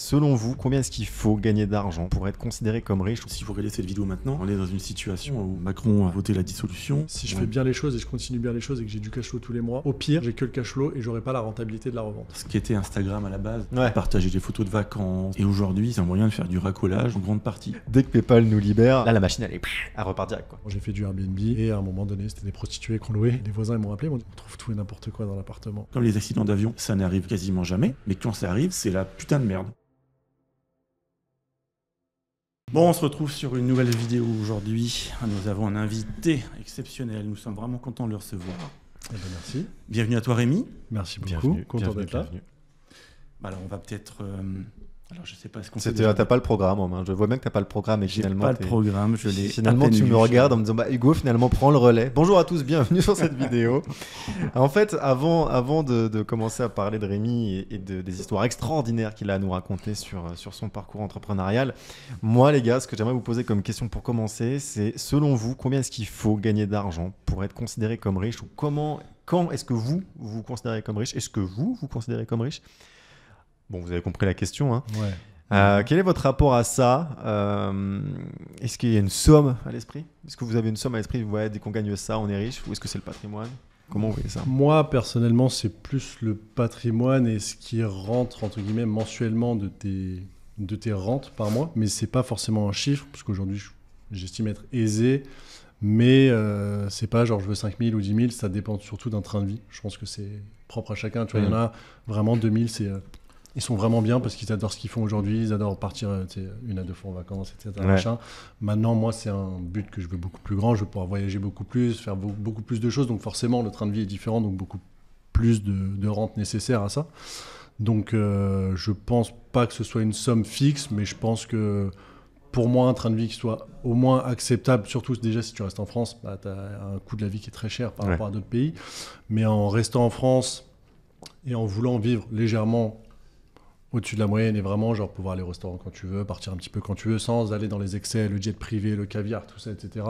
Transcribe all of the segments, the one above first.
Selon vous, combien est-ce qu'il faut gagner d'argent pour être considéré comme riche? Si vous regardez cette vidéo maintenant, on est dans une situation où Macron a voté la dissolution. Si je fais bien les choses et je continue bien les choses et que j'ai du cash flow tous les mois, au pire, j'ai que le cash flow et j'aurai pas la rentabilité de la revente. Ce qui était Instagram à la base, Ouais. partager des photos de vacances. Et aujourd'hui, c'est un moyen de faire du racolage en grande partie. Dès que PayPal nous libère, là la machine elle repart direct quoi. J'ai fait du Airbnb et à un moment donné, c'était des prostituées qu'on louait. Les voisins ils m'ont appelé, ils m'ont dit on trouve tout et n'importe quoi dans l'appartement. Comme les accidents d'avion, ça n'arrive quasiment jamais. Mais quand ça arrive, c'est la putain de merde. Bon, on se retrouve sur une nouvelle vidéo aujourd'hui. Nous avons un invité exceptionnel. Nous sommes vraiment contents de le recevoir. Eh ben, merci. Bienvenue à toi, Rémi. Merci beaucoup. Bienvenue, Content bienvenue, d'être là. bienvenue. Alors, on va peut-être... Alors, je sais pas ce qu'on T'as pas le programme en main. Je vois bien que t'as pas le programme et J'ai finalement. pas le programme, je l'ai. Finalement, à peine tu lu. me regardes en me disant bah Hugo finalement prends le relais. Bonjour à tous, bienvenue sur cette vidéo. En fait, avant de commencer à parler de Rémi et des histoires extraordinaires qu'il a à nous raconter sur son parcours entrepreneurial, moi les gars, ce que j'aimerais vous poser comme question pour commencer, c'est selon vous, combien est-ce qu'il faut gagner d'argent pour être considéré comme riche ou quand est-ce que vous vous considérez comme riche? Est-ce que vous vous considérez comme riche? Bon, vous avez compris la question, hein. Ouais. Quel est votre rapport à ça? Est-ce qu'il y a une somme à l'esprit? Est-ce que vous avez une somme à l'esprit? Ouais, dès qu'on gagne ça, on est riche? Ou est-ce que c'est le patrimoine? Comment vous voyez ça? Moi, personnellement, c'est plus le patrimoine et ce qui rentre, entre guillemets, mensuellement de tes rentes par mois. Mais c'est pas forcément un chiffre, parce qu'aujourd'hui, j'estime être aisé. Mais c'est pas genre je veux 5 000 ou 10 000, ça dépend surtout d'un train de vie. Je pense que c'est propre à chacun. Tu vois, il y en a vraiment 2 000, ils sont vraiment bien parce qu'ils adorent ce qu'ils font aujourd'hui, ils adorent partir une à deux fois en vacances, etc. Ouais. Machin. Maintenant, moi, c'est un but que je veux beaucoup plus grand. Je veux pouvoir voyager beaucoup plus, faire beaucoup plus de choses. Donc forcément, le train de vie est différent, donc beaucoup plus de rente nécessaire à ça. Donc je pense pas que ce soit une somme fixe, mais je pense que pour moi, un train de vie qui soit au moins acceptable, surtout déjà si tu restes en France, bah, tu as un coût de la vie qui est très cher par rapport à d'autres pays. Mais en restant en France et en voulant vivre légèrement au-dessus de la moyenne et vraiment genre pouvoir aller au restaurant quand tu veux, partir un petit peu quand tu veux, sans aller dans les excès, le jet privé, le caviar, tout ça, etc.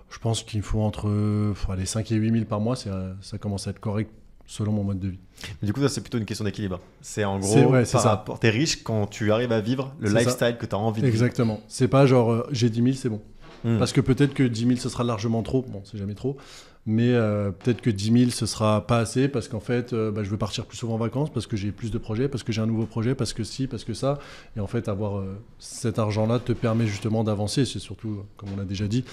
Je pense qu'il faut entre 5 et 8 000 par mois, ça commence à être correct selon mon mode de vie. Mais du coup, ça, c'est plutôt une question d'équilibre. C'est en gros, c'est ça. rapport, t'es riche quand tu arrives à vivre le C'est lifestyle que tu as envie de vivre. Exactement. C'est pas genre j'ai 10 000, c'est bon. Parce que peut-être que 10 000, ce sera largement trop. Bon, c'est jamais trop. Mais peut-être que 10 000, ce sera pas assez parce qu'en fait, je veux partir plus souvent en vacances, parce que j'ai plus de projets, parce que j'ai un nouveau projet, parce que ci, parce que ça. Et en fait, avoir cet argent-là te permet justement d'avancer. C'est surtout, comme on l'a déjà dit,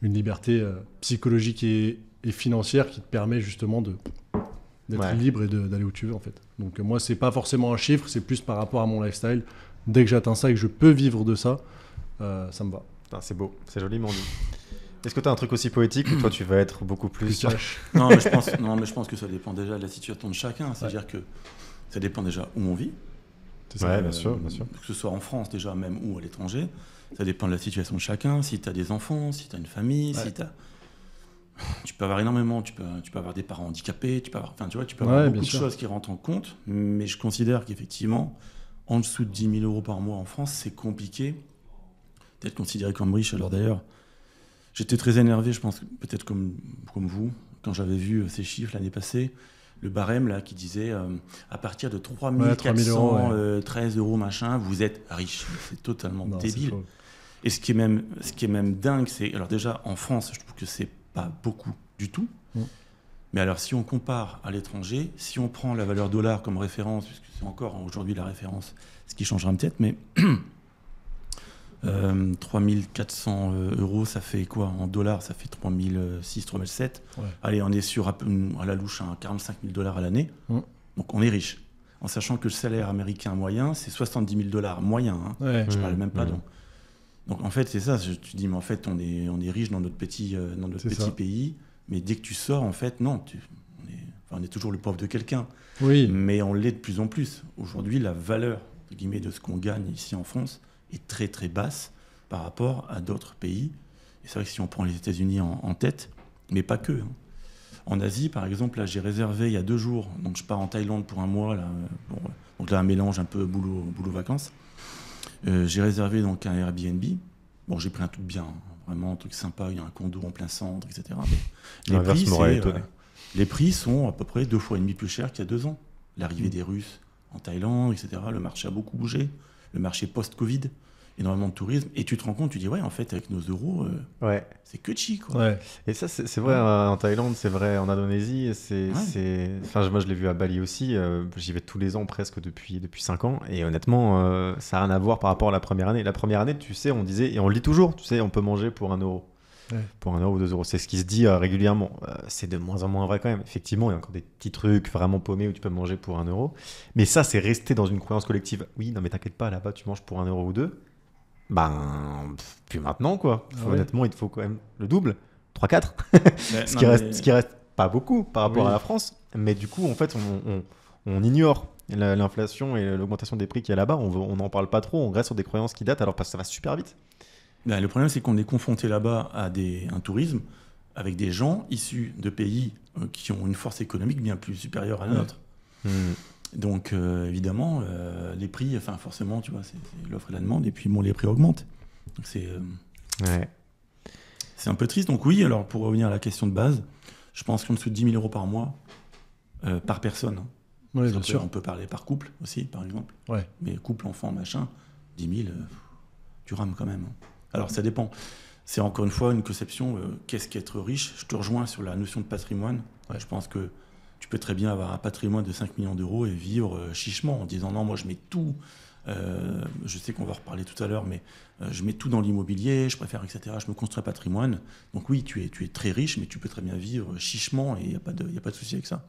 une liberté psychologique et financière qui te permet justement d'être libre et d'aller où tu veux, en fait. Donc moi, c'est pas forcément un chiffre, c'est plus par rapport à mon lifestyle. Dès que j'atteins ça et que je peux vivre de ça, ça me va. Putain, c'est beau, c'est joliment dit. Est-ce que tu as un truc aussi poétique ou toi tu vas être beaucoup plus cash. Non, mais je pense que ça dépend déjà de la situation de chacun. C'est-à-dire que ça dépend déjà où on vit. C'est ça. Ouais, bien sûr, bien sûr. Que ce soit en France déjà, même ou à l'étranger. Ça dépend de la situation de chacun. Si tu as des enfants, si tu as une famille, si tu as... Tu peux avoir énormément, tu peux avoir des parents handicapés, tu peux avoir beaucoup de choses qui rentrent en compte. Mais je considère qu'effectivement, en dessous de 10 000 euros par mois en France, c'est compliqué d'être considéré comme riche. Alors d'ailleurs, j'étais très énervé, je pense, peut-être comme vous, quand j'avais vu ces chiffres l'année passée, le barème là qui disait à partir de 3 413 euros machin, vous êtes riche. C'est totalement débile. Et ce qui est même dingue, c'est alors déjà en France, je trouve que c'est pas beaucoup du tout. Mais alors si on compare à l'étranger, si on prend la valeur dollar comme référence, puisque c'est encore aujourd'hui la référence, ce qui changera peut-être, mais 3 400 euros, ça fait quoi en dollars? Ça fait 3 600, 3 700. Allez, on est sur à la louche 45 000 dollars à l'année. Donc on est riche. En sachant que le salaire américain moyen, c'est 70 000 dollars moyen. Je parle même pas. Donc en fait, c'est ça. Tu dis, mais en fait, on est riche dans notre petit pays. Mais dès que tu sors, en fait, non. On est toujours le pauvre de quelqu'un. Oui. Mais on l'est de plus en plus. Aujourd'hui, la valeur de ce qu'on gagne ici en France est très très basse par rapport à d'autres pays. Et c'est vrai que si on prend les États-Unis en tête, mais pas que. En Asie, par exemple, là, j'ai réservé il y a 2 jours, donc je pars en Thaïlande pour un mois, là, donc là, un mélange un peu boulot-vacances. J'ai réservé donc un Airbnb. Bon, j'ai pris un truc bien, vraiment un truc sympa, il y a un condo en plein centre, etc. Mais les prix sont à peu près 2,5 fois plus chers qu'il y a 2 ans. L'arrivée des Russes, en Thaïlande, etc. Le marché a beaucoup bougé. Le marché post-Covid, énormément de tourisme. Et tu te rends compte, tu dis, ouais, en fait, avec nos euros, c'est que chi, quoi. Ouais. Et ça, c'est vrai en Thaïlande, c'est vrai en Indonésie. Enfin, moi, je l'ai vu à Bali aussi. J'y vais tous les ans presque depuis 5 ans. Et honnêtement, ça n'a rien à voir par rapport à la première année. La première année, tu sais, on disait, et on le dit toujours, tu sais, on peut manger pour 1 euro. Ouais. Pour 1 euro ou 2 euros. C'est ce qui se dit régulièrement. C'est de moins en moins vrai quand même. Effectivement, il y a encore des petits trucs vraiment paumés où tu peux manger pour 1 euro. Mais ça, c'est resté dans une croyance collective. Oui, non, mais t'inquiète pas, là-bas, tu manges pour 1 euro ou 2. Puis maintenant, quoi. Honnêtement, il te faut quand même le double. 3-4. Ce qui reste pas beaucoup par rapport à la France. Mais du coup, en fait, on ignore l'inflation et l'augmentation des prix qu'il y a là-bas. On n'en parle pas trop. On reste sur des croyances qui datent alors parce que ça va super vite. Le problème, c'est qu'on est confronté là-bas à un tourisme avec des gens issus de pays qui ont une force économique bien plus supérieure à la nôtre. Donc, évidemment, les prix, forcément, tu vois, c'est l'offre et la demande, et puis bon, les prix augmentent. Donc, c'est un peu triste. Donc oui, alors pour revenir à la question de base, je pense qu'en dessous de 10 000 euros par mois, par personne. Oui, bien sûr. On peut parler par couple aussi, par exemple. Ouais. Mais couple, enfant, machin, 10 000, tu rames quand même. Alors, ça dépend. C'est encore une fois une conception, qu'est-ce qu'être riche ? Je te rejoins sur la notion de patrimoine. Je pense que tu peux très bien avoir un patrimoine de 5 millions d'euros et vivre chichement en disant non, moi je mets tout. Je sais qu'on va en reparler tout à l'heure, mais je mets tout dans l'immobilier, je préfère, etc. Je me construis un patrimoine. Donc oui, tu es très riche, mais tu peux très bien vivre chichement et il n'y a pas de souci avec ça.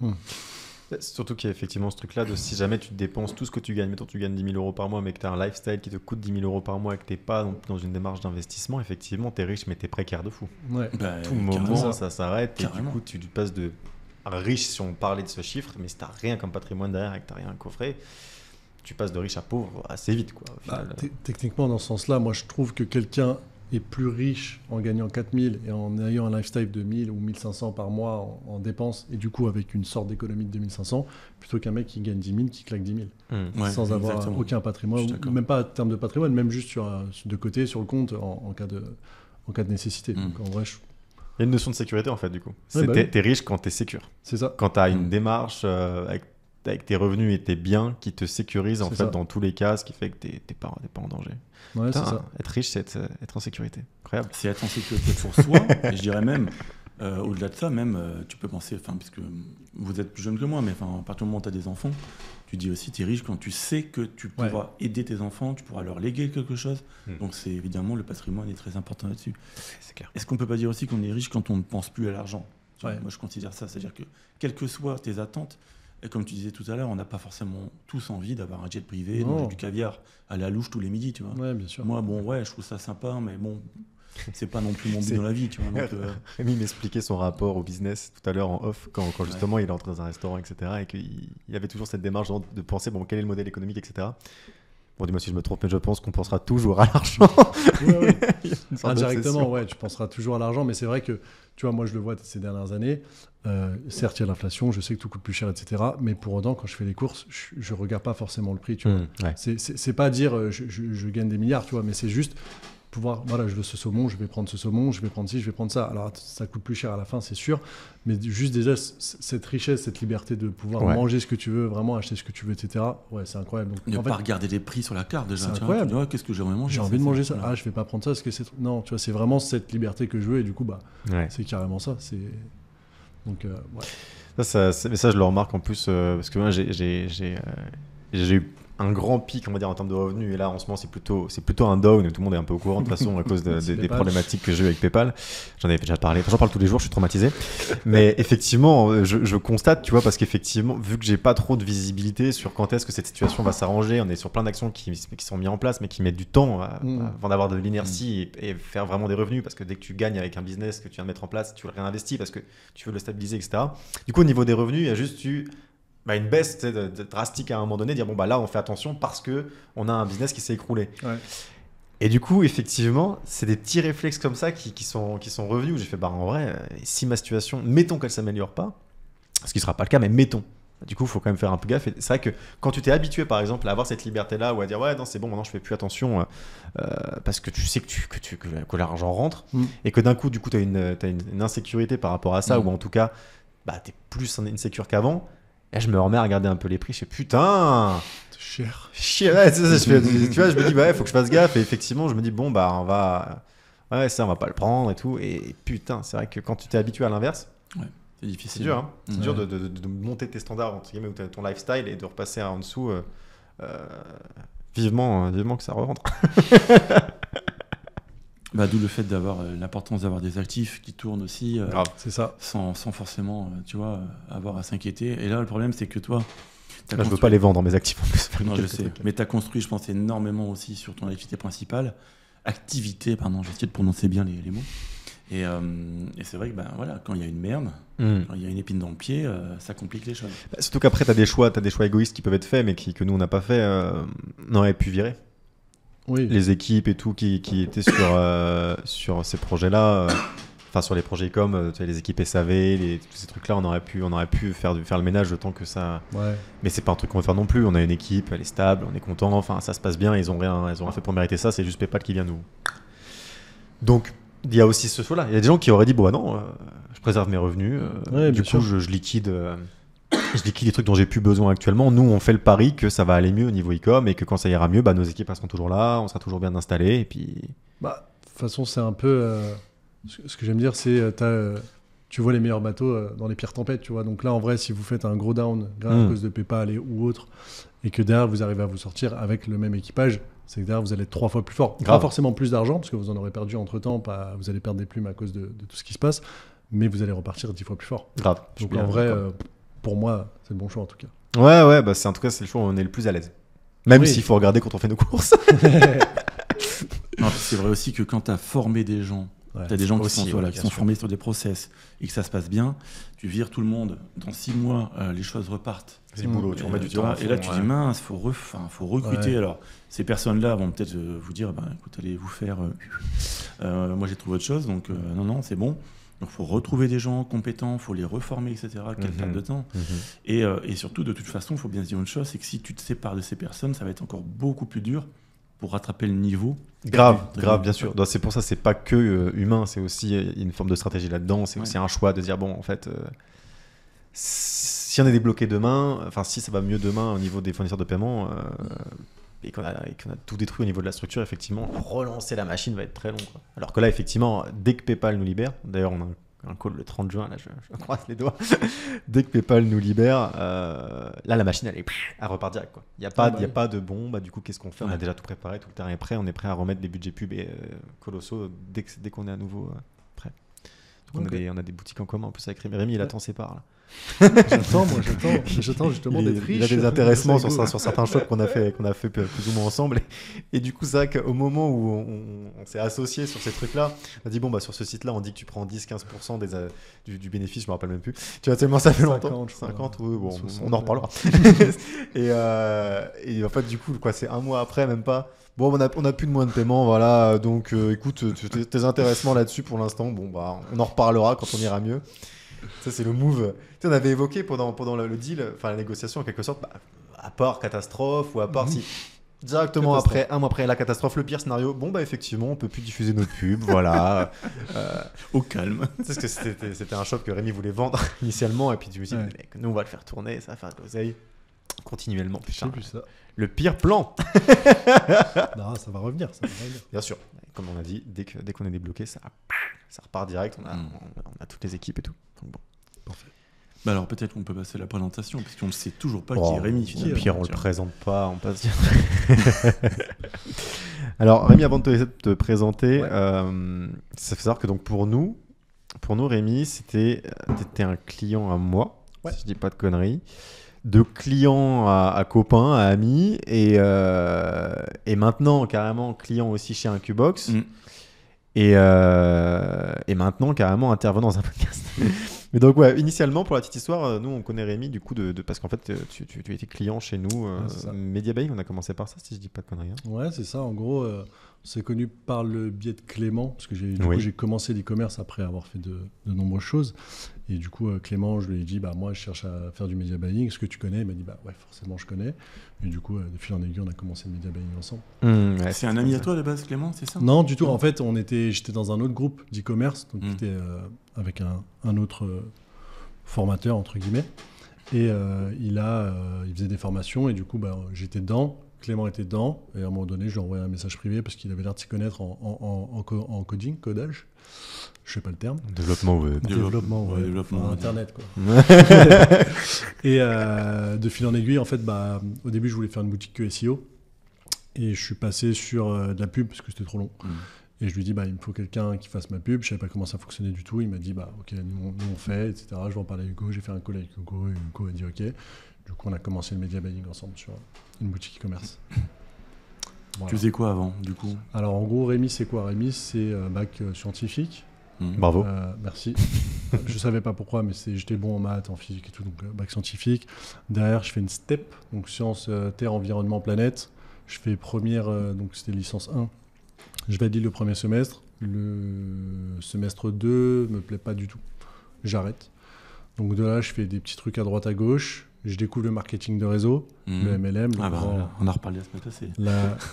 Surtout qu'il y a effectivement ce truc-là de si jamais tu dépenses tout ce que tu gagnes, mettons tu gagnes 10 000 euros par mois, mais que tu as un lifestyle qui te coûte 10 000 euros par mois et que tu n'es pas dans une démarche d'investissement, effectivement, tu es riche, mais tu es précaire de fou. Ouais. Tout moment, ça s'arrête et du coup, tu passes de riche, si on parlait de ce chiffre, mais si tu n'as rien comme patrimoine derrière et que tu n'as rien coffré, tu passes de riche à pauvre assez vite, quoi. Techniquement, dans ce sens-là, moi je trouve que quelqu'un est plus riche en gagnant 4 000 et en ayant un lifestyle de 1 000 ou 1 500 par mois en dépenses, et du coup avec une sorte d'économie de 2 500, plutôt qu'un mec qui gagne 10 000, qui claque 10 000, sans avoir aucun patrimoine, ou même pas en termes de patrimoine, même juste de côté, sur le compte, en cas de nécessité. Donc en vrai, il y a une notion de sécurité en fait, du coup. T'es riche quand t'es sécure. C'est ça. Quand t'as une démarche avec tes revenus et tes biens qui te sécurisent en fait dans tous les cas, ce qui fait que t'es pas en danger. Ouais, c'est ça. Être riche, c'est être en sécurité. Incroyable. C'est être en sécurité pour soi. Et je dirais même, au-delà de ça, même tu peux penser, puisque vous êtes plus jeune que moi, mais à partir du moment où tu as des enfants, tu dis aussi tu es riche quand tu sais que tu pourras aider tes enfants, tu pourras leur léguer quelque chose. Donc c'est évidemment, le patrimoine est très important là-dessus. C'est clair. Est-ce qu'on peut pas dire aussi qu'on est riche quand on ne pense plus à l'argent ? Moi je considère ça, c'est-à-dire que quelles que soient tes attentes, et comme tu disais tout à l'heure, on n'a pas forcément tous envie d'avoir un jet privé, de manger du caviar à la louche tous les midis, tu vois. Ouais, bien sûr. Moi, je trouve ça sympa, mais bon, c'est pas non plus mon but dans la vie, tu vois. Donc, Rémi m'expliquait son rapport au business tout à l'heure en off, quand justement il est entré dans un restaurant, etc. Et qu'il avait toujours cette démarche de penser, quel est le modèle économique, etc. Bon, dis-moi si je me trompe, mais je pense qu'on pensera toujours à l'argent. Oui. Indirectement, tu penseras toujours à l'argent, mais c'est vrai que, tu vois, moi je le vois ces dernières années, certes il y a l'inflation, je sais que tout coûte plus cher, etc. Mais pour autant, quand je fais les courses, je regarde pas forcément le prix, tu vois. C'est pas dire je gagne des milliards, tu vois, mais c'est juste pouvoir, je veux ce saumon, je vais prendre ce saumon, je vais prendre ci, je vais prendre ça. Alors ça coûte plus cher à la fin, c'est sûr, mais juste déjà cette richesse, cette liberté de pouvoir manger ce que tu veux, vraiment acheter ce que tu veux, etc. Ouais, c'est incroyable. Donc, ne pas regarder les prix sur la carte déjà. C'est incroyable. Vois, qu'est-ce que j'aimerais manger ? J'ai envie de manger ça. Ah, je vais pas prendre ça parce que c'est non, tu vois, c'est vraiment cette liberté que je veux et du coup c'est carrément ça. C'est donc mais ça je le remarque en plus parce que moi j'ai eu un grand pic, on va dire, en termes de revenus, et là en ce moment c'est plutôt un down, tout le monde est un peu au courant de toute façon à cause des problématiques que j'ai eu avec PayPal. J'en avais déjà parlé, j'en parle tous les jours, je suis traumatisé. Mais effectivement, je constate, tu vois, parce qu'effectivement, vu que j'ai pas trop de visibilité sur quand est-ce que cette situation va s'arranger, on est sur plein d'actions qui sont mises en place, mais qui mettent du temps avant d'avoir de l'inertie et faire vraiment des revenus, parce que dès que tu gagnes avec un business que tu viens de mettre en place, tu le réinvestis parce que tu veux le stabiliser, etc. Du coup, au niveau des revenus, il y a juste une baisse drastique à un moment donné, dire là on fait attention parce qu'on a un business qui s'est écroulé. Et du coup effectivement c'est des petits réflexes comme ça qui sont revenus où j'ai fait en vrai si ma situation, mettons qu'elle s'améliore pas, ce qui sera pas le cas, mais mettons, du coup il faut quand même faire un peu gaffe. Et c'est vrai que quand tu t'es habitué par exemple à avoir cette liberté là ou à dire non c'est bon maintenant je fais plus attention parce que tu sais que l'argent rentre et que d'un coup du coup t'as une insécurité par rapport à ça ou en tout cas t'es plus insécure qu'avant. Et je me remets à regarder un peu les prix, je fais putain, c'est cher. Ouais, tu vois, je me dis, bah, faut que je fasse gaffe. Et effectivement, je me dis, bon, bah, on va pas le prendre et tout. Et putain, c'est vrai que quand tu t'es habitué à l'inverse, c'est difficile. C'est dur, hein. C'est dur de monter tes standards, entre guillemets, ou ton lifestyle et de repasser en dessous. Vivement que ça reventre. D'où le fait d'avoir l'importance d'avoir des actifs qui tournent aussi. Grave, c'est ça. Sans forcément, tu vois, avoir à s'inquiéter. Et là, le problème, c'est que toi. Je veux pas les vendre, mes actifs en plus. Non, je sais. Mais tu as construit, je pense, énormément aussi sur ton activité principale. Activité, pardon, j'ai essayé de prononcer bien les mots. Et c'est vrai que quand il y a une merde, quand il y a une épine dans le pied, ça complique les choses. Surtout qu'après, tu as des choix égoïstes qui peuvent être faits, mais que nous, on n'a pas fait. On aurait pu virer. Oui. Les équipes et tout qui étaient sur ces projets-là, enfin sur les projets comme les équipes SAV, tous ces trucs-là, on aurait pu faire le ménage le temps que ça. Ouais. Mais c'est pas un truc qu'on veut faire non plus. On a une équipe, elle est stable, on est content. Enfin, ça se passe bien. Ils ont rien fait pour mériter ça. C'est juste PayPal qui vient nous. Donc, il y a aussi ce choix-là. Il y a des gens qui auraient dit bon, non, je préserve mes revenus. Du coup, je liquide. Je liquide les trucs dont j'ai plus besoin actuellement. Nous, on fait le pari que ça va aller mieux au niveau e-com et que quand ça ira mieux, nos équipes seront toujours là, on sera toujours bien installés. Et puis. De toute façon, c'est un peu. Ce que j'aime dire, c'est tu vois les meilleurs bateaux dans les pires tempêtes, tu vois. Donc là, en vrai, si vous faites un gros down à cause de PayPal ou autre, et que derrière vous arrivez à vous sortir avec le même équipage, c'est que derrière vous allez être 3 fois plus fort. Pas forcément plus d'argent, parce que vous en aurez perdu entre temps, vous allez perdre des plumes à cause de tout ce qui se passe, mais vous allez repartir 10 fois plus fort. Grave. Donc en vrai. Pour moi, c'est le bon choix en tout cas. Ouais, en tout cas, c'est le choix où on est le plus à l'aise. Même s'il faut regarder quand on fait nos courses. Non, c'est vrai aussi que quand tu as formé des gens, tu as des gens qui sont formés sur des process et que ça se passe bien, tu vires tout le monde. Dans 6 mois, les choses repartent. C'est du boulot, tu remets du temps. Et là, tu dis mince, faut recruter. Ouais. Alors, ces personnes-là vont peut-être vous dire écoute, allez vous faire. Moi, j'ai trouvé autre chose, donc non, c'est bon. Donc, il faut retrouver des gens compétents, il faut les reformer, etc. Quelle perte de temps. Et surtout, de toute façon, il faut bien se dire une chose, c'est que si tu te sépares de ces personnes, ça va être encore beaucoup plus dur pour rattraper le niveau. Grave, bien sûr. Donc, c'est pour ça, c'est pas que humain, c'est aussi une forme de stratégie là-dedans. C'est aussi un choix de dire, bon, en fait, si on est débloqué demain, enfin, si ça va mieux demain au niveau des fournisseurs de paiement, et qu'on a tout détruit au niveau de la structure, effectivement, relancer la machine va être très long, quoi. Alors que là, effectivement, dès que PayPal nous libère, d'ailleurs, on a un call le 30 juin, là, je croise les doigts, dès que PayPal nous libère, là, la machine, elle repart direct, quoi. Il n'y a pas de bon, du coup, qu'est-ce qu'on fait ? On a déjà tout préparé, tout le terrain est prêt, on est prêt à remettre des budgets pub colossaux dès qu'on est à nouveau prêt. Donc, on a des boutiques en commun, en plus avec Rémi, il attend ses parts, là. J'attends justement d'être riche. Il a des intéressements sur certains shops qu'on a fait plus ou moins ensemble. Et du coup, c'est vrai qu'au moment où on s'est associé sur ces trucs-là, on a dit bon, sur ce site-là, on dit que tu prends 10-15% du bénéfice, je me rappelle même plus. Tu vois, tellement ça fait longtemps. 50, oui, bon, 60, on en reparlera. et en fait, du coup, c'est un mois après, même pas. Bon, on a plus de moyens de paiement, voilà. Donc, écoute, tes intéressements là-dessus pour l'instant, bon, on en reparlera quand on ira mieux. Ça, c'est le move. Tu sais, on avait évoqué pendant le deal, enfin la négociation en quelque sorte, à part catastrophe ou à part si directement un mois après la catastrophe, le pire scénario, effectivement, on peut plus diffuser nos pubs, voilà. Au calme. Parce que c'était un shop que Rémi voulait vendre initialement, et puis tu me dis, mec, nous on va le faire tourner, ça va faire de l'oseille continuellement. Putain, plus ça. Le pire plan. Non, ça va revenir. Bien sûr. Comme on a dit, dès qu'on est débloqué, ça repart direct. On a toutes les équipes et tout. Donc bon. Parfait. Alors peut-être qu'on peut passer à la présentation, puisqu'on ne sait toujours pas qui est Rémi. Le pire, on le présente pas, on passe. Alors Rémi, avant de te présenter, ça fait savoir que donc pour nous Rémi, t'étais un client à moi, si je dis pas de conneries. De client à copain, à ami, et maintenant carrément client aussi chez Incubox, et maintenant carrément intervenant dans un podcast. Mais donc initialement, pour la petite histoire, nous on connaît Rémi du coup parce qu'en fait tu étais client chez nous, Media Buying, on a commencé par ça si je dis pas de conneries. Ouais, c'est ça, en gros c'est connu par le biais de Clément, parce que j'ai commencé l'e-commerce après avoir fait de nombreuses choses. Et du coup, Clément, je lui ai dit, moi, je cherche à faire du media buying. Est-ce que tu connais ? Il m'a dit, ouais, forcément, je connais. Et du coup, de fil en aiguille, on a commencé le media buying ensemble. C'est un ami à toi, de base, Clément, c'est ça ? Non, du tout. En fait, j'étais dans un autre groupe d'e-commerce, donc j'étais avec un autre formateur, entre guillemets. Et il faisait des formations et du coup, j'étais dedans. Clément était dedans. Et à un moment donné, je lui ai envoyé un message privé parce qu'il avait l'air de s'y connaître en codage. Je sais pas le terme. Développement web. Développement Internet, quoi. Et de fil en aiguille, en fait, au début, je voulais faire une boutique que SEO. Et je suis passé sur de la pub parce que c'était trop long. Et je lui ai dit, il me faut quelqu'un qui fasse ma pub. Je savais pas comment ça fonctionnait du tout. Il m'a dit, ok, nous on fait, etc. Je vais en parler à Hugo. J'ai fait un call avec Hugo. Et Hugo a dit, ok. Du coup, on a commencé le media buying ensemble sur une boutique e-commerce. Voilà. Tu faisais quoi avant, du coup? Alors, en gros, Rémi, c'est quoi? Rémi, c'est bac scientifique. Bravo. Merci. Je savais pas pourquoi, mais j'étais bon en maths, en physique et tout, donc bac scientifique. Derrière, je fais une STEP, donc sciences, terre, environnement, planète. Je fais première, donc c'était licence 1. Je valide le premier semestre. Le semestre 2 me plaît pas du tout. J'arrête. Donc de là, je fais des petits trucs à droite, à gauche. Je découvre le marketing de réseau, le MLM. On a reparlé la semaine passée.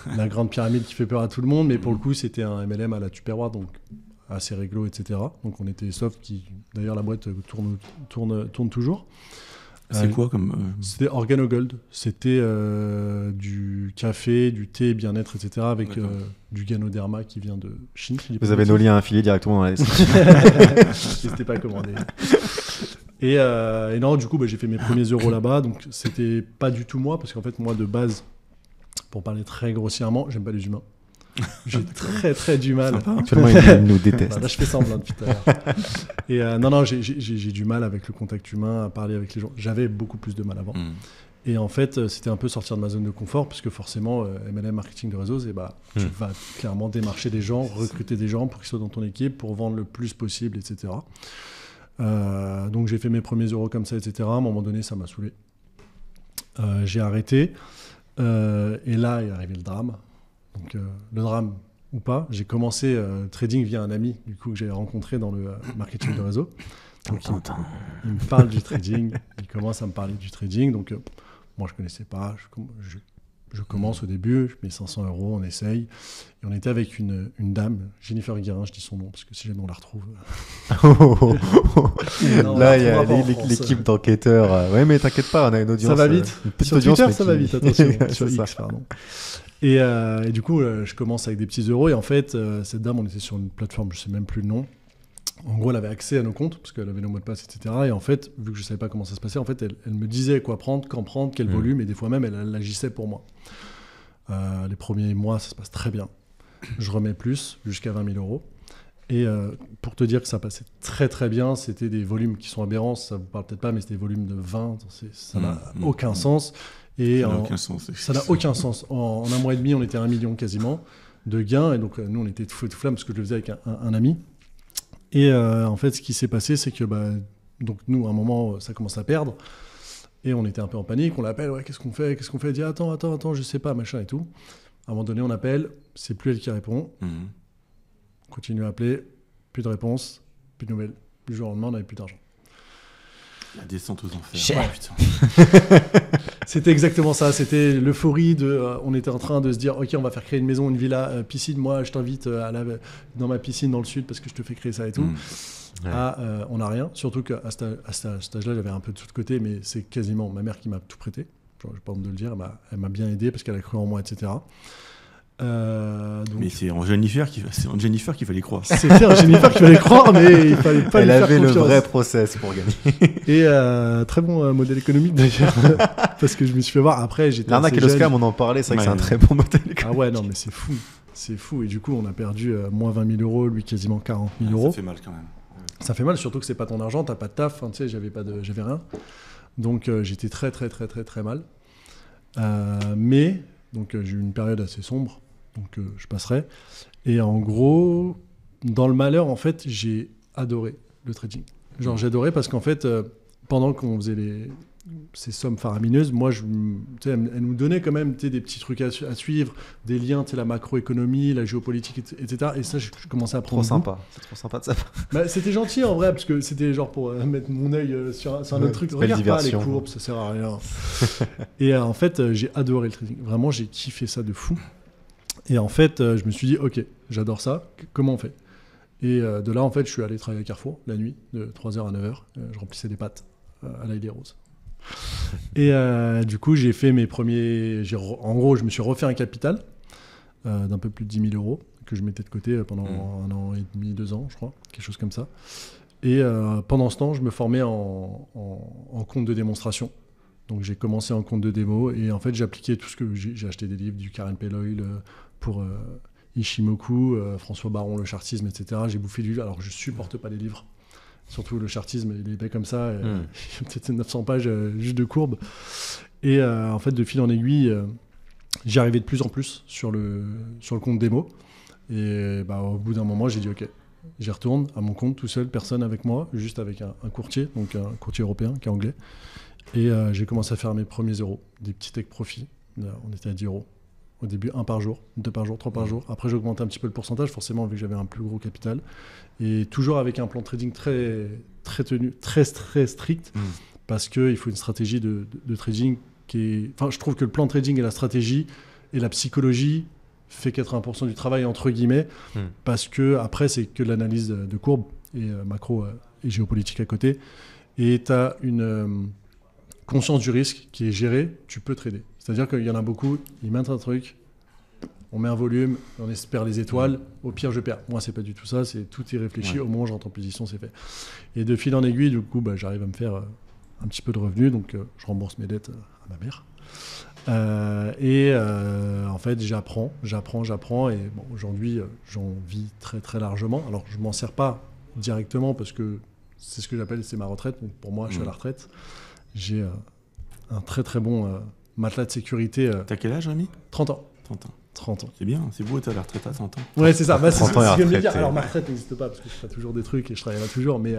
La grande pyramide qui fait peur à tout le monde, mais pour le coup, c'était un MLM à la Tupperware, donc assez réglo, etc. Donc on était soft, d'ailleurs la boîte tourne toujours. C'est quoi comme... C'était Organogold. C'était du café, du thé, bien-être, etc. avec du Ganoderma qui vient de Chine. Vous avez nos liens affiliés directement dans la description. N'hésitez pas à commander. Et non, du coup, j'ai fait mes premiers euros là-bas. Donc c'était pas du tout moi, parce qu'en fait, moi, de base, pour parler très grossièrement, j'aime pas les humains. J'ai très très du mal. Actuellement, il nous déteste. Là, je fais semblant depuis tout à l'heure. Et non, j'ai du mal avec le contact humain, à parler avec les gens. J'avais beaucoup plus de mal avant. Et en fait, c'était un peu sortir de ma zone de confort, puisque forcément, MLM marketing de réseau, c'est tu vas clairement démarcher des gens, recruter des gens pour qu'ils soient dans ton équipe, pour vendre le plus possible, etc. Donc j'ai fait mes premiers euros comme ça, etc. À un moment donné, ça m'a saoulé. J'ai arrêté. Et là est arrivé le drame. Donc le drame ou pas, j'ai commencé trading via un ami du coup que j'ai rencontré dans le marketing de réseau. Donc il me parle du trading, il commence à me parler du trading. Donc moi je connaissais pas, je commence au début, je mets 500 €, on essaye. Et on était avec une dame, Jennifer Guérin, je dis son nom parce que si jamais on la retrouve. Là il y a l'équipe d'enquêteurs. Ouais mais t'inquiète pas, on a une audience. Ça va vite. Sur Twitter ça va vite, attention. Sur X pardon. Et du coup, je commence avec des petits euros. Et en fait, cette dame, on était sur une plateforme, je ne sais même plus le nom. En gros, elle avait accès à nos comptes, parce qu'elle avait nos mots de passe, etc. Et en fait, vu que je ne savais pas comment ça se passait, en fait, elle me disait quoi prendre, quand prendre, quel volume. Et des fois même, elle agissait pour moi. Les premiers mois, ça se passe très bien. Je remets plus, jusqu'à 20 000 €. Et pour te dire que ça passait très très bien, c'était des volumes qui sont aberrants. Ça ne vous parle peut-être pas, mais c'était des volumes de 20. Ça n'a aucun sens. Et ça n'a aucun sens. En un mois et demi, on était à 1 million quasiment de gains. Et donc, nous, on était tout feu tout flamme parce que je le faisais avec un ami. Et en fait, ce qui s'est passé, c'est que donc nous, à un moment, ça commence à perdre. Et on était un peu en panique. On l'appelle, ouais, qu'est-ce qu'on fait? Il dit, attends, je sais pas, machin et tout. À un moment donné, on appelle. C'est plus elle qui répond. On continue à appeler. Plus de réponse, plus de nouvelles. Du jour au lendemain, on n'avait plus d'argent. La descente aux enfers. C'était exactement ça. C'était l'euphorie on était en train de se dire, ok, on va faire créer une maison, une villa, piscine. Moi, je t'invite dans ma piscine dans le sud parce que je te fais créer ça et tout. On n'a rien. Surtout qu'à cet âge-là, j'avais un peu de sous de côté, mais c'est quasiment ma mère qui m'a tout prêté. Je n'ai pas honte de le dire. Elle m'a bien aidé parce qu'elle a cru en moi, etc. Mais c'est en Jennifer qu'il fallait croire. C'était en Jennifer qu'il fallait croire, mais il fallait pas lui faire confiance. Elle avait le vrai process pour gagner. Et très bon modèle économique d'ailleurs, parce que je me suis fait voir. Après, j'étais l'arnaque et le scam, on en parlait, c'est vrai que c'est un très bon modèle économique. Ah ouais, non mais c'est fou. Et du coup, on a perdu moins 20 000 €, lui quasiment 40 000 €. Ça fait mal quand même. Ça fait mal, surtout que c'est pas ton argent, t'as pas de taf, tu sais, j'avais rien. Donc j'étais très très très très très mal. Mais donc j'ai eu une période assez sombre. Donc je passerai. Et en gros, dans le malheur, en fait, j'ai adoré le trading. Genre, j'adorais parce qu'en fait, pendant qu'on faisait ces sommes faramineuses, moi, elle nous donnait quand même des petits trucs à suivre, des liens, la macroéconomie, la géopolitique, etc. Et ça, je commençais à prendre. C'est trop sympa de ça. C'était gentil en vrai, parce que c'était genre pour mettre mon œil sur un autre truc. Regarde pas les courbes, ça sert à rien. Et en fait, j'ai adoré le trading. Vraiment, j'ai kiffé ça de fou. Et en fait, je me suis dit, ok, j'adore ça, comment on fait? Et de là, en fait, je suis allé travailler à Carrefour la nuit, de 3h à 9h. Je remplissais des pâtes à l'ail des roses. Et du coup, j'ai fait mes premiers... En gros, je me suis refait un capital d'un peu plus de 10 000 euros que je mettais de côté pendant 1 an et demi, 2 ans, je crois, quelque chose comme ça. Et pendant ce temps, je me formais en compte de démonstration. Donc j'ai commencé en compte de démo et en fait j'appliquais tout ce que j'ai acheté des livres du Karen Pelloy pour Ishimoku, François Baron, le chartisme, etc. J'ai bouffé du livre. Alors je supporte pas les livres, surtout le chartisme, il est épais comme ça, peut-être 900 pages juste de courbes. Et en fait de fil en aiguille, j'y arrivais de plus en plus sur le compte démo. Et au bout d'un moment j'ai dit ok, j'y retourne à mon compte tout seul, personne avec moi, juste avec un courtier, donc un courtier européen qui est anglais. Et j'ai commencé à faire mes premiers euros, des petits take profits. On était à 10 euros. Au début, 1 par jour, 2 par jour, 3 par jour. Après, j'ai augmenté un petit peu le pourcentage, forcément, vu que j'avais un plus gros capital. Et toujours avec un plan de trading très tenu, très strict, parce qu'il faut une stratégie de trading qui est... Enfin, je trouve que le plan de trading et la stratégie et la psychologie fait 80% du travail, entre guillemets, parce que après, c'est que l'analyse de courbes et macro et géopolitique à côté. Et tu as une... conscience du risque qui est géré, tu peux trader. C'est-à-dire qu'il y en a beaucoup, ils mettent un truc, on met un volume, on espère les étoiles, au pire je perds. Moi c'est pas du tout ça, tout est réfléchi, au moment où je rentre en position c'est fait. Et de fil en aiguille, du coup j'arrive à me faire un petit peu de revenus, donc je rembourse mes dettes à ma mère. En fait j'apprends, et bon, aujourd'hui j'en vis très très largement. Alors je m'en sers pas directement parce que c'est ce que j'appelle, c'est ma retraite, donc pour moi je suis à la retraite. J'ai un très très bon matelas de sécurité. T'as quel âge, Rémi ? 30 ans. 30 ans. C'est bien, c'est beau, t'as la retraite à 100 ans. Ouais, c'est ça. C'est ce que je veux dire. Alors, ma ouais. retraite n'existe pas parce que je ferai toujours des trucs et je travaillerai toujours, mais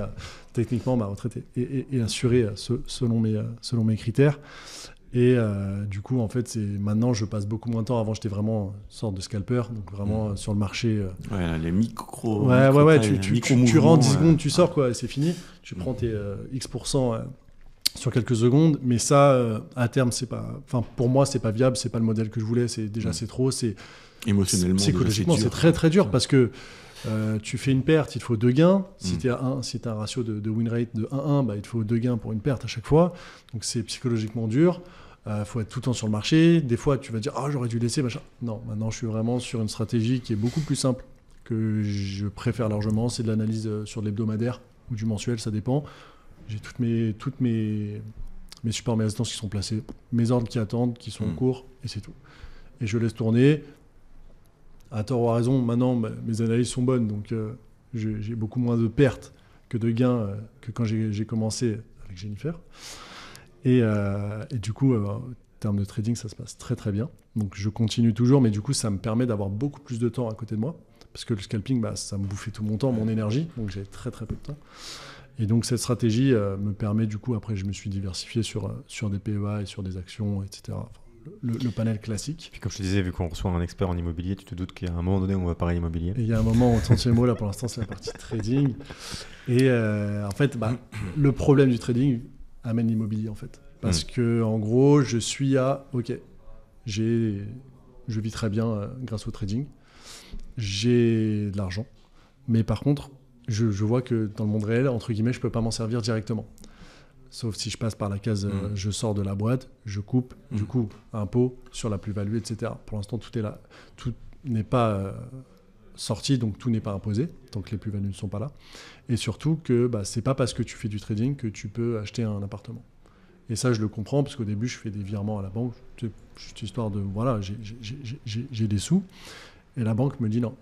techniquement, ma retraite est assurée selon mes critères. Et du coup, en fait, maintenant, je passe beaucoup moins de temps. Avant, j'étais vraiment une sorte de scalper, donc vraiment sur le marché. Ouais, les micros. Ouais, tu rentres 10 secondes, tu sors, quoi, c'est fini. Tu prends tes X% sur quelques secondes, mais ça, à terme, c'est pas. Enfin, pour moi, c'est pas viable, c'est pas le modèle que je voulais. C'est trop. Émotionnellement, psychologiquement, c'est très très dur parce que tu fais une perte, il te faut 2 gains. Si tu as un ratio de win rate de 1-1, il te faut 2 gains pour une perte à chaque fois. Donc c'est psychologiquement dur. Faut être tout le temps sur le marché. Des fois, tu vas dire j'aurais dû laisser machin. Non, maintenant, je suis vraiment sur une stratégie qui est beaucoup plus simple que je préfère largement. C'est de l'analyse sur l'hebdomadaire ou du mensuel, ça dépend. J'ai toutes mes supports, mes résistances qui sont placés, mes ordres qui attendent, qui sont en cours, et c'est tout. Et je laisse tourner. À tort ou à raison, maintenant, mes analyses sont bonnes, donc j'ai beaucoup moins de pertes que de gains que quand j'ai commencé avec Jennifer. Et du coup, en termes de trading, ça se passe très très bien. Donc je continue toujours, mais du coup, ça me permet d'avoir beaucoup plus de temps à côté de moi, parce que le scalping, ça me bouffait tout mon temps, mon énergie, donc j'avais très très peu de temps. Et donc cette stratégie me permet du coup, après je me suis diversifié sur des PEA et sur des actions, etc. Enfin, le panel classique. Puis comme je te disais, vu qu'on reçoit un expert en immobilier, tu te doutes qu'il y a un moment donné où on va parler immobilier. Et il y a un moment, au 30e mot, là pour l'instant c'est la partie trading. Et en fait, le problème du trading amène l'immobilier en fait. Parce que en gros, je suis je vis très bien grâce au trading. J'ai de l'argent. Mais par contre, je vois que dans le monde réel, entre guillemets, je ne peux pas m'en servir directement. Sauf si je passe par la case je sors de la boîte, je coupe, du coup, impôt sur la plus-value, etc. Pour l'instant, tout est là. Tout n'est pas sorti, donc tout n'est pas imposé, tant que les plus-values ne sont pas là. Et surtout que ce n'est pas parce que tu fais du trading que tu peux acheter un appartement. Et ça, je le comprends, parce qu'au début, je fais des virements à la banque, juste histoire de, voilà, j'ai des sous. Et la banque me dit non.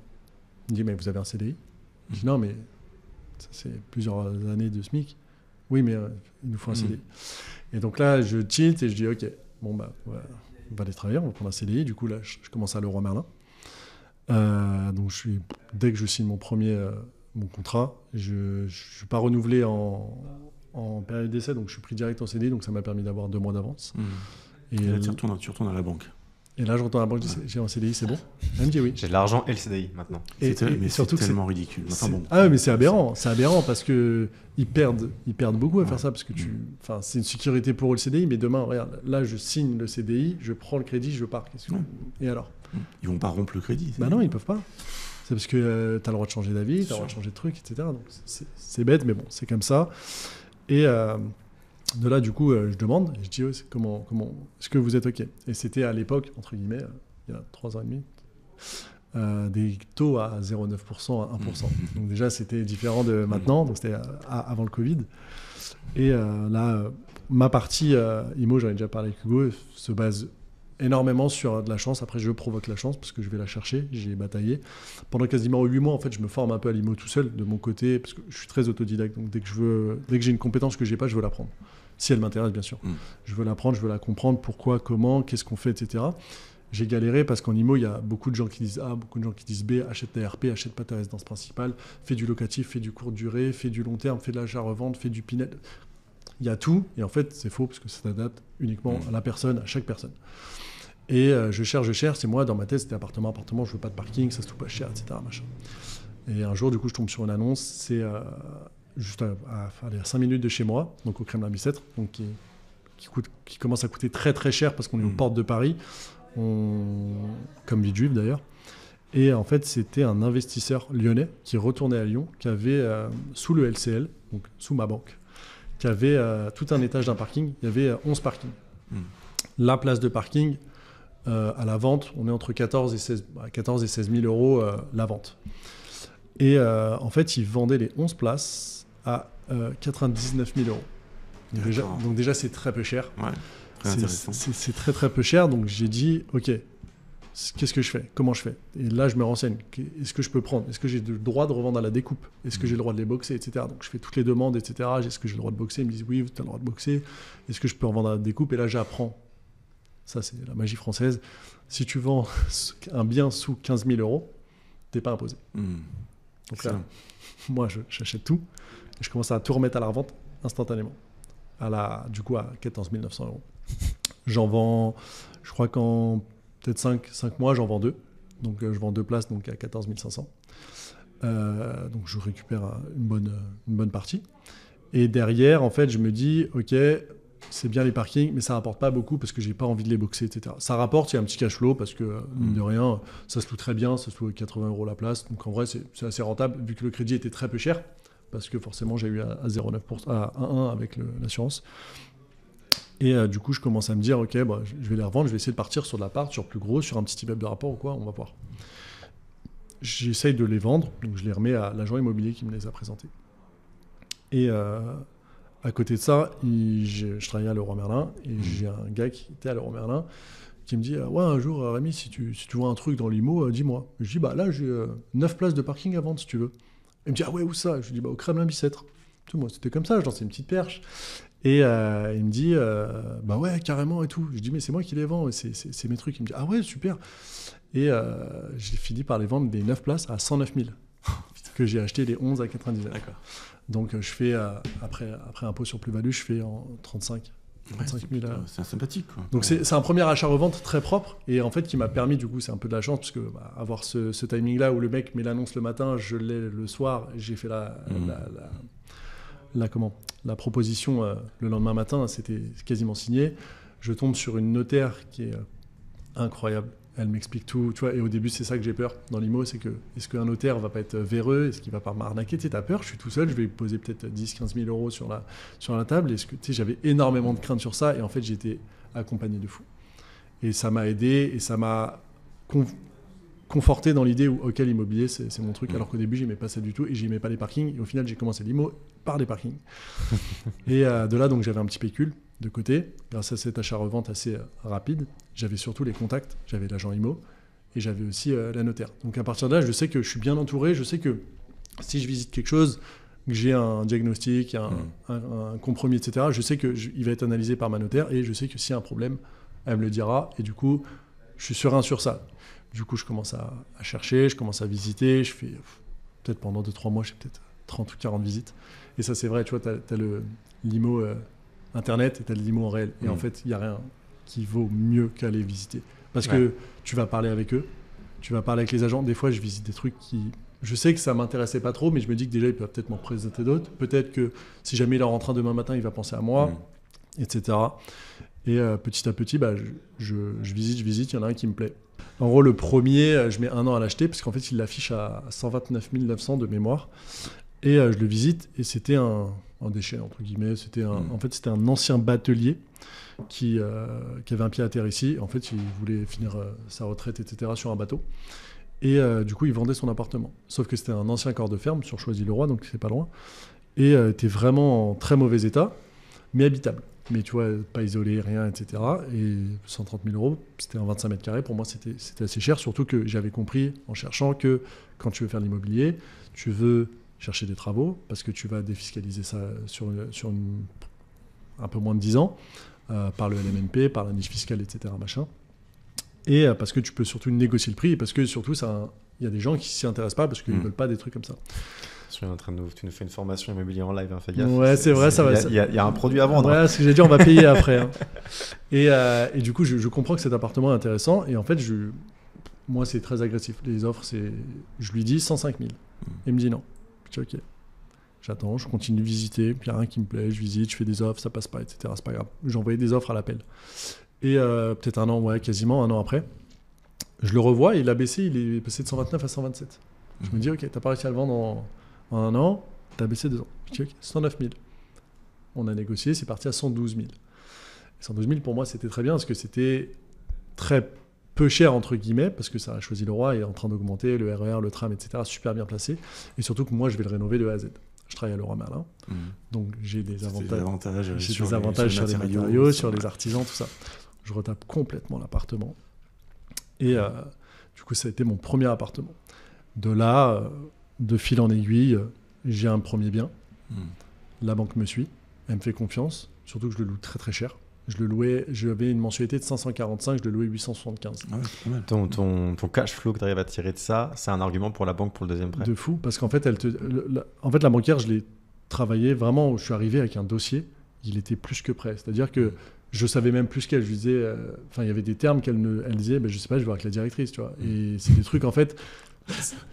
Elle me dit, mais vous avez un CDI ? Je dis non, mais ça, c'est plusieurs années de SMIC. Oui, mais il nous faut un CDI. Et donc là, je tilt et je dis, ok, bon, ouais, on va aller travailler, on va prendre un CDI. Du coup, là, je commence à Leroy Merlin. Donc, dès que je signe mon contrat, je ne suis pas renouvelé en période d'essai, donc je suis pris direct en CDI, donc ça m'a permis d'avoir 2 mois d'avance. Et là, tu retournes à la banque. Et là, je retourne à la banque, je dis, j'ai un CDI, c'est bon ? Elle me dit oui. J'ai de l'argent et le CDI maintenant. Mais surtout c'est tellement ridicule. Enfin, bon. Ah ouais, mais c'est aberrant parce qu'ils perdent beaucoup à faire ça, parce que c'est une sécurité pour eux le CDI, mais demain, regarde, là, je signe le CDI, je prends le crédit, je pars. Et alors ? Ils vont pas rompre le crédit. Non, ils peuvent pas. C'est parce que tu as le droit de changer d'avis, tu as le droit de changer de truc, etc. Donc c'est bête, mais bon, c'est comme ça. Et De là, du coup, je demande, je dis comment est-ce que vous êtes OK? Et c'était à l'époque, entre guillemets, il y a 3 ans et demi, des taux à 0,9%, à 1%. Donc déjà, c'était différent de maintenant, donc c'était avant le Covid. Et là, ma partie IMO, j'en ai déjà parlé avec Hugo, se base énormément sur de la chance. Après, je provoque la chance parce que je vais la chercher, j'ai bataillé. Pendant quasiment 8 mois, en fait, je me forme un peu à l'IMO tout seul, de mon côté, parce que je suis très autodidacte. Donc dès que j'ai une compétence que je n'ai pas, je veux l'apprendre. Si elle m'intéresse, bien sûr. Je veux l'apprendre, je veux la comprendre, pourquoi, comment, qu'est-ce qu'on fait, etc. J'ai galéré parce qu'en IMO, il y a beaucoup de gens qui disent A, beaucoup de gens qui disent B, achète ta RP, achète pas ta résidence principale, fais du locatif, fais du courte durée, fais du long terme, fais de l'achat-revente, fais du Pinel. Il y a tout, et en fait, c'est faux parce que ça s'adapte uniquement à la personne, à chaque personne. Et je cherche, c'est moi, dans ma tête, c'était appartement, je veux pas de parking, ça se trouve pas cher, etc. Machin. Et un jour, du coup, je tombe sur une annonce, c'est juste à 5 minutes de chez moi, donc au Kremlin-Bicêtre, donc qui commence à coûter très très cher parce qu'on est aux portes de Paris, comme Villejuif d'ailleurs. Et en fait, c'était un investisseur lyonnais qui retournait à Lyon, qui avait, sous le LCL, donc sous ma banque, qui avait tout un étage d'un parking, il y avait 11 parkings. La place de parking, à la vente, on est entre 14 et 16 000 euros la vente. Et en fait, ils vendaient les 11 places à 99 000 euros. Donc déjà, c'est très peu cher. Ouais, très intéressant. C'est très très peu cher, donc j'ai dit, ok, qu'est-ce que je fais? Comment je fais? Et là, je me renseigne. Est-ce que je peux prendre? Est-ce que j'ai le droit de revendre à la découpe? Est-ce que j'ai le droit de les boxer, etc. Donc je fais toutes les demandes, etc. Est-ce que j'ai le droit de boxer? Ils me disent, oui, tu as le droit de boxer. Est-ce que je peux en vendre à la découpe? Et là, j'apprends. Ça, c'est la magie française. Si tu vends un bien sous 15 000 euros, tu n'es pas imposé. Donc là, moi, j'achète tout. Et je commence à tout remettre à la revente instantanément. Du coup, à 14 900 euros. J'en vends, je crois qu'en peut-être 5 mois, j'en vends 2. Donc, je vends 2 places donc à 14 500. Donc, je récupère une bonne partie. Et derrière, en fait, je me dis, OK, c'est bien les parkings, mais ça ne rapporte pas beaucoup parce que je n'ai pas envie de les boxer, etc. Ça rapporte, il y a un petit cash flow parce que, mine de rien, ça se loue très bien, ça se loue à 80 euros la place. Donc, en vrai, c'est assez rentable vu que le crédit était très peu cher parce que forcément, j'ai eu à 0,9%, à 1,1 avec l'assurance. Et du coup, je commence à me dire, OK, je vais les revendre, je vais essayer de partir sur de l'appart, sur plus gros, sur un petit immeuble de rapport ou quoi, on va voir. J'essaye de les vendre, donc je les remets à l'agent immobilier qui me les a présentés. Et à côté de ça, je travaillais à Leroy Merlin et j'ai un gars qui était à Leroy Merlin qui me dit ouais, un jour, Rémi, si tu vois un truc dans l'IMO, dis-moi. Je dis là, j'ai 9 places de parking à vendre si tu veux. Il me dit ah ouais, où ça? Je lui dis au Kremlin-Bicêtre. Moi, c'était comme ça, je lançais une petite perche. Et il me dit ouais, carrément et tout. Je dis mais c'est moi qui les vends, c'est mes trucs. Il me dit ah ouais, super. Et j'ai fini par les vendre des 9 places à 109 000 que j'ai acheté les 11 à 99. D'accord. Donc je fais, après impôt sur plus-value, je fais en 35 000. C'est sympathique, quoi. Donc c'est un premier achat-revente très propre et en fait qui m'a permis, du coup, c'est un peu de la chance parce que avoir ce timing-là où le mec met l'annonce le matin, je l'ai le soir, j'ai fait la proposition le lendemain matin, c'était quasiment signé. Je tombe sur une notaire qui est incroyable. Elle m'explique tout, tu vois, et au début, c'est ça que j'ai peur dans l'IMO, c'est que, est-ce qu'un notaire va pas être véreux, est-ce qu'il va pas m'arnaquer, tu sais, t'as peur, je suis tout seul, je vais poser peut-être 10-15 000 euros sur la table, est-ce que, tu sais, j'avais énormément de crainte sur ça, et en fait, j'étais accompagné de fou. Et ça m'a aidé, et ça m'a conforté dans l'idée où, ok, l'immobilier, c'est mon truc, alors qu'au début, j'aimais pas ça du tout, et j'aimais pas les parkings, et au final, j'ai commencé l'IMO par les parkings. Et de là, donc, j'avais un petit pécule de côté, grâce à cet achat-revente assez rapide. J'avais surtout les contacts, j'avais l'agent IMO et j'avais aussi la notaire. Donc à partir de là, je sais que je suis bien entouré, je sais que si je visite quelque chose, que j'ai un diagnostic, un compromis, etc., je sais qu'il va être analysé par ma notaire et je sais que s'il y a un problème, elle me le dira et du coup, je suis serein sur ça. Du coup, je commence à chercher, je commence à visiter, je fais peut-être pendant 2-3 mois, je fais peut-être 30 ou 40 visites. Et ça, c'est vrai, tu vois, tu as l'IMO Internet et tu as l'IMO en réel. Et en fait, il n'y a rien qui vaut mieux qu'aller visiter. Parce que tu vas parler avec eux, tu vas parler avec les agents. Des fois, je visite des trucs qui... Je sais que ça ne m'intéressait pas trop, mais je me dis que déjà, il peut peut-être m'en présenter d'autres. Peut-être que si jamais il est rentré demain matin, il va penser à moi, etc. Et petit à petit, je visite, il y en a un qui me plaît. En gros, le premier, je mets 1 an à l'acheter, parce qu'en fait, il l'affiche à 129 900 de mémoire. Et je le visite, et c'était un déchet, entre guillemets. En fait, c'était un ancien batelier qui avait un pied à terre ici. En fait, il voulait finir sa retraite, etc., sur un bateau. Et du coup, il vendait son appartement. Sauf que c'était un ancien corps de ferme sur Choisy-le-Roi, donc c'est pas loin. Et était vraiment en très mauvais état, mais habitable. Mais tu vois, pas isolé, rien, etc. Et 130 000 €, c'était un 25 mètres carrés. Pour moi, c'était assez cher, surtout que j'avais compris en cherchant que quand tu veux faire l'immobilier, tu veux chercher des travaux, parce que tu vas défiscaliser ça sur un peu moins de 10 ans, par le LMNP, par la niche fiscale, etc. Machin. Et parce que tu peux surtout négocier le prix, et parce que surtout, il y a des gens qui s'y intéressent pas, parce qu'ils ne veulent pas des trucs comme ça. Tu nous fais une formation immobilier en live, hein, fais gaffe. Ouais, c'est vrai, ça va. Il y a un produit à vendre. Ouais, ce que j'ai dit, on va payer après. Hein. Et du coup, je comprends que cet appartement est intéressant. Et en fait, moi, c'est très agressif. Les offres, je lui dis 105 000. Il me dit non. Je dis ok. J'attends, je continue de visiter. Puis il n'y a rien qui me plaît. Je visite, je fais des offres, ça passe pas, etc. C'est pas grave. J'ai envoyé des offres à l'appel. Et peut-être un an, quasiment un an après, je le revois. Il a baissé, il est passé de 129 à 127. Je me dis ok, t'as pas réussi à le vendre en un an, tu as baissé 2 ans. Je dis, ok, 109 000. On a négocié, c'est parti à 112 000. Et 112 000, pour moi, c'était très bien parce que c'était très peu cher, entre guillemets, parce que ça a Choisy-le-Roi et est en train d'augmenter, le RER, le tram, etc., super bien placé. Et surtout que moi, je vais le rénover de A à Z. Je travaille à Leroy Merlin, donc j'ai des avantages sur les matériaux, sur les artisans, tout ça. Je retape complètement l'appartement. Et du coup, ça a été mon premier appartement. De là... de fil en aiguille, j'ai un premier bien. La banque me suit, elle me fait confiance, surtout que je le loue très très cher. J'avais une mensualité de 545, je le louais 875. Ah ouais, ton cash flow que tu arrives à tirer de ça, c'est un argument pour la banque pour le deuxième prêt. De fou, parce qu'en fait, la banquière, je l'ai travaillé vraiment, je suis arrivé avec un dossier, il était plus que prêt. C'est-à-dire que je savais même plus qu'elle. Je lui disais, il y avait des termes qu'elle disait, je sais pas, je vais voir avec la directrice, tu vois. Et c'est des trucs, en fait...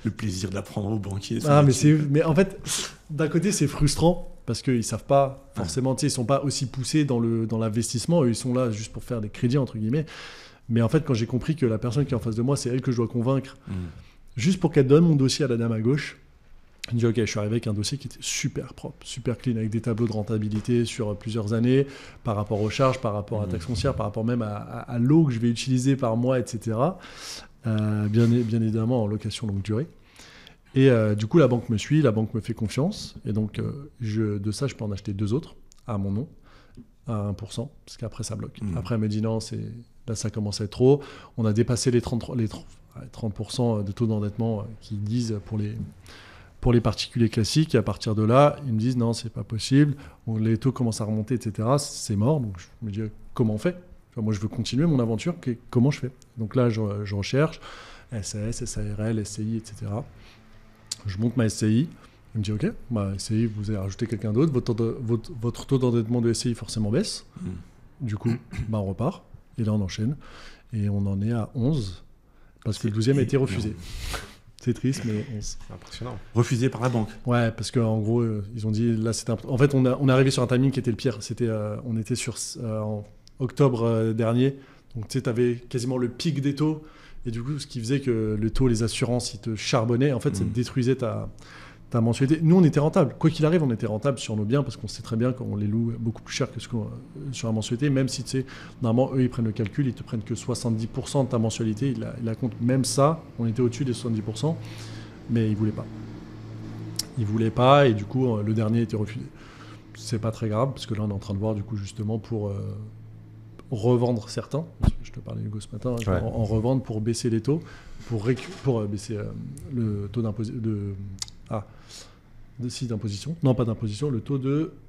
Le plaisir d'apprendre aux banquiers. Mais en fait, d'un côté, c'est frustrant parce qu'ils savent pas forcément, ils sont pas aussi poussés dans l'investissement. Eux, ils sont là juste pour faire des crédits, entre guillemets. Mais en fait, quand j'ai compris que la personne qui est en face de moi, c'est elle que je dois convaincre, juste pour qu'elle donne mon dossier à la dame à gauche, je me dis, ok, je suis arrivé avec un dossier qui était super propre, super clean, avec des tableaux de rentabilité sur plusieurs années, par rapport aux charges, par rapport à la taxe foncière, par rapport même à l'eau que je vais utiliser par mois, etc. Bien évidemment en location longue durée. Et du coup, la banque me suit, la banque me fait confiance. Et donc, de ça, je peux en acheter 2 autres à mon nom, à 1%, parce qu'après, ça bloque. Après, elle me dit non, là, ça commence à être trop. On a dépassé les 30% de taux d'endettement qu'ils disent pour les particuliers classiques. Et à partir de là, ils me disent non, c'est pas possible. Les taux commencent à remonter, etc. C'est mort. Donc, je me dis comment on fait ? Moi, je veux continuer mon aventure. Comment je fais ? Donc là, je recherche SAS, SARL, SCI, etc. Je monte ma SCI. Il me dit OK, SCI, vous avez rajouté quelqu'un d'autre. Votre taux d'endettement de SCI forcément baisse. Du coup, on repart. Et là, on enchaîne. Et on en est à 11 parce que le 12e a été refusé. C'est triste, mais 11. Impressionnant. Refusé par la banque. Ouais, parce qu'en gros, ils ont dit là, en fait, on est arrivé sur un timing qui était le pire. On était en octobre dernier. Donc, tu sais, tu avais quasiment le pic des taux. Et du coup, ce qui faisait que le taux, les assurances, ils te charbonnaient. En fait, ça te détruisait ta mensualité. Nous, on était rentable. Quoi qu'il arrive, on était rentable sur nos biens parce qu'on sait très bien qu'on les loue beaucoup plus cher que sur la mensualité. Même si, tu sais, normalement, eux, ils prennent le calcul, ils te prennent que 70% de ta mensualité. Ils la comptent. Même ça, on était au-dessus des 70%. Mais ils ne voulaient pas. Ils ne voulaient pas. Et du coup, le dernier était refusé. C'est pas très grave parce que là, on est en train de voir, du coup, justement, pour revendre certains. Je te parlais, Hugo, ce matin. Ouais. En revendre pour baisser les taux, pour baisser le taux d'imposition. Non, pas d'imposition, le taux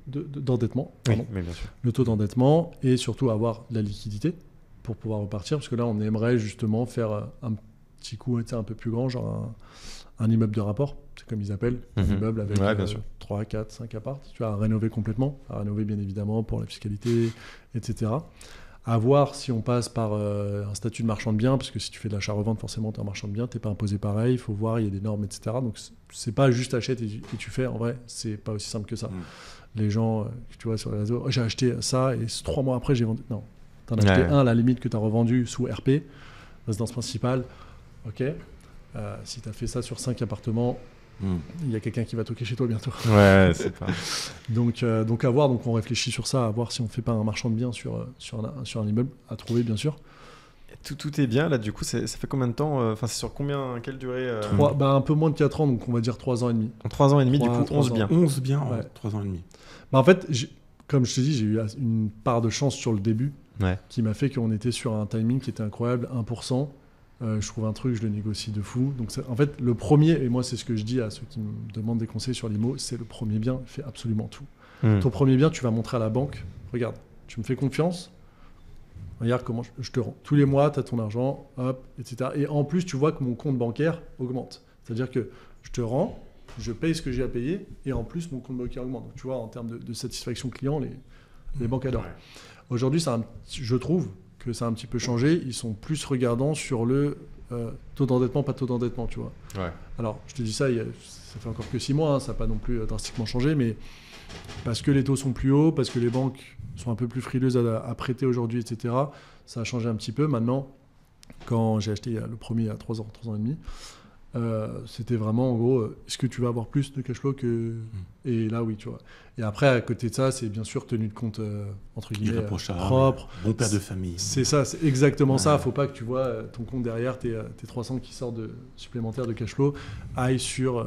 d'endettement. Oui, mais bien sûr. Le taux d'endettement et surtout avoir de la liquidité pour pouvoir repartir. Parce que là, on aimerait justement faire un petit coup un peu plus grand, genre un immeuble de rapport. C'est comme ils appellent, un immeuble avec 3, 4, 5 apparts. Tu vas rénover complètement. À rénover, bien évidemment, pour la fiscalité, etc. À voir si on passe par un statut de marchand de biens, parce que si tu fais de l'achat-revente, forcément, tu es un marchand de biens, tu n'es pas imposé pareil, il faut voir, il y a des normes, etc. Donc, c'est pas juste achète et tu fais. En vrai, c'est pas aussi simple que ça. Les gens, tu vois, sur les réseaux, j'ai acheté ça et 3 mois après, j'ai vendu. Non, tu en as acheté un, à la limite, que tu as revendu sous RP, résidence principale. OK. Si tu as fait ça sur 5 appartements, Il y a quelqu'un qui va toquer chez toi bientôt. Ouais, c'est pas... donc à voir, donc on réfléchit sur ça, à voir si on fait pas un marchand de biens sur un immeuble, à trouver bien sûr. Tout est bien là, du coup, ça fait combien de temps Enfin, c'est sur quelle durée Un peu moins de 4 ans, donc on va dire 3 ans et demi. En 3 ans et demi, du coup, 11 biens. 11 biens en 3 ans et demi. En fait, comme je t'ai dit, j'ai eu une part de chance sur le début qui m'a fait qu'on était sur un timing qui était incroyable, 1%. Je trouve un truc, je le négocie de fou. Donc en fait, le premier, et moi c'est ce que je dis à ceux qui me demandent des conseils sur l'IMO, c'est le premier bien, fait absolument tout. Ton premier bien, tu vas montrer à la banque, regarde, tu me fais confiance, regarde comment je te rends. Tous les mois, tu as ton argent, hop, etc. Et en plus, tu vois que mon compte bancaire augmente. C'est-à-dire que je te rends, je paye ce que j'ai à payer, et en plus, mon compte bancaire augmente. Donc tu vois, en termes de satisfaction client, les banques adorent. Aujourd'hui, je trouve que ça a un petit peu changé. Ils sont plus regardants sur le taux d'endettement, pas taux d'endettement, tu vois. Ouais. Alors, je te dis ça, ça fait encore que 6 mois, ça n'a pas non plus drastiquement changé, mais parce que les taux sont plus hauts, parce que les banques sont un peu plus frileuses à prêter aujourd'hui, etc., ça a changé un petit peu. Maintenant, quand j'ai acheté le premier à 3 ans et demi, c'était vraiment en gros, est-ce que tu vas avoir plus de cash flow que... Et là, oui, tu vois. Et après, à côté de ça, c'est bien sûr tenue de compte, entre guillemets, propre. Bon père de famille. C'est ça, c'est exactement ça. Faut pas que tu vois ton compte derrière, tes 300 qui sortent supplémentaires de cash flow, aillent sur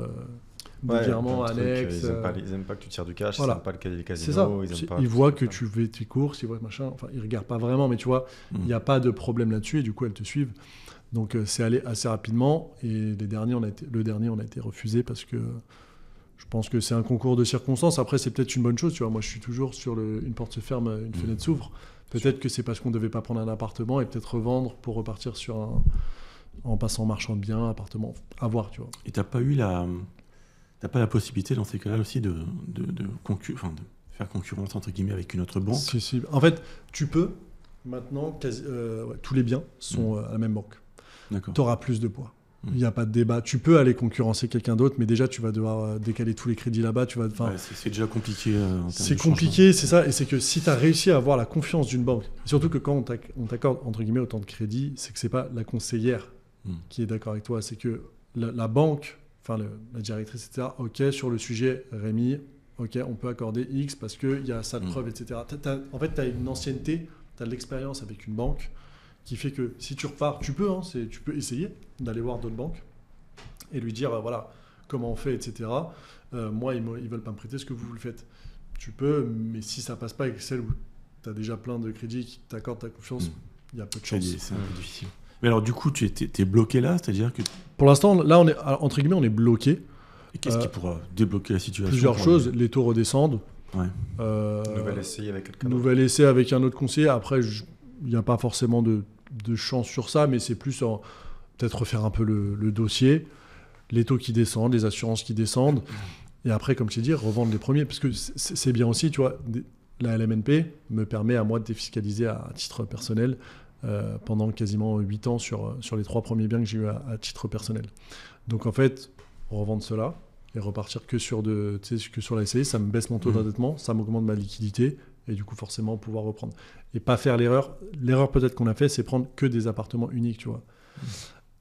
des virements annexes. Ils aiment pas que tu tires du cash, voilà. ils aiment pas le casino. C'est ça. Ils voient que ça. tu fais tes courses, ils voient machin. Enfin, ils regardent pas vraiment, mais tu vois, il n'y a pas de problème là-dessus et du coup, elles te suivent. Donc c'est allé assez rapidement et le dernier on a été refusé parce que je pense que c'est un concours de circonstances. Après c'est peut-être une bonne chose, tu vois. Moi je suis toujours sur une porte se ferme, une fenêtre s'ouvre. Peut-être que c'est parce qu'on ne devait pas prendre un appartement et peut-être revendre pour repartir en passant marchand de biens, appartement, à voir, tu vois. Et t'as pas la possibilité dans ces cas-là aussi de faire concurrence entre guillemets avec une autre banque? Si. En fait tu peux maintenant tous les biens sont à la même banque. Tu auras plus de poids. Il n'y a pas de débat. Tu peux aller concurrencer quelqu'un d'autre, mais déjà, tu vas devoir décaler tous les crédits là-bas. C'est déjà compliqué. C'est compliqué, c'est ça. Et c'est que si tu as réussi à avoir la confiance d'une banque, surtout que quand on t'accorde, entre guillemets, autant de crédit, c'est que ce n'est pas la conseillère qui est d'accord avec toi. C'est que la banque, la directrice, etc., OK, sur le sujet, Rémi, OK, on peut accorder X parce qu'il y a ça de preuve, etc. En fait, tu as une ancienneté, tu as de l'expérience avec une banque qui fait que si tu repars, tu peux essayer d'aller voir d'autres banques et lui dire, voilà, comment on fait, etc. Moi, ils veulent pas me prêter, ce que vous le faites. Tu peux, mais si ça passe pas avec celle où tu as déjà plein de crédits qui t'accordent ta confiance, il y a peu de chance. C'est un peu difficile. Mais alors, du coup, tu es bloqué là, c'est-à-dire que... Pour l'instant, là, on est, entre guillemets, on est bloqué. Et qu'est-ce qui pourra débloquer la situation? Plusieurs choses. Les taux redescendent. Nouvel essai avec un autre conseiller. Après, il n'y a pas forcément de chance sur ça, mais c'est plus peut-être refaire un peu le dossier, les taux qui descendent, les assurances qui descendent, et après, comme tu dis, revendre les premiers, parce que c'est bien aussi, tu vois, la LMNP me permet à moi de défiscaliser à titre personnel pendant quasiment 8 ans sur les 3 premiers biens que j'ai eu à titre personnel. Donc en fait, revendre cela et repartir que sur la SCI, ça me baisse mon taux d'endettement, ça m'augmente ma liquidité, et du coup forcément pouvoir reprendre. Et pas faire l'erreur peut-être qu'on a fait, c'est prendre que des appartements uniques, tu vois.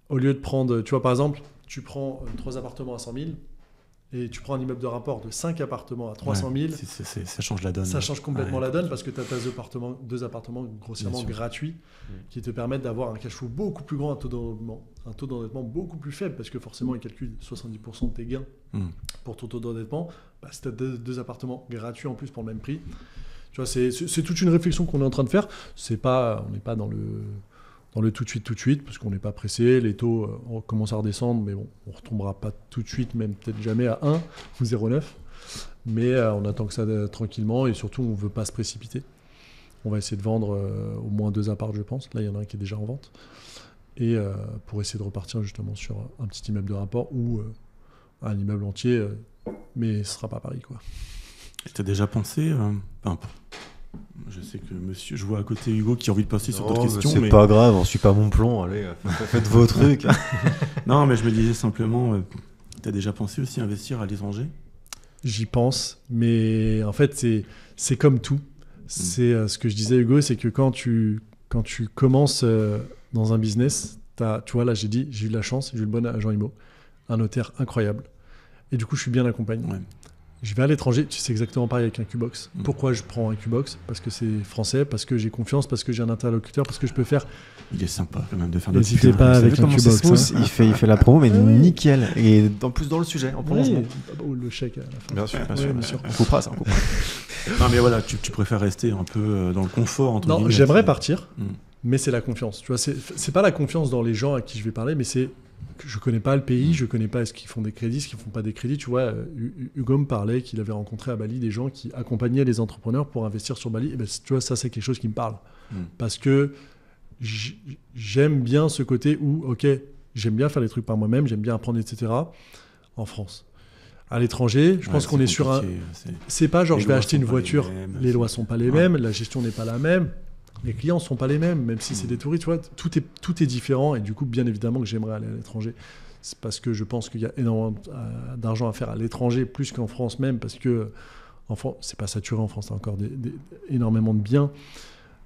Au lieu de prendre, tu vois, par exemple, tu prends 3 appartements à 100 000 et tu prends un immeuble de rapport de 5 appartements à 300 000. Ça change la donne. Ça change complètement la donne parce que tu as 2 appartements grossièrement gratuits qui te permettent d'avoir un cash flow beaucoup plus grand, un taux d'endettement beaucoup plus faible parce que forcément ils calculent 70% de tes gains pour ton taux d'endettement. Si tu as 2 appartements gratuits en plus pour le même prix, tu vois, c'est toute une réflexion qu'on est en train de faire. On n'est pas dans le tout de suite, parce qu'on n'est pas pressé. Les taux commencent à redescendre, mais bon, on ne retombera pas tout de suite, même peut-être jamais à 1 ou 0,9. Mais on attend que ça tranquillement et surtout, on ne veut pas se précipiter. On va essayer de vendre au moins 2 apparts, je pense. Là, il y en a un qui est déjà en vente. Et pour essayer de repartir justement sur un petit immeuble de rapport ou un immeuble entier, mais ce ne sera pas Paris, quoi. Tu as déjà pensé je sais que je vois à côté Hugo qui a envie de passer sur d'autres questions. C'est pas grave, on suit pas mon plomb, allez, faites vos trucs. Non, mais je me disais simplement, tu as déjà pensé aussi investir à l'étranger? J'y pense, mais en fait, c'est comme tout. C'est ce que je disais, Hugo, c'est que quand tu commences dans un business, tu vois, là, j'ai eu de la chance, j'ai eu le bon agent IMO, un notaire incroyable. Et du coup, je suis bien accompagné. Ouais. Je vais à l'étranger, c'est exactement pareil avec un Qbox. Pourquoi je prends un Qbox? Parce que c'est français, parce que j'ai confiance, parce que j'ai un interlocuteur, parce que je peux faire... Il est sympa quand même de faire N'hésitez pas avec un Qbox. Il fait la promo, mais nickel. Et en plus dans le sujet, en prolongement. Le chèque à la fin. Bien sûr, bien sûr. On coupera ça. Non mais voilà, tu préfères rester un peu dans le confort entre Non, guillemets, j'aimerais partir, mais c'est la confiance. Tu vois, c'est pas la confiance dans les gens à qui je vais parler, mais c'est que je connais pas le pays, je connais pas ce qu'ils font des crédits, ce qu'ils font pas des crédits. Tu vois, Hugo me parlait qu'il avait rencontré à Bali des gens qui accompagnaient les entrepreneurs pour investir sur Bali. Et ben, tu vois, ça c'est quelque chose qui me parle. Parce que j'aime bien ce côté où, ok, j'aime bien faire les trucs par moi-même, j'aime bien apprendre, etc. en France. À l'étranger, je pense qu'on est sur un... C'est pas genre je vais acheter une voiture, les lois sont pas les mêmes, la gestion n'est pas la même, les clients sont pas les mêmes, même si c'est des touristes, tu vois, tout est différent. Et du coup, bien évidemment que j'aimerais aller à l'étranger. C'est parce que je pense qu'il y a énormément d'argent à faire à l'étranger, plus qu'en France même, parce que en France, c'est pas saturé en France, il y a encore énormément de biens.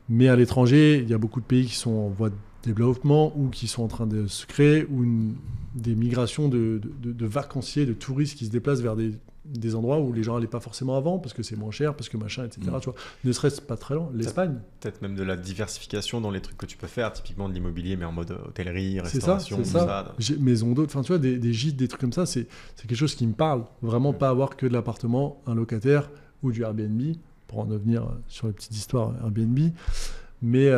Mais à l'étranger, il y a beaucoup de pays qui sont en voie de développement ou qui sont en train de se créer, ou des migrations de vacanciers, de touristes qui se déplacent vers des endroits où les gens n'allaient pas forcément avant, parce que c'est moins cher, parce que machin, etc. Tu vois, ne serait-ce pas très loin. L'Espagne. Peut-être même de la diversification dans les trucs que tu peux faire, typiquement de l'immobilier, mais en mode hôtellerie, restauration, tout ça. Maison d'hôte, enfin tu vois, des gîtes, des trucs comme ça, c'est quelque chose qui me parle. Vraiment pas avoir que de l'appartement, un locataire ou du Airbnb, pour en revenir sur les petites histoires Airbnb. Mais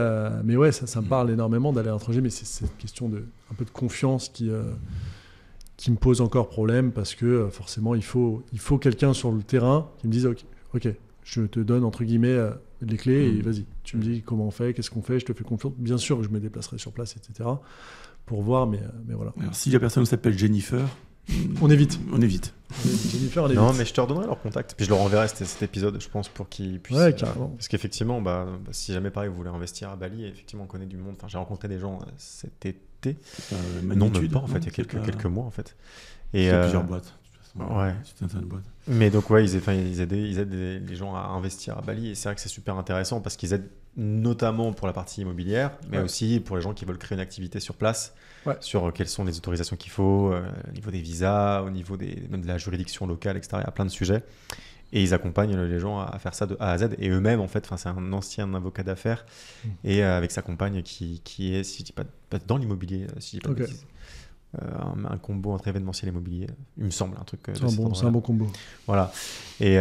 ouais, ça me parle énormément d'aller à l'étranger, mais c'est cette question un peu de confiance qui me pose encore problème, parce que forcément, il faut quelqu'un sur le terrain qui me dise ok, je te donne entre guillemets les clés et vas-y, tu me dis comment on fait, qu'est-ce qu'on fait, je te fais confiance. Bien sûr que je me déplacerai sur place, etc. pour voir, mais voilà. Alors, si la personne s'appelle Jennifer, on évite. Jennifer, non, mais je te redonnerai leur contact, puis je leur enverrai cet épisode, je pense, pour qu'ils puissent. Ouais, carrément. Parce qu'effectivement, si jamais pareil, vous voulez investir à Bali, effectivement, on connaît du monde. Enfin, j'ai rencontré des gens cet été. Non, même pas en fait, il y a quelques mois en fait. Et plusieurs boîtes. Ouais. C'est une boîte. Mais donc ouais, ils aident les gens à investir à Bali, et c'est vrai que c'est super intéressant parce qu'ils aident notamment pour la partie immobilière, mais aussi pour les gens qui veulent créer une activité sur place, sur quelles sont les autorisations qu'il faut, au niveau des visas, au niveau même de la juridiction locale, etc. Il y a plein de sujets. Et ils accompagnent les gens à faire ça de A à Z. Et eux-mêmes, en fait, c'est un ancien avocat d'affaires, et avec sa compagne qui est, si je dis pas dans l'immobilier, si je dis pas de bêtises. Un combo entre événementiel et immobilier, il me semble, un truc. C'est un bon combo. Voilà. Et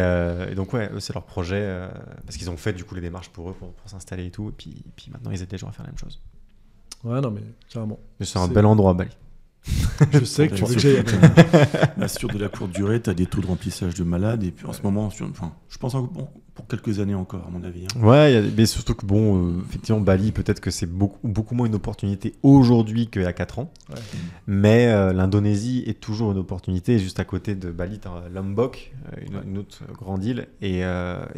donc ouais, eux, c'est leur projet, parce qu'ils ont fait du coup les démarches pour eux pour s'installer et tout, et puis maintenant ils aident les gens à faire la même chose. Ouais, non mais carrément. Mais c'est un bel endroit, Bali. Je sais que tu veux que j'aille. Là, sur de la courte durée, tu as des taux de remplissage de malades, et puis en ce moment, je pense pour quelques années encore, à mon avis. Ouais, mais surtout que effectivement, Bali, peut-être que c'est beaucoup moins une opportunité aujourd'hui qu'il y a 4 ans. Ouais. Mais l'Indonésie est toujours une opportunité. Juste à côté de Bali, tu as Lombok, une autre grande île. Et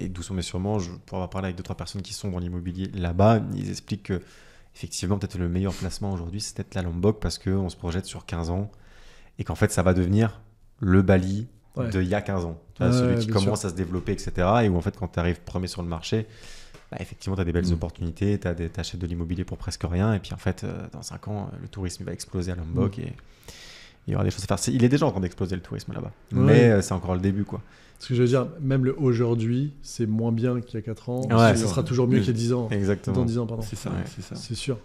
doucement mais sûrement, pour avoir parlé avec 2-3 personnes qui sont dans l'immobilier là-bas, ils expliquent que effectivement, peut-être le meilleur placement aujourd'hui, c'est peut-être la Lombok, parce qu'on se projette sur 15 ans et qu'en fait, ça va devenir le Bali d'il y a 15 ans. Celui qui commence à se développer, etc. Et où en fait, quand tu arrives premier sur le marché, effectivement, tu as des belles opportunités, tu achètes de l'immobilier pour presque rien. Et puis en fait, dans 5 ans, le tourisme va exploser à Lombok et il y aura des choses à faire. Il est déjà en train d'exploser le tourisme là-bas. Mais c'est encore le début, quoi. Ce que je veux dire, même le aujourd'hui, c'est moins bien qu'il y a 4 ans. Ça sera toujours mieux qu'il y a 10 ans. Exactement. Dans 10 ans, pardon. C'est ça. C'est sûr.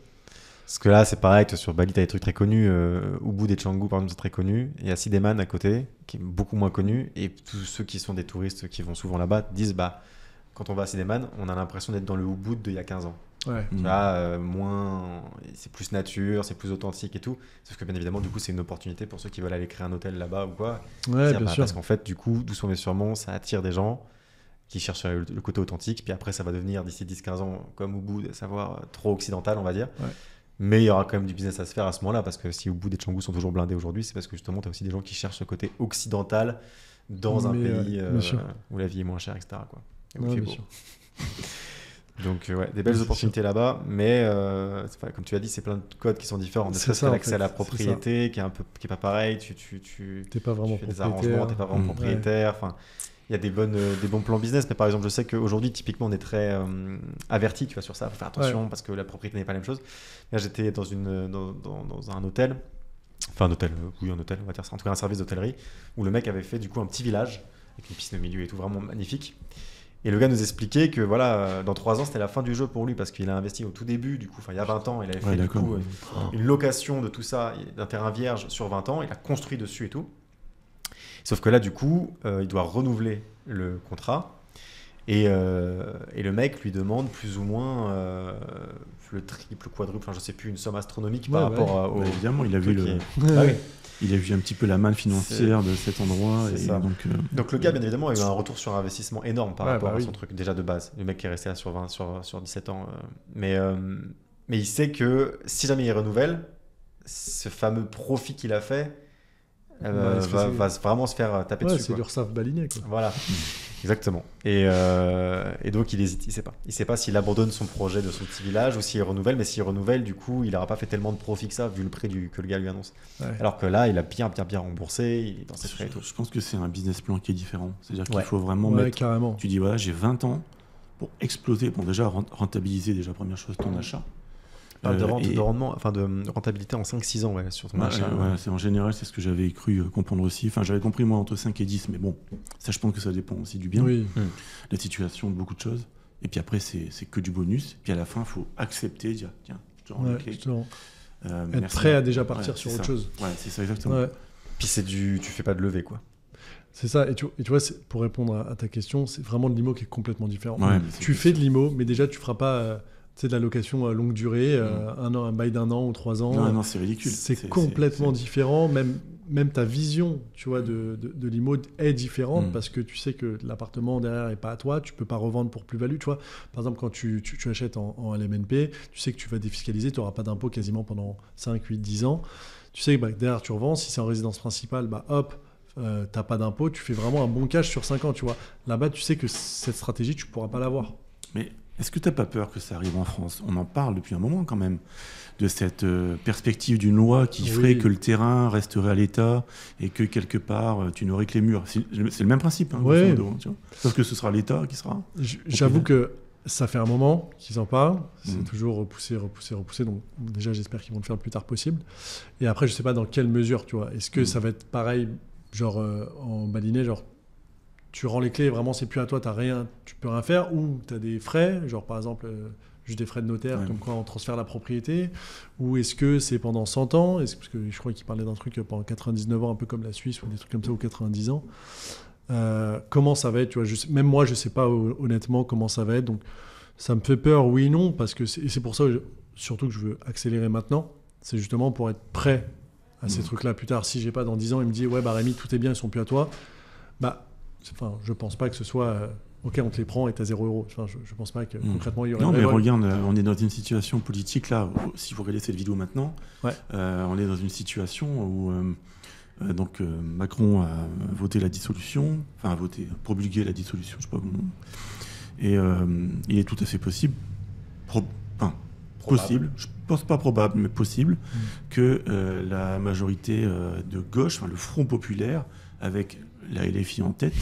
Parce que là, c'est pareil, sur Bali, tu as des trucs très connus. Ubud et Canggu, par exemple, c'est très connu. Il y a Sideman à côté, qui est beaucoup moins connu. Et tous ceux qui sont des touristes qui vont souvent là-bas disent, quand on va à Sideman, on a l'impression d'être dans le Ubud d'il y a 15 ans. Ouais. Là, c'est plus nature, c'est plus authentique et tout. Sauf que bien évidemment, du coup, c'est une opportunité pour ceux qui veulent aller créer un hôtel là-bas ou quoi. Ouais, bien sûr. Parce qu'en fait, du coup, doucement mais sûrement, ça attire des gens qui cherchent le côté authentique. Puis après, ça va devenir d'ici 10-15 ans, comme Ubud, à savoir trop occidental, on va dire. Ouais. Mais il y aura quand même du business à se faire à ce moment-là, parce que si Ubud et Canggu sont toujours blindés aujourd'hui, c'est parce que justement, tu as aussi des gens qui cherchent ce côté occidental dans un pays où la vie est moins chère, etc. Quoi. Et où il fait beau. Donc des belles opportunités là-bas, mais comme tu as dit, c'est plein de codes qui sont différents. C'est l'accès à la propriété qui est pas pareil. Tu pas vraiment fais des arrangements, t'es pas vraiment propriétaire. Enfin, il y a des bons plans business, mais par exemple, je sais qu'aujourd'hui, typiquement, on est très averti, tu vois, sur ça. Faut faire attention parce que la propriété n'est pas la même chose. Là, j'étais dans un hôtel Enfin, un hôtel, oui, un hôtel, on va dire ça. En tout cas, un service d'hôtellerie où le mec avait fait du coup un petit village avec une piscine au milieu et tout, vraiment magnifique. Et le gars nous expliquait que voilà, dans 3 ans, c'était la fin du jeu pour lui parce qu'il a investi au tout début, du coup, il y a 20 ans, il avait fait du coup une location de tout ça, d'un terrain vierge sur 20 ans, il a construit dessus et tout. Sauf que là, du coup, il doit renouveler le contrat. Et le mec lui demande plus ou moins le triple, quadruple, enfin, je sais plus, une somme astronomique par rapport au. Évidemment, il a vu il a vu un petit peu la manne financière de cet endroit. Donc le gars, bien évidemment, a eu un retour sur investissement énorme par rapport à son truc déjà de base. Le mec qui est resté là sur 17 ans. Mais il sait que si jamais il renouvelle, ce fameux profit qu'il a fait va vraiment se faire taper dessus. C'est l'URSSAF baligné, quoi. Voilà. Exactement. Et donc il hésite, il sait pas s'il abandonne son projet de son petit village ou s'il renouvelle, mais s'il renouvelle, du coup, il n'aura pas fait tellement de profit que ça, vu le prix que le gars lui annonce. Alors que là, il a bien remboursé, il est dans ses frais et tout. Je pense que c'est un business plan qui est différent. C'est-à-dire qu'il faut vraiment mettre... carrément. Tu dis, voilà, j'ai 20 ans pour exploser, bon déjà rentabiliser déjà première chose ton achat. De rendement, enfin de rentabilité en 5-6 ans sur ton achat. En général, c'est ce que j'avais cru comprendre aussi. Enfin, j'avais compris moi entre 5 et 10, mais bon, ça je pense que ça dépend aussi du bien, la situation, de beaucoup de choses. Et puis après, c'est que du bonus. Puis à la fin, il faut accepter, dire tiens, je te rends les clés. Être prêt à déjà partir sur autre chose. Ouais, c'est ça exactement. Puis tu fais pas de levée, quoi. C'est ça, et tu vois, pour répondre à ta question, c'est vraiment de l'IMO qui est complètement différent. Tu fais de l'IMO, mais déjà tu feras pas de la location à longue durée, un bail d'1 an ou 3 ans. Non, c'est ridicule. C'est complètement différent, même ta vision, tu vois, de l'IMO est différente parce que tu sais que l'appartement derrière n'est pas à toi, tu peux pas revendre pour plus-value, tu vois. Par exemple, quand tu achètes en LMNP, tu sais que tu vas défiscaliser, tu n'auras pas d'impôt quasiment pendant 5, 8, 10 ans. Tu sais que derrière tu revends, si c'est en résidence principale, hop, t'as pas d'impôt, tu fais vraiment un bon cash sur 5 ans, tu vois. Là-bas, tu sais que cette stratégie, tu pourras pas l'avoir. Mais est-ce que tu n'as pas peur que ça arrive en France ? On en parle depuis un moment quand même, de cette perspective d'une loi qui ferait que le terrain resterait à l'État et que quelque part, tu n'aurais que les murs. C'est le même principe, hein, modo, tu vois. Sauf que ce sera l'État qui sera... J'avoue que ça fait un moment qu'ils en parlent. C'est toujours repoussé. Donc déjà, j'espère qu'ils vont le faire le plus tard possible. Et après, je ne sais pas dans quelle mesure, tu vois. Est-ce que ça va être pareil, genre en baliné, genre tu rends les clés, vraiment c'est plus à toi, tu peux rien faire, ou tu as des frais, genre par exemple juste des frais de notaire, comme quoi on transfère la propriété, ou est-ce que c'est pendant 100 ans, parce que je crois qu'il parlait d'un truc pendant 99 ans, un peu comme la Suisse, ou des trucs comme ça, ou 90 ans. Comment ça va être, tu vois, même moi je sais pas honnêtement comment ça va être, donc ça me fait peur, oui et non, parce que c'est pour ça surtout que je veux accélérer maintenant, c'est justement pour être prêt à ces trucs-là plus tard. Si j'ai pas dans 10 ans, il me dit ouais Rémi, tout est bien, ils sont plus à toi, je pense pas que ce soit ok, on te les prend et t'as 0 €. Enfin, je pense pas que concrètement il y aurait... Non, mais regarde, on est dans une situation politique là, si vous regardez cette vidéo maintenant, on est dans une situation où donc Macron a voté la dissolution, enfin a promulgué la dissolution, je sais pas comment. Et il est tout à fait possible, possible, je pense pas probable, mais possible, que la majorité de gauche, enfin le Front populaire, avec la LFI en tête,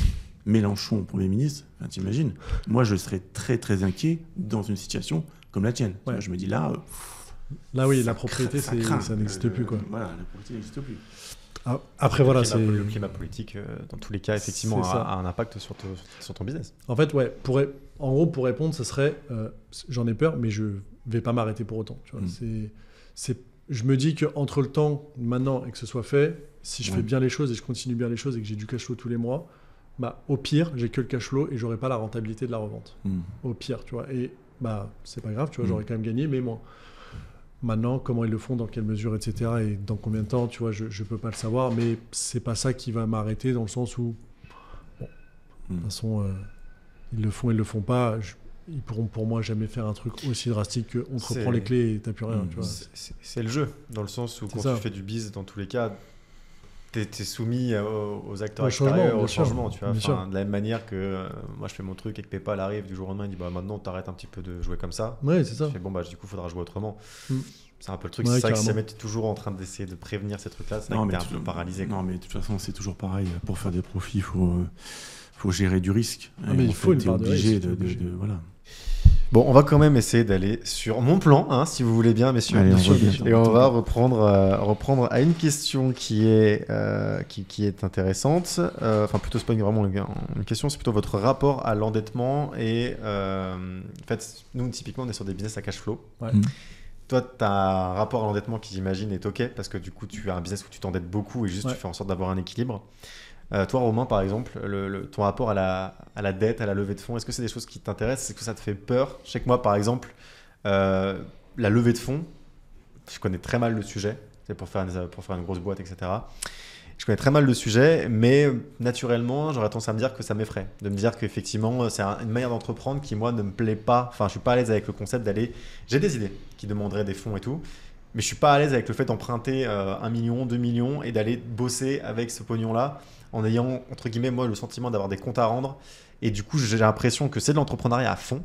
Mélenchon Premier ministre, t'imagines, moi je serais très très inquiet dans une situation comme la tienne. Ouais. Je me dis là oui, la propriété ça n'existe plus, quoi. Voilà, la propriété n'existe plus. Après voilà, le climat politique dans tous les cas effectivement a un impact sur ton business. En fait en gros pour répondre, ce serait j'en ai peur, mais je vais pas m'arrêter pour autant, tu vois. Je me dis qu'entre le temps maintenant et que ce soit fait, si je fais bien les choses et je continue bien les choses et que j'ai du cash flow tous les mois, au pire, j'ai que le cash flow et j'aurai pas la rentabilité de la revente. Au pire, tu vois. Et c'est pas grave, tu vois, j'aurais quand même gagné, mais moins. Maintenant, comment ils le font, dans quelle mesure, etc. et dans combien de temps, tu vois, je peux pas le savoir, mais c'est pas ça qui va m'arrêter dans le sens où, de toute façon, ils le font, ils le font pas. Ils pourront pour moi jamais faire un truc aussi drastique qu'on te reprend les clés et t'as plus rien, tu vois. C'est le jeu, dans le sens où quand tu fais du biz, dans tous les cas, t'es soumis aux acteurs extérieurs, au changement, tu vois. De la même manière que moi je fais mon truc et que PayPal arrive du jour au lendemain, il dit maintenant t'arrêtes un petit peu de jouer comme ça. Ouais, c'est ça. Je fais du coup il faudra jouer autrement. C'est un peu le truc, c'est ça que si jamais t'es toujours en train d'essayer de prévenir ces trucs-là, c'est vrai que t'es un peu paralysé. Non, mais de toute façon c'est toujours pareil. Pour faire des profits, il faut gérer du risque. Mais il faut une part de risque. Voilà. Bon, on va quand même essayer d'aller sur mon plan, hein, si vous voulez bien, messieurs. Allez, et on va reprendre à une question qui est intéressante. Enfin, plutôt, c'est pas vraiment une question, c'est plutôt votre rapport à l'endettement. Et en fait, nous, typiquement, on est sur des business à cash flow. Ouais. Toi, tu as un rapport à l'endettement qui, j'imagine, est OK, parce que du coup, tu as un business où tu t'endettes beaucoup et juste tu fais en sorte d'avoir un équilibre. Toi, Romain, par exemple, ton rapport à la dette, à la levée de fonds, est-ce que c'est des choses qui t'intéressent? Est-ce que ça te fait peur? Je sais que moi, par exemple, la levée de fonds, je connais très mal le sujet. C'est pour faire une grosse boîte, etc. Je connais très mal le sujet, mais naturellement, j'aurais tendance à me dire que ça m'effraie. De me dire qu'effectivement, c'est une manière d'entreprendre qui, moi, ne me plaît pas. Enfin, je suis pas à l'aise avec le concept d'aller... J'ai des idées qui demanderaient des fonds et tout, mais je suis pas à l'aise avec le fait d'emprunter 1 million, 2 millions et d'aller bosser avec ce pognon-là en ayant, entre guillemets, moi, le sentiment d'avoir des comptes à rendre. Et du coup, j'ai l'impression que c'est de l'entrepreneuriat à fond,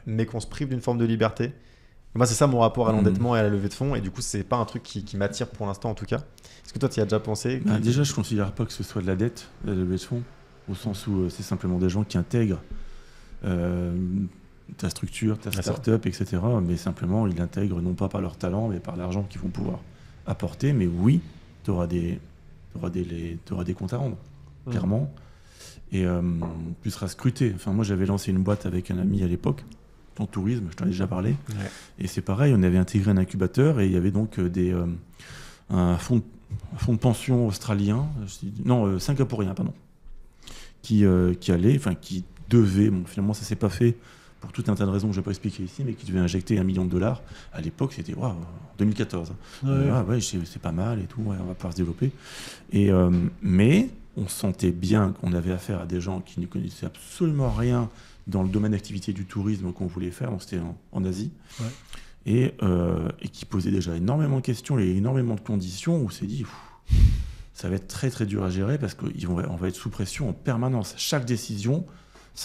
mais qu'on se prive d'une forme de liberté. Et moi, c'est ça mon rapport à l'endettement et à la levée de fonds. Et du coup, c'est pas un truc qui m'attire pour l'instant, en tout cas. Est-ce que toi, tu y as déjà pensé? Déjà, je considère pas que ce soit de la dette, la levée de fonds, au sens où c'est simplement des gens qui intègrent ta structure, ta start-up, etc. Mais simplement, ils l'intègrent non pas par leur talent, mais par l'argent qu'ils vont pouvoir apporter. Mais oui, tu auras des comptes à rendre, clairement. Et tu seras scruté. Enfin, moi, j'avais lancé une boîte avec un ami à l'époque, en tourisme, je t'en ai déjà parlé. Ouais. Et c'est pareil, on avait intégré un incubateur et il y avait donc un fonds de pension australien, singapourien, pardon, qui allait, enfin, qui devait, bon, finalement, ça s'est pas fait pour tout un tas de raisons que je ne vais pas expliquer ici, mais qui devait injecter $1 million. À l'époque, c'était en 2014. C'est pas mal et tout, on va pouvoir se développer. Mais on sentait bien qu'on avait affaire à des gens qui ne connaissaient absolument rien dans le domaine d'activité du tourisme qu'on voulait faire, donc c'était en Asie, et qui posaient déjà énormément de questions et énormément de conditions où on s'est dit, ça va être très très dur à gérer parce qu'on va être sous pression en permanence. Chaque décision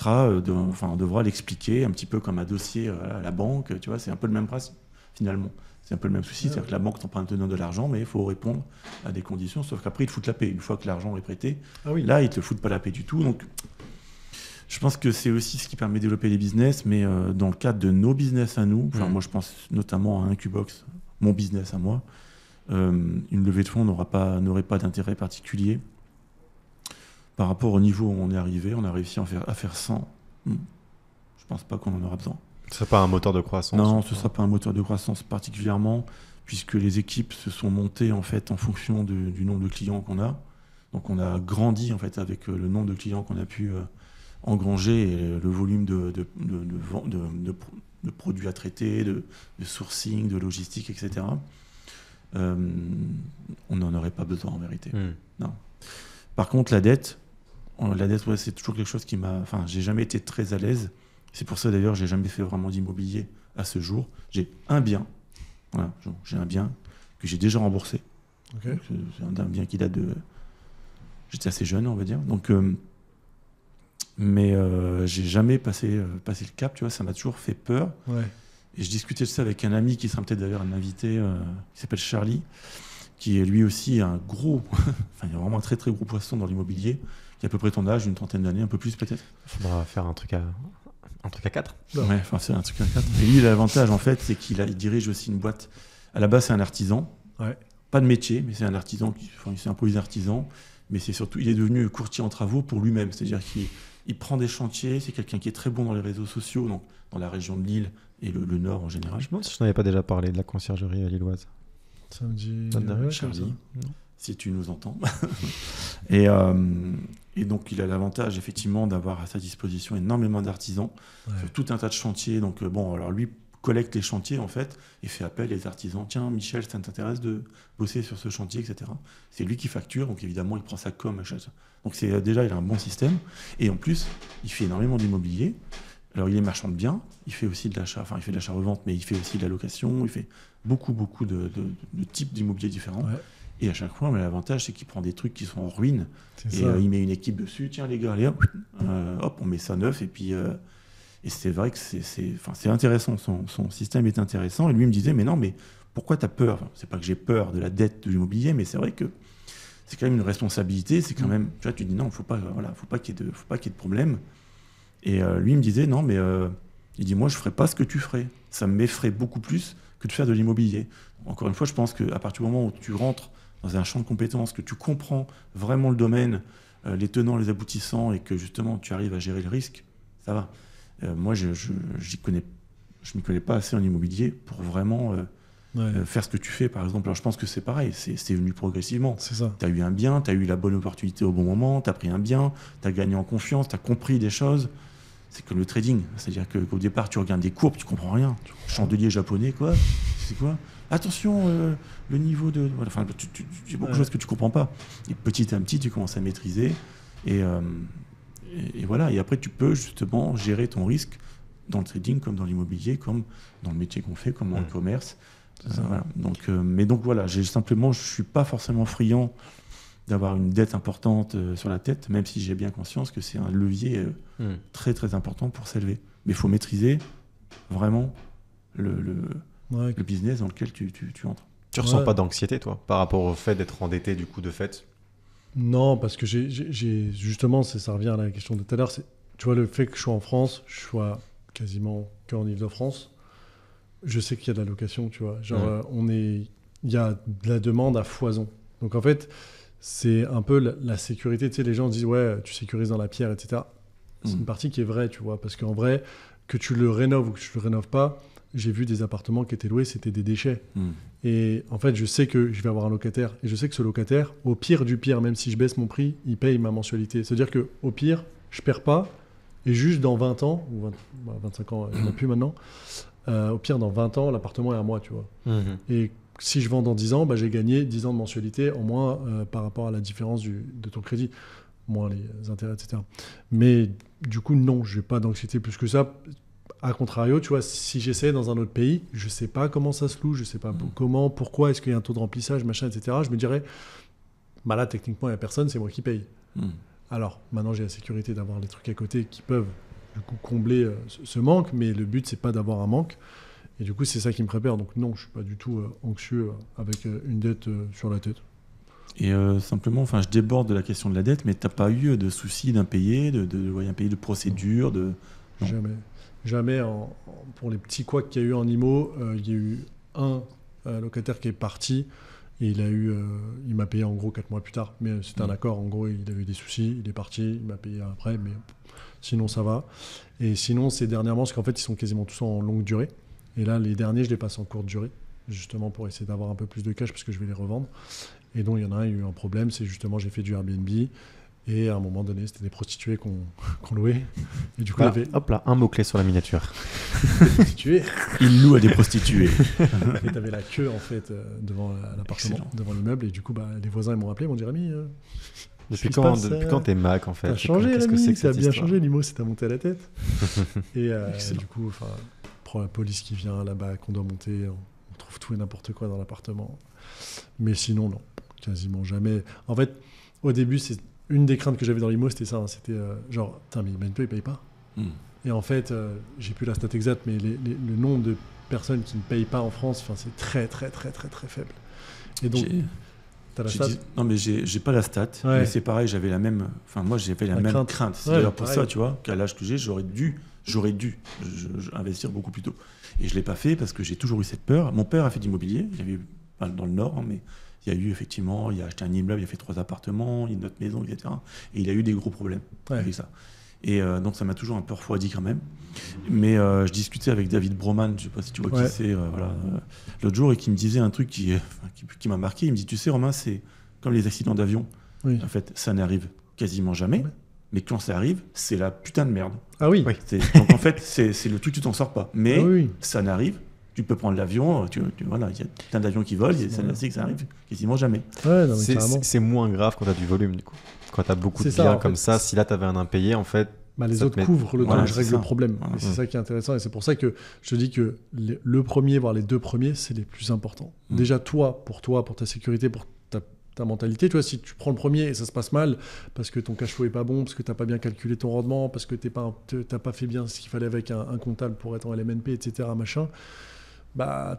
on devra l'expliquer un petit peu comme un dossier à la banque, tu vois, c'est un peu le même principe finalement. C'est un peu le même souci, c'est-à-dire que la banque t'emprunte de l'argent, mais il faut répondre à des conditions, sauf qu'après ils te foutent la paix. Une fois que l'argent est prêté, là ils te foutent pas la paix du tout. Donc je pense que c'est aussi ce qui permet de développer les business, mais dans le cadre de nos business à nous, moi je pense notamment à Incubox, mon business à moi, une levée de fonds n'aurait pas d'intérêt particulier. Par rapport au niveau où on est arrivé, on a réussi à faire 100. Je pense pas qu'on en aura besoin. Ce ne sera pas un moteur de croissance? Non, ce ne sera pas un moteur de croissance particulièrement, puisque les équipes se sont montées en fait en fonction du nombre de clients qu'on a. Donc on a grandi en fait avec le nombre de clients qu'on a pu engranger et le volume de produits à traiter, de sourcing, de logistique, etc. On n'en aurait pas besoin en vérité. Non. Par contre, la dette, c'est toujours quelque chose qui m'a... Enfin, j'ai jamais été très à l'aise. C'est pour ça d'ailleurs, j'ai jamais fait vraiment d'immobilier à ce jour. J'ai un bien. Voilà, j'ai un bien que j'ai déjà remboursé. Okay. C'est un bien qui date de... J'étais assez jeune, on va dire. Donc, mais j'ai jamais passé le cap, tu vois, ça m'a toujours fait peur. Ouais. Et je discutais de ça avec un ami qui sera peut-être d'ailleurs un invité, qui s'appelle Charlie, qui est lui aussi un gros, il y a vraiment un très très gros poisson dans l'immobilier, qui a à peu près ton âge, une trentaine d'années, un peu plus peut-être. Il faudra faire un truc à 4. Ouais, c'est un truc à 4. Et lui, l'avantage en fait, c'est qu'il dirige aussi une boîte. À la base, c'est un artisan. Ouais. Pas de métier, mais c'est un artisan, il s'est imposé artisan, mais c'est surtout, il est devenu courtier en travaux pour lui-même, c'est-à-dire qu'il prend des chantiers, c'est quelqu'un qui est très bon dans les réseaux sociaux, donc dans la région de Lille et le Nord en général. Je me demande si je n'avais pas déjà parlé de la conciergerie lilloise. Ça me dit... Charlie, si tu nous entends. Et donc, il a l'avantage, effectivement, d'avoir à sa disposition énormément d'artisans sur tout un tas de chantiers. Donc, alors lui collecte les chantiers, en fait, et fait appel aux artisans. Tiens, Michel, ça t'intéresse de bosser sur ce chantier, etc. C'est lui qui facture, donc évidemment, il prend sa com. Donc, déjà, il a un bon système. Et en plus, il fait énormément d'immobilier. Alors, il est marchand de biens, il fait aussi de l'achat, il fait de l'achat-revente, mais il fait aussi de la location, il fait beaucoup de types d'immobilier différents. Ouais. Et à chaque fois, l'avantage, c'est qu'il prend des trucs qui sont en ruine, et il met une équipe dessus, tiens les gars, allez, hop, on met ça neuf, et puis... et c'est vrai que c'est intéressant, son système est intéressant, et lui me disait, mais non, mais pourquoi tu as peur? C'est pas que j'ai peur de la dette de l'immobilier, mais c'est vrai que c'est quand même une responsabilité, c'est quand même... Tu vois, tu dis non, faut pas qu'il y ait de problème. Et lui, il me disait, non, mais Il dit, moi, je ne ferais pas ce que tu ferais. Ça m'effraie beaucoup plus que de faire de l'immobilier. Encore une fois, je pense qu'à partir du moment où tu rentres dans un champ de compétences, que tu comprends vraiment le domaine, les tenants, les aboutissants, et que justement, tu arrives à gérer le risque, ça va. Moi, je m'y connais pas assez en immobilier pour vraiment faire ce que tu fais, par exemple. Alors, je pense que c'est pareil, c'est venu progressivement. C'est ça. Tu as eu un bien, tu as eu la bonne opportunité au bon moment, tu as pris un bien, tu as gagné en confiance, tu as compris des choses. C'est comme le trading, c'est-à-dire qu'au départ, tu regardes des courbes, tu comprends rien. Chandelier japonais, quoi. C'est quoi? Attention, le niveau de... Voilà, enfin, il y a beaucoup de choses que tu comprends pas. Et petit à petit, tu commences à maîtriser. Et voilà. Et après, tu peux justement gérer ton risque dans le trading, comme dans l'immobilier, comme dans le métier qu'on fait, comme dans le commerce. Voilà. Mais donc voilà, je suis pas forcément friand d'avoir une dette importante sur la tête, même si j'ai bien conscience que c'est un levier très très important pour s'élever. Mais il faut maîtriser vraiment le business dans lequel tu entres. Tu ressens pas d'anxiété, toi, par rapport au fait d'être endetté, du coup, de fait? Non, parce que j'ai justement, ça revient à la question de tout à l'heure, tu vois, le fait que je sois en France, je sois quasiment qu'en Ile-de-France, je sais qu'il y a de la location, tu vois. Genre, il y a de la demande à foison. Donc en fait, c'est un peu la sécurité. Tu sais, les gens disent, ouais, tu sécurises dans la pierre, etc. C'est une partie qui est vraie, tu vois. Parce qu'en vrai, que tu le rénoves ou que tu le rénoves pas, j'ai vu des appartements qui étaient loués, c'était des déchets. Et en fait, je sais que je vais avoir un locataire. Et je sais que ce locataire, au pire du pire, même si je baisse mon prix, il paye ma mensualité. C'est-à-dire qu'au pire, je perds pas. Et juste dans 20 ans, ou 25 ans, il n'y en a plus maintenant, au pire, dans 20 ans, l'appartement est à moi, tu vois. Et si je vends dans 10 ans, j'ai gagné 10 ans de mensualité en moins par rapport à la différence de ton crédit, moins les intérêts, etc. Mais du coup, non, je n'ai pas d'anxiété plus que ça. A contrario, tu vois, si j'essaie dans un autre pays, je ne sais pas comment ça se loue, je ne sais pas comment, pourquoi, est-ce qu'il y a un taux de remplissage, machin, etc. Je me dirais, là, techniquement, il n'y a personne, c'est moi qui paye. Alors, maintenant, j'ai la sécurité d'avoir les trucs à côté qui peuvent, du coup, combler ce manque, mais le but, c'est pas d'avoir un manque. Et du coup, c'est ça qui me prépare. Donc non, je suis pas du tout anxieux avec une dette sur la tête. Et simplement, je déborde de la question de la dette, mais tu n'as pas eu de soucis d'impayés, de procédures Jamais. Pour les petits couacs qu'il y a eu en IMO, il y a eu un locataire qui est parti et il m'a payé en gros 4 mois plus tard. Mais c'était un accord, en gros, il a eu des soucis, il est parti, il m'a payé après, mais sinon ça va. Et sinon, c'est dernièrement, parce qu'en fait, ils sont quasiment tous en longue durée. Et là, les derniers, je les passe en courte durée, justement pour essayer d'avoir un peu plus de cash, parce que je vais les revendre. Et donc, il y en a un, il y a eu un problème, c'est justement, j'ai fait du Airbnb, et à un moment donné, c'était des prostituées qu'on louait. Et du coup, hop là, un mot-clé sur la miniature. Prostituées. Il loue à des prostituées. Et tu avais la queue, en fait, devant l'appartement, devant l'immeuble, et du coup, les voisins, ils m'ont appelé, ils m'ont dit, Rémi... Depuis quand t'es Mac, en fait? T'as changé, qu'est-ce que c'est que ça a cette bien histoire? changé, l'IMO, c'est à monter à la tête. Et du coup, la police qui vient là-bas, qu'on doit monter, on trouve tout et n'importe quoi dans l'appartement. Mais sinon, non, quasiment jamais. En fait, au début, c'est une des craintes que j'avais dans l'IMO, c'était ça. C'était genre, mais BNP, il paye pas. Et en fait, j'ai plus la stat exacte, mais le nombre de personnes qui ne payent pas en France, c'est très, très, très, très, très faible. Et donc... T'as la stat? Non, mais j'ai pas la stat, mais c'est pareil, j'avais la même... moi, j'avais la même crainte. C'est d'ailleurs pour ça, tu vois, qu'à l'âge que j'ai, j'aurais dû investir beaucoup plus tôt. Et je l'ai pas fait parce que j'ai toujours eu cette peur. Mon père a fait d'immobilier, il avait dans le Nord, mais il y a eu effectivement, il a acheté un immeuble, il a fait 3 appartements, une autre maison, etc. Et il a eu des gros problèmes avec ça. Et donc ça m'a toujours un peu refroidi quand même. Mais je discutais avec David Broman, je sais pas si tu vois qui c'est, l'autre jour, et qui me disait un truc qui m'a marqué. Il me dit, tu sais Romain, c'est comme les accidents d'avion. En fait, ça n'arrive quasiment jamais. Mais quand ça arrive, c'est la putain de merde. Ah oui. Donc en fait, c'est le truc, tu t'en sors pas. Mais ça n'arrive. Tu peux prendre l'avion, voilà, il y a plein d'avions qui volent, et ça arrive quasiment jamais. C'est moins grave quand tu as du volume, du coup. Quand tu as beaucoup de biens comme ça, si là tu avais un impayé, en fait. Les autres couvrent le temps que je règle le problème. Et c'est ça qui est intéressant. Et c'est pour ça que je dis que le premier, voire les 2 premiers, c'est les plus importants. Déjà, pour ta sécurité, pour ta mentalité, tu vois, si tu prends le premier et ça se passe mal parce que ton cash flow est pas bon, parce que tu n'as pas bien calculé ton rendement, parce que tu n'as pas fait bien ce qu'il fallait avec un comptable pour être en LMNP, etc., machin,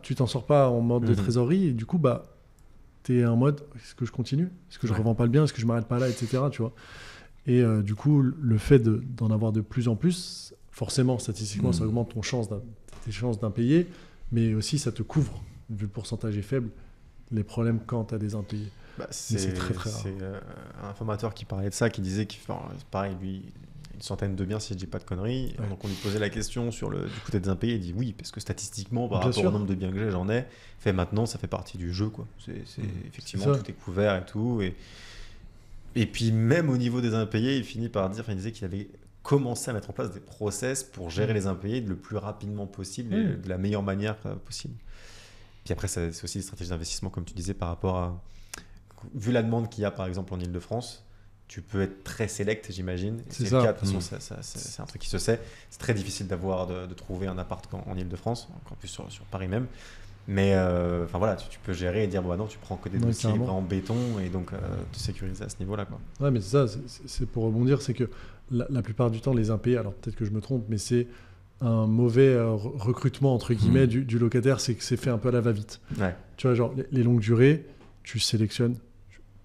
tu t'en sors pas en mode de trésorerie et du coup, tu es en mode, est-ce que je continue? Est-ce que je revends pas le bien? Est-ce que je m'arrête pas là, etc., tu vois. Et du coup, le fait d'en avoir de plus en plus, forcément, statistiquement, ça augmente tes chances d'impayés, mais aussi ça te couvre, vu le pourcentage est faible, les problèmes quand tu as des impayés. C'est très très rare. C'est un formateur qui parlait de ça, qui disait qu'il pareil, lui, une centaine de biens, si je dis pas de conneries. Ouais. Donc on lui posait la question sur du côté des impayés, il dit oui, parce que statistiquement, par rapport au nombre de biens que j'ai, j'en ai. Maintenant, ça fait partie du jeu, quoi. Effectivement, tout est couvert et tout. Et puis même au niveau des impayés, il disait qu'il avait commencé à mettre en place des process pour gérer les impayés le plus rapidement possible et de la meilleure manière possible. Puis après, c'est aussi des stratégies d'investissement, comme tu disais, par rapport à... Vu la demande qu'il y a, par exemple, en Ile-de-France, tu peux être très select, j'imagine. C'est le cas, de toute façon, c'est un truc qui se sait. C'est très difficile de trouver un appart en Ile-de-France, encore plus sur Paris même. Mais voilà, tu peux gérer et dire, non, tu prends que des dossiers en béton et donc te sécuriser à ce niveau-là, quoi. Ouais, mais c'est ça, c'est pour rebondir, c'est que la plupart du temps, les impayés, alors peut-être que je me trompe, mais c'est un mauvais recrutement, entre guillemets, du locataire, c'est que c'est fait un peu à la va-vite. Ouais. Tu vois, genre, les longues durées, tu sélectionnes.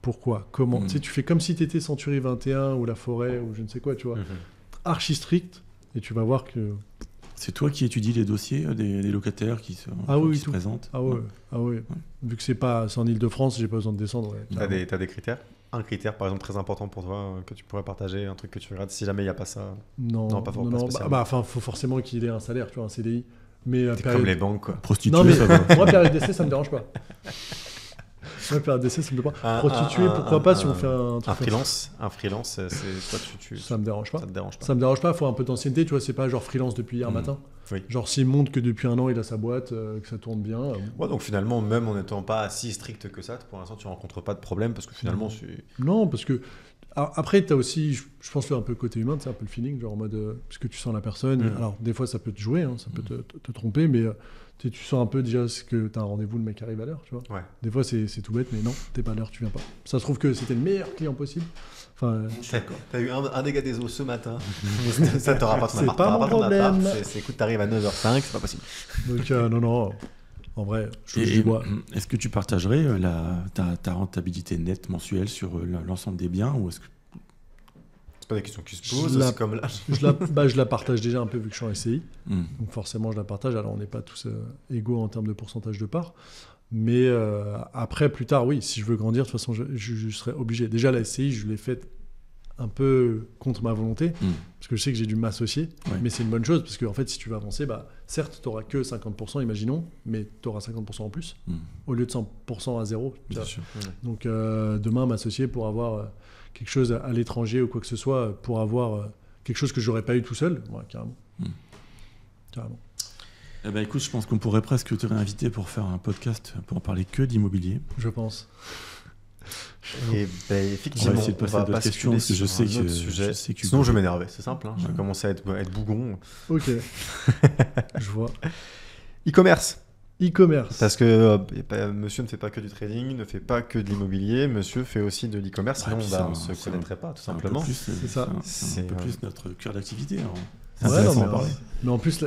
Pourquoi ? Comment ? Tu sais, tu fais comme si tu étais Century 21 ou La Forêt ou je ne sais quoi, tu vois. Archi strict, et tu vas voir que... C'est toi qui étudies les dossiers des locataires qui se présentent. Ah ouais. Vu que c'est en Ile-de-France, j'ai pas besoin de descendre. Ouais, t'as des critères ? Un critère, par exemple, très important pour toi, que tu pourrais partager, un truc que tu regardes, si jamais il n'y a pas ça ? Non, pas spécialement. Faut forcément qu'il ait un salaire, tu vois, un CDI. Mais comme les banques, quoi. Prostituée, non, mais moi, période d'essai, ça me dérange pas. Ouais, période d'essai, ça me dérange pas. Prostituée, pourquoi pas si on fait un truc un freelance, c'est toi, ça me dérange pas. Ça te dérange pas. Ça me dérange pas, faut un peu d'ancienneté, tu vois, c'est pas genre freelance depuis hier matin. Oui. Genre s'il montre que depuis un an il a sa boîte, que ça tourne bien. Ouais, donc finalement, même en n'étant pas si strict que ça, pour l'instant tu rencontres pas de problème parce que finalement Non, parce que après tu as aussi, je pense un peu le côté humain, c'est un peu le feeling, genre en mode parce que tu sens la personne. Alors des fois ça peut te jouer, hein, ça peut te tromper, mais tu sens un peu déjà que tu as un rendez-vous, le mec arrive à l'heure, tu vois. Ouais. Des fois c'est tout bête, mais non, t'es pas à l'heure, tu viens pas. Ça se trouve que c'était le meilleur client possible. Enfin, t'as eu un dégât des eaux ce matin. Ça t'aura pas ton appart. C'est pas mon problème. Écoute, t'arrives à 9h05, c'est pas possible. Donc non. En vrai, je vois. Est-ce que tu partagerais ta rentabilité nette mensuelle sur l'ensemble des biens ou est-ce que... C'est pas des questions qui se posent, c'est comme là. Je la partage déjà un peu vu que je suis en SCI. Donc forcément, je la partage. Alors, on n'est pas tous égaux en termes de pourcentage de part. Mais après, plus tard, oui, si je veux grandir, de toute façon, je serais obligé. Déjà, la SCI, je l'ai faite un peu contre ma volonté, parce que je sais que j'ai dû m'associer, mais c'est une bonne chose, parce que en fait, si tu veux avancer, certes, tu n'auras que 50%, imaginons, mais tu auras 50% en plus, au lieu de 100% à zéro. Bien sûr. Donc, demain, m'associer pour avoir quelque chose à l'étranger ou quoi que ce soit, pour avoir quelque chose que je n'aurais pas eu tout seul, carrément. Carrément. Eh ben, écoute, je pense qu'on pourrait presque te réinviter pour faire un podcast pour en parler que d'immobilier. Je pense. Et effectivement, on va essayer de passer à d'autres questions parce que je sais que sinon je vais m'énerver, c'est simple, je vais commencer à être bougon. Ok. Je vois. E-commerce. Parce que monsieur ne fait pas que du trading, ne fait pas que de l'immobilier, monsieur fait aussi de l'e-commerce, sinon on ne se connaîtrait pas tout simplement. C'est ça. C'est un peu plus notre cœur d'activité. Mais en plus,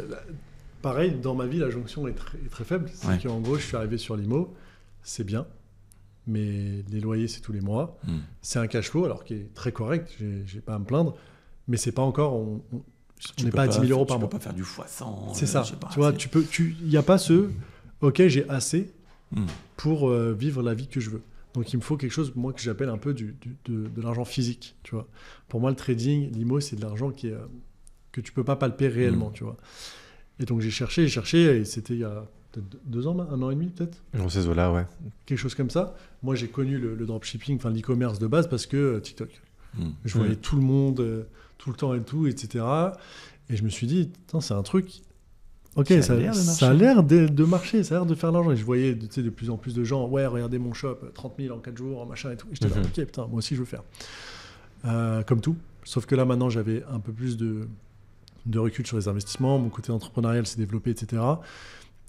pareil, dans ma vie, la jonction est très faible. C'est qu'en gros, je suis arrivé sur l'IMO, c'est bien. Mais les loyers, c'est tous les mois. C'est un cash flow, alors qui est très correct, j'ai pas à me plaindre, mais c'est pas encore... On n'est pas à 10 000 euros par mois. Tu peux pas faire du x100. C'est ça. Tu vois, il n'y a pas ce... Ok, j'ai assez pour vivre la vie que je veux. Donc, il me faut quelque chose, moi, que j'appelle un peu de l'argent physique, tu vois. Pour moi, le trading, l'IMO, c'est de l'argent que tu peux pas palper réellement, tu vois. Et donc, j'ai cherché, et c'était il y a... peut-être 2 ans, 1 an et demi peut-être. Dans ces eaux-là, ouais. Quelque chose comme ça. Moi, j'ai connu le dropshipping, enfin l'e-commerce de base parce que TikTok. Je voyais tout le monde, tout le temps et tout, etc. Et je me suis dit, c'est un truc... Ok, ça a l'air de marcher, ça a l'air de faire l'argent. Et je voyais de plus en plus de gens, regardez mon shop, 30 000 en 4 jours, machin et tout. Et j'étais là, ok, putain, moi aussi je veux faire. Comme tout. Sauf que là, maintenant, j'avais un peu plus de recul sur les investissements. Mon côté entrepreneurial s'est développé, etc.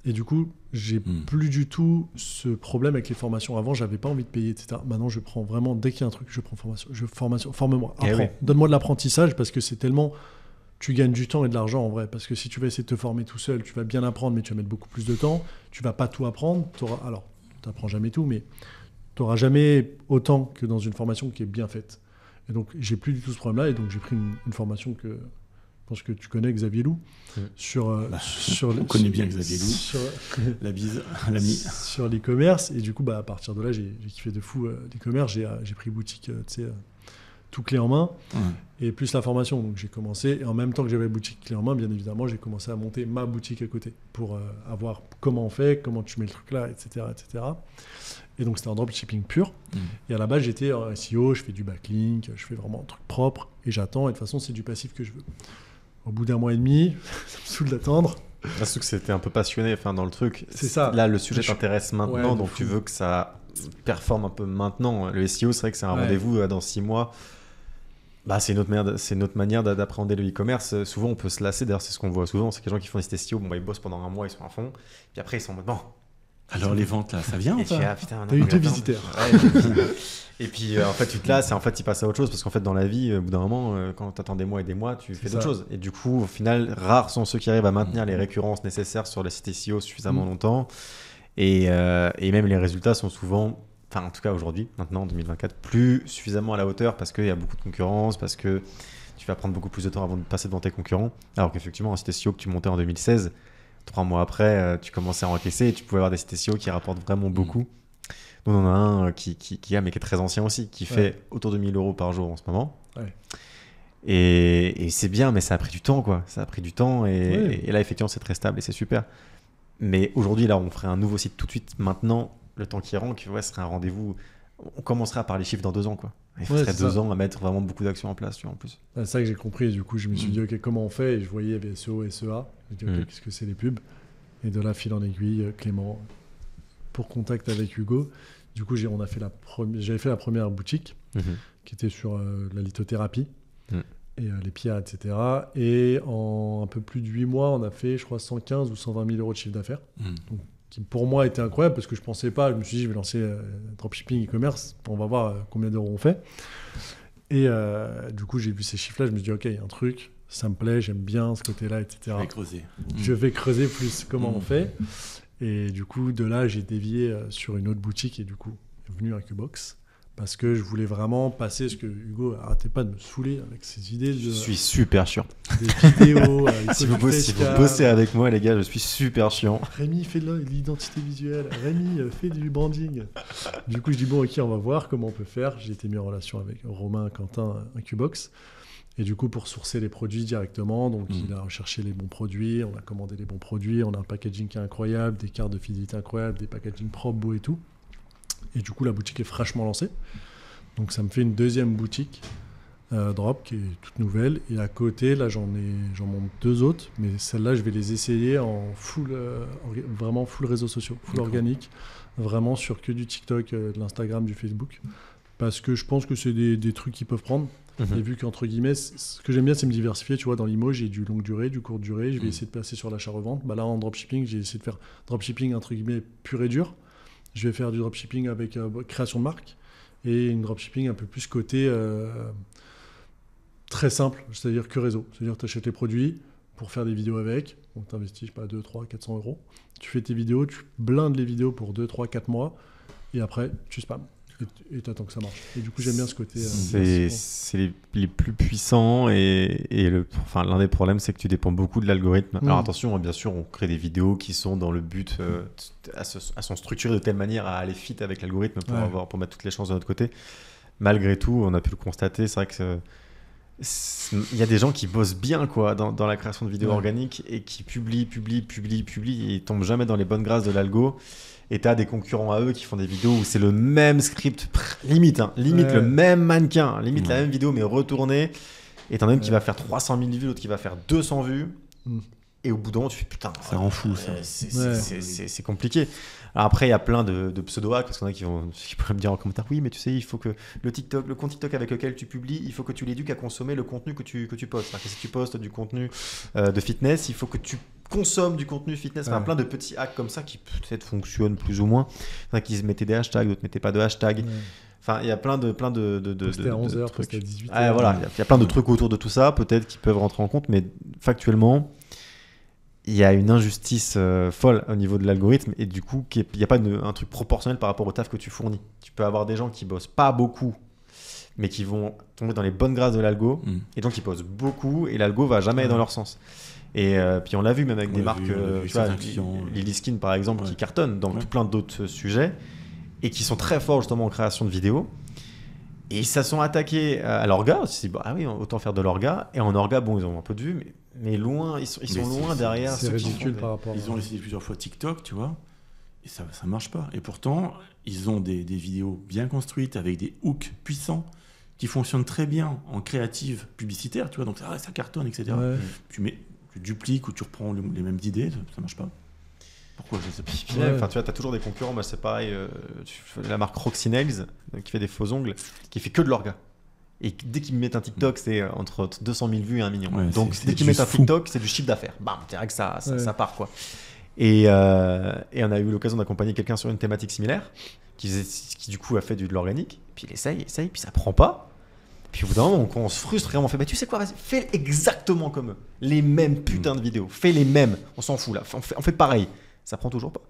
Et du coup, j'ai plus du tout ce problème avec les formations. Avant, j'avais pas envie de payer, etc. Maintenant, je prends vraiment, dès qu'il y a un truc, je prends formation. Forme-moi, apprends. Donne-moi de l'apprentissage parce que c'est tellement... Tu gagnes du temps et de l'argent en vrai. Parce que si tu vas essayer de te former tout seul, tu vas bien apprendre, mais tu vas mettre beaucoup plus de temps. Tu vas pas tout apprendre. Alors, tu n'apprends jamais tout, mais tu n'auras jamais autant que dans une formation qui est bien faite. Et donc, j'ai plus du tout ce problème-là. Et donc, j'ai pris une formation pense que tu connais Xavier Lou. On connaît bien Xavier Lou. La bise, l'ami. Sur l'e-commerce. Et du coup, à partir de là, j'ai kiffé de fou l'e-commerce. J'ai pris boutique, tout clé en main. Et plus la formation. Donc j'ai commencé. Et en même temps que j'avais boutique clé en main, bien évidemment, j'ai commencé à monter ma boutique à côté pour avoir comment on fait, comment tu mets le truc là, etc. etc. Et donc c'était un dropshipping pur. Et à la base, j'étais en SEO, je fais du backlink, je fais vraiment un truc propre. Et j'attends. Et de toute façon, c'est du passif que je veux. Au bout d'un mois et demi, ça me saoule d'attendre. Parce que c'était un peu passionné dans le truc. C'est ça. Là, le sujet t'intéresse maintenant, donc tu veux que ça performe un peu maintenant. Le SEO, c'est vrai que c'est un rendez-vous dans 6 mois. C'est une autre manière d'appréhender le e-commerce. Souvent, on peut se lasser. D'ailleurs, c'est ce qu'on voit souvent. C'est que les gens qui font des SEO, ils bossent pendant un mois, ils sont à fond. Puis après, ils sont en mode bon. Alors les ventes là, ça vient ou pas? T'as eu 2 visiteurs. Et puis en fait tu te lasses et en fait tu passes à autre chose parce qu'en fait dans la vie au bout d'un moment quand tu attends des mois et des mois tu fais d'autres choses. Et du coup au final rares sont ceux qui arrivent à maintenir les récurrences nécessaires sur les sites SEO suffisamment longtemps et même les résultats sont souvent, enfin en tout cas aujourd'hui, maintenant en 2024, plus suffisamment à la hauteur parce qu'il y a beaucoup de concurrence, parce que tu vas prendre beaucoup plus de temps avant de passer devant tes concurrents, alors qu'effectivement un site SEO que tu montais en 2016, 3 mois après, tu commençais à encaisser et tu pouvais avoir des sites SEO qui rapportent vraiment beaucoup. Nous, on en a un qui est très ancien aussi, qui fait autour de 1 000 € par jour en ce moment. Et c'est bien, mais ça a pris du temps, quoi. Ça a pris du temps et là, effectivement, c'est très stable et c'est super. Mais aujourd'hui, là, on ferait un nouveau site tout de suite. Maintenant, le temps qui rank, serait un rendez-vous. On commencerait à parler chiffres dans 2 ans, quoi. Il faudrait 2 ans à mettre vraiment beaucoup d'actions en place, tu vois, en plus. C'est ça que j'ai compris. Du coup, je me suis dit, OK, comment on fait? Et je voyais, il y avait SEO, SEA. J'ai dit, OK, qu'est-ce que c'est les pubs? Et de là, fil en aiguille, Clément, pour contact avec Hugo. Du coup, j'avais fait la première boutique qui était sur la lithothérapie et les pierres, etc. Et en un peu plus de 8 mois, on a fait, je crois, 115 ou 120 000 € de chiffre d'affaires. Donc, qui pour moi était incroyable parce que je pensais pas, je me suis dit, je vais lancer dropshipping e-commerce, on va voir combien d'euros on fait. Et du coup, j'ai vu ces chiffres-là, je me suis dit, OK, il y a un truc, ça me plaît, j'aime bien ce côté-là, etc. Je vais creuser plus comment on fait. Et du coup, de là, j'ai dévié sur une autre boutique et du coup, est venu un Qbox. Parce que je voulais vraiment passer, ce que Hugo arrêtait pas de me saouler avec ses idées. Je suis super chiant. Des vidéos. Si vous bossez avec moi, les gars, je suis super chiant. Rémi fait de l'identité visuelle. Rémi fait du branding. Du coup, je dis bon, OK, on va voir comment on peut faire. J'ai été mis en relation avec Romain, Quentin, un Qbox. Et du coup, pour sourcer les produits directement, donc il a recherché les bons produits, on a commandé les bons produits, on a un packaging qui est incroyable, des cartes de fidélité incroyables, des packaging propres, beaux et tout. Et du coup, la boutique est fraîchement lancée. Donc, ça me fait une deuxième boutique drop qui est toute nouvelle. Et à côté, là, j'en monte 2 autres. Mais celle-là, je vais les essayer en vraiment full réseaux sociaux, full organique. Vraiment sur que du TikTok, de l'Instagram, du Facebook. Parce que je pense que c'est des trucs qui peuvent prendre. Et vu qu'entre guillemets, ce que j'aime bien, c'est me diversifier. Tu vois, dans l'IMO, j'ai du longue durée, du courte durée. Je vais essayer de passer sur l'achat-revente. Là, en dropshipping, j'ai essayé de faire dropshipping, entre guillemets, pur et dur. Je vais faire du dropshipping avec création de marque et une dropshipping un peu plus côté très simple, c'est-à-dire que réseau. C'est-à-dire que tu achètes les produits pour faire des vidéos avec. Donc, tu investis, 2, 3, 400 €. Tu fais tes vidéos, tu blindes les vidéos pour 2, 3, 4 mois et après, tu spams. Et tu attends que ça marche. Et du coup, j'aime bien ce côté. C'est les plus puissants et l'un des problèmes, c'est que tu dépends beaucoup de l'algorithme. Alors attention, bien sûr, on crée des vidéos qui sont dans le but à sont structurées de telle manière à aller fit avec l'algorithme pour mettre toutes les chances de notre côté. Malgré tout, on a pu le constater, c'est vrai que il y a des gens qui bossent bien quoi, dans la création de vidéos organiques et qui publient et ils tombent jamais dans les bonnes grâces de l'algo. Et t'as des concurrents à eux qui font des vidéos où c'est le même script, limite le même mannequin, limite la même vidéo mais retournée. Et t'en as une qui va faire 300 000 vues, l'autre qui va faire 200 vues. Et au bout d'un moment, tu fais putain, ça rend fou ça. C'est compliqué. Alors après, il y a plein de pseudo-hacks parce qu'il y en a qui pourraient me dire en commentaire oui, mais tu sais, il faut que le compte TikTok avec lequel tu publies, il faut que tu l'éduques à consommer le contenu que tu postes. C'est-à-dire que si tu postes du contenu de fitness, il faut que tu consommes du contenu fitness. Enfin, plein de petits hacks comme ça qui peut-être fonctionnent plus ou moins. Enfin, qui mettaient des hashtags, d'autres mettaient pas de hashtags. Enfin, il y a plein de Posté à 11h, posté à 18h. Voilà, il y a plein de trucs autour de tout ça, peut-être qui peuvent rentrer en compte, mais factuellement, il y a une injustice folle au niveau de l'algorithme et du coup, il n'y a pas un truc proportionnel par rapport au taf que tu fournis. Tu peux avoir des gens qui bossent pas beaucoup, mais qui vont tomber dans les bonnes grâces de l'algo, et donc ils posent beaucoup, et l'algo va jamais aller dans leur sens. Et puis on l'a vu même avec des marques, tu vois, Lily Skin par exemple, qui cartonnent dans plein d'autres sujets, et qui sont très forts justement en création de vidéos. Et ils se sont attaqués à l'orga, ah oui, autant faire de l'orga, et en orga, bon, ils ont un peu de vue, mais loin, ils sont loin derrière. C'est ridicule par rapport. Ils ont essayé plusieurs fois TikTok, tu vois, et ça marche pas. Et pourtant, ils ont des vidéos bien construites avec des hooks puissants qui fonctionnent très bien en créative publicitaire, tu vois, donc ça cartonne, etc. Ouais. Tu dupliques ou tu reprends les mêmes idées, ça marche pas. Pourquoi, je sais pas. Enfin, tu vois, t'as toujours des concurrents. Moi, c'est pareil. La marque Roxy Nails, qui fait des faux ongles, qui fait que de l'orga. Et dès qu'ils mettent un TikTok, c'est entre 200 000 vues et 1 million. Ouais, donc, dès qu'ils mettent un TikTok, c'est du chiffre d'affaires. Bam, c'est vrai que ça part, quoi. Et on a eu l'occasion d'accompagner quelqu'un sur une thématique similaire, qui du coup a fait de l'organique. Puis il essaye, puis ça prend pas. Puis au bout d'un moment, on se frustre et on fait, bah, tu sais quoi, vas-y, fais exactement comme eux. Les mêmes putains de vidéos. Fais les mêmes. On s'en fout là. On fait pareil. Ça prend toujours pas.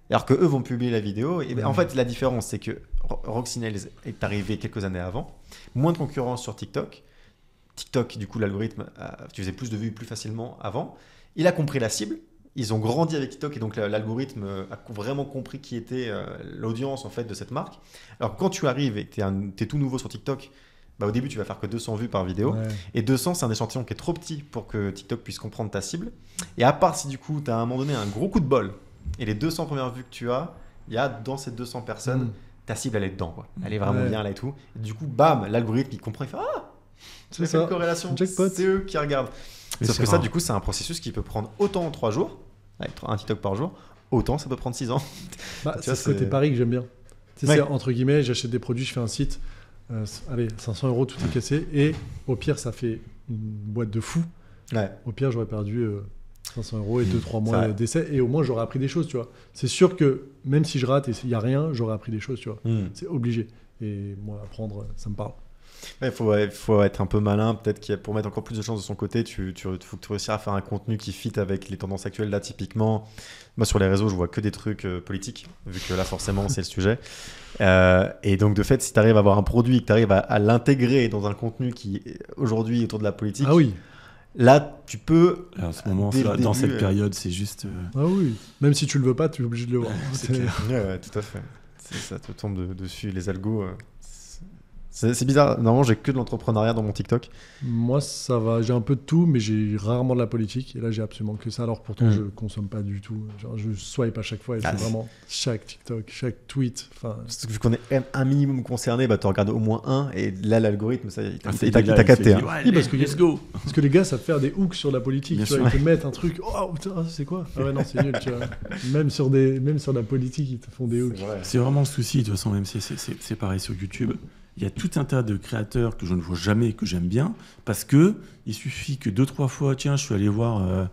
Alors que eux vont publier la vidéo. Et en fait, la différence, c'est que Roxy Nails est arrivé quelques années avant. Moins de concurrence sur TikTok. TikTok, du coup, l'algorithme, tu faisais plus de vues plus facilement avant. Il a compris la cible. Ils ont grandi avec TikTok et donc l'algorithme a vraiment compris qui était l'audience en fait de cette marque. Alors quand tu arrives et que tu es tout nouveau sur TikTok, bah, au début tu vas faire que 200 vues par vidéo. Ouais. Et 200 c'est un échantillon qui est trop petit pour que TikTok puisse comprendre ta cible. Et à part si du coup tu as à un moment donné un gros coup de bol et les 200 premières vues que tu as, il y a dans ces 200 personnes, ta cible elle est dedans, quoi. Elle est vraiment bien là et tout. Et du coup bam, l'algorithme il comprend, il fait c'est ça, une corrélation, c'est eux qui regardent. Sauf que ça du coup c'est un processus qui peut prendre autant 3 jours, avec un TikTok par jour, autant ça peut prendre 6 ans. C'est ce côté pari que j'aime bien. C'est entre guillemets, j'achète des produits, je fais un site, allez, 500 €, tout est cassé, et au pire, ça fait une boîte de fou. Ouais. Au pire, j'aurais perdu 500 € et 2-3 mois d'essai, et au moins, j'aurais appris des choses, tu vois. C'est sûr que même si je rate et il n'y a rien, j'aurais appris des choses, tu vois. C'est obligé. Et moi, apprendre, ça me parle. Il faut être un peu malin, peut-être pour mettre encore plus de chance de son côté, faut que tu réussisses à faire un contenu qui fit avec les tendances actuelles. Là, typiquement, moi sur les réseaux, je vois que des trucs politiques, vu que là, forcément, c'est le sujet. Et donc, de fait, si tu arrives à avoir un produit, que tu arrives à l'intégrer dans un contenu qui, aujourd'hui, est autour de la politique, là, tu peux... En ce moment, dans cette période, c'est juste... Ah oui, même si tu le veux pas, tu es obligé de le voir. C'est clair. Ouais, tout à fait. Ça te tombe dessus, les algos... C'est bizarre, normalement j'ai que de l'entrepreneuriat dans mon TikTok. Moi ça va, j'ai un peu de tout, mais j'ai rarement de la politique, et là j'ai absolument que ça, alors pourtant je consomme pas du tout, genre, je swipe à chaque fois, et c'est vraiment chaque TikTok, chaque tweet. Vu qu'on est un minimum concerné, bah tu regardes au moins un, et là l'algorithme, il t'a capté. Oui, parce que les gars savent faire des hooks sur la politique, tu vois, ils te mettent un truc, oh putain, c'est quoi? Ah ouais non, c'est nul, tu vois. Même sur la politique, ils te font des hooks. C'est vraiment le souci, de toute façon, même si c'est pareil sur YouTube. Il y a tout un tas de créateurs que je ne vois jamais et que j'aime bien, parce que il suffit que 2-3 fois, tiens, je suis allé voir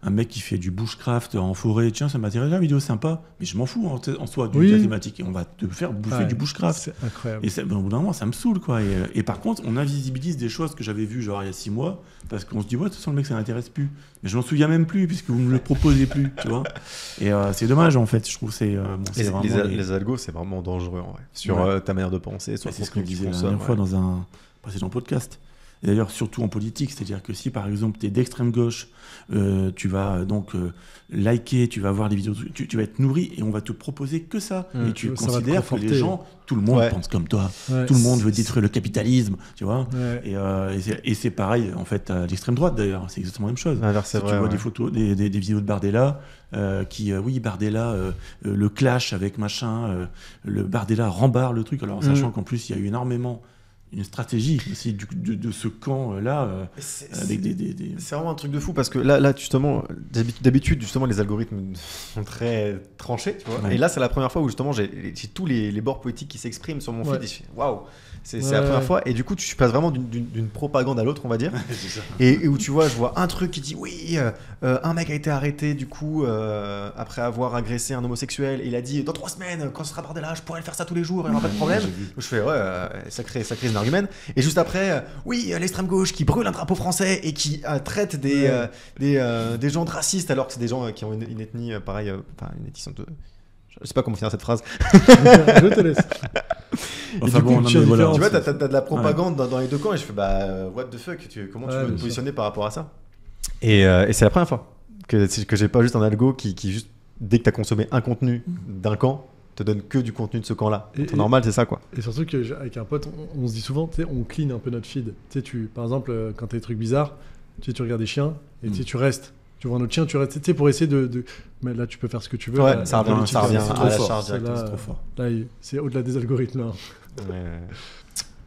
un mec qui fait du bushcraft en forêt, tiens, ça m'intéresse, la vidéo sympa, mais je m'en fous en soi de la thématique, et on va te faire bouffer du bushcraft. C'est incroyable. Et au bout d'un moment, ça me saoule, quoi. Et par contre, on invisibilise des choses que j'avais vues genre il y a 6 mois, parce qu'on se dit, ouais, de toute façon, le mec, ça m'intéresse plus. Mais je m'en souviens même plus, puisque vous ne me le proposez plus, tu vois. Et c'est dommage, en fait, je trouve que les algos, c'est vraiment dangereux, en vrai. Sur ta manière de penser, sur c'est ce qu'on disait la dernière fois dans un précédent podcast. Et d'ailleurs, surtout en politique, c'est-à-dire que si par exemple tu es d'extrême gauche, tu vas donc liker, tu vas voir les vidéos, tu vas être nourri et on va te proposer que ça. Et tu considères que les gens, tout le monde pense comme toi, tout le monde veut détruire le capitalisme, tu vois. Et c'est pareil en fait à l'extrême droite d'ailleurs, c'est exactement la même chose. Si tu vois des photos, des vidéos de Bardella, Bardella, le clash avec machin, le Bardella rembarre le truc, alors sachant qu'en plus il y a eu énormément une stratégie aussi de ce camp-là. C'est vraiment un truc de fou parce que là justement, d'habitude, justement, les algorithmes sont très tranchés. Tu vois. Et là, c'est la première fois où justement j'ai tous les bords politiques qui s'expriment sur mon feed. Et je fais waouh! C'est la première fois. Et du coup, tu passes vraiment d'une propagande à l'autre, on va dire. et où tu vois, je vois un truc qui dit oui, un mec a été arrêté du coup après avoir agressé un homosexuel. Et il a dit dans 3 semaines, quand ce sera Bardella, je pourrai le faire ça tous les jours, il n'y aura pas de problème. Je fais ça crée une argument. Et juste après, l'extrême gauche qui brûle un drapeau français et qui traite des gens de racistes alors que c'est des gens qui ont une ethnie pareil, une ethnie Je sais pas comment finir cette phrase. Je te laisse. Enfin bon, tu vois, t'as de la propagande dans les deux camps et je fais what the fuck, comment tu veux te positionner par rapport à ça? Et c'est la première fois que j'ai pas juste un algo qui juste, dès que t'as consommé un contenu d'un camp, te donne que du contenu de ce camp-là. C'est normal, c'est ça, quoi. Et surtout qu'avec un pote, on se dit souvent, on clean un peu notre feed. Par exemple, quand t'as des trucs bizarres, tu regardes des chiens et tu restes. Tu vois un autre chien, tu restes, pour essayer de... Mais là, tu peux faire ce que tu veux. Ouais, là, ça revient à la charge directement, c'est trop fort. Là, c'est au-delà des algorithmes,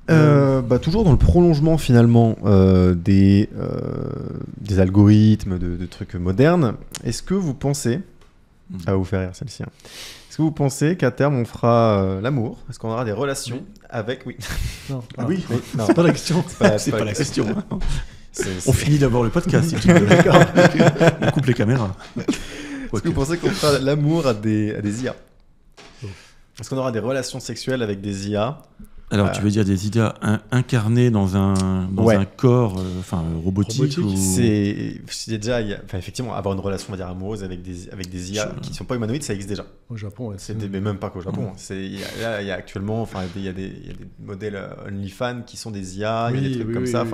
là. Toujours dans le prolongement, finalement, des algorithmes, de trucs modernes, est-ce que vous pensez... Ça va vous faire rire, celle-ci. Est-ce que vous pensez qu'à terme, on fera l'amour? Est-ce qu'on aura des relations avec... Oui. Non. Oui. Non. C'est pas la question. C'est pas la question. On finit d'abord le podcast, si tu veux. On coupe les caméras. Est-ce que vous pensez qu'on fera l'amour à des IA? Est-ce qu'on aura des relations sexuelles avec des IA? Alors, tu veux dire des IA incarnées dans un corps robotique ou... C'est déjà, effectivement, avoir une relation, on va dire, amoureuse avec des IA qui ne sont pas humanoïdes, ça existe déjà. Au Japon, ouais. Mais même pas qu'au Japon. Il y a actuellement, il y a des modèles OnlyFans qui sont des IA, il y a des trucs comme ça.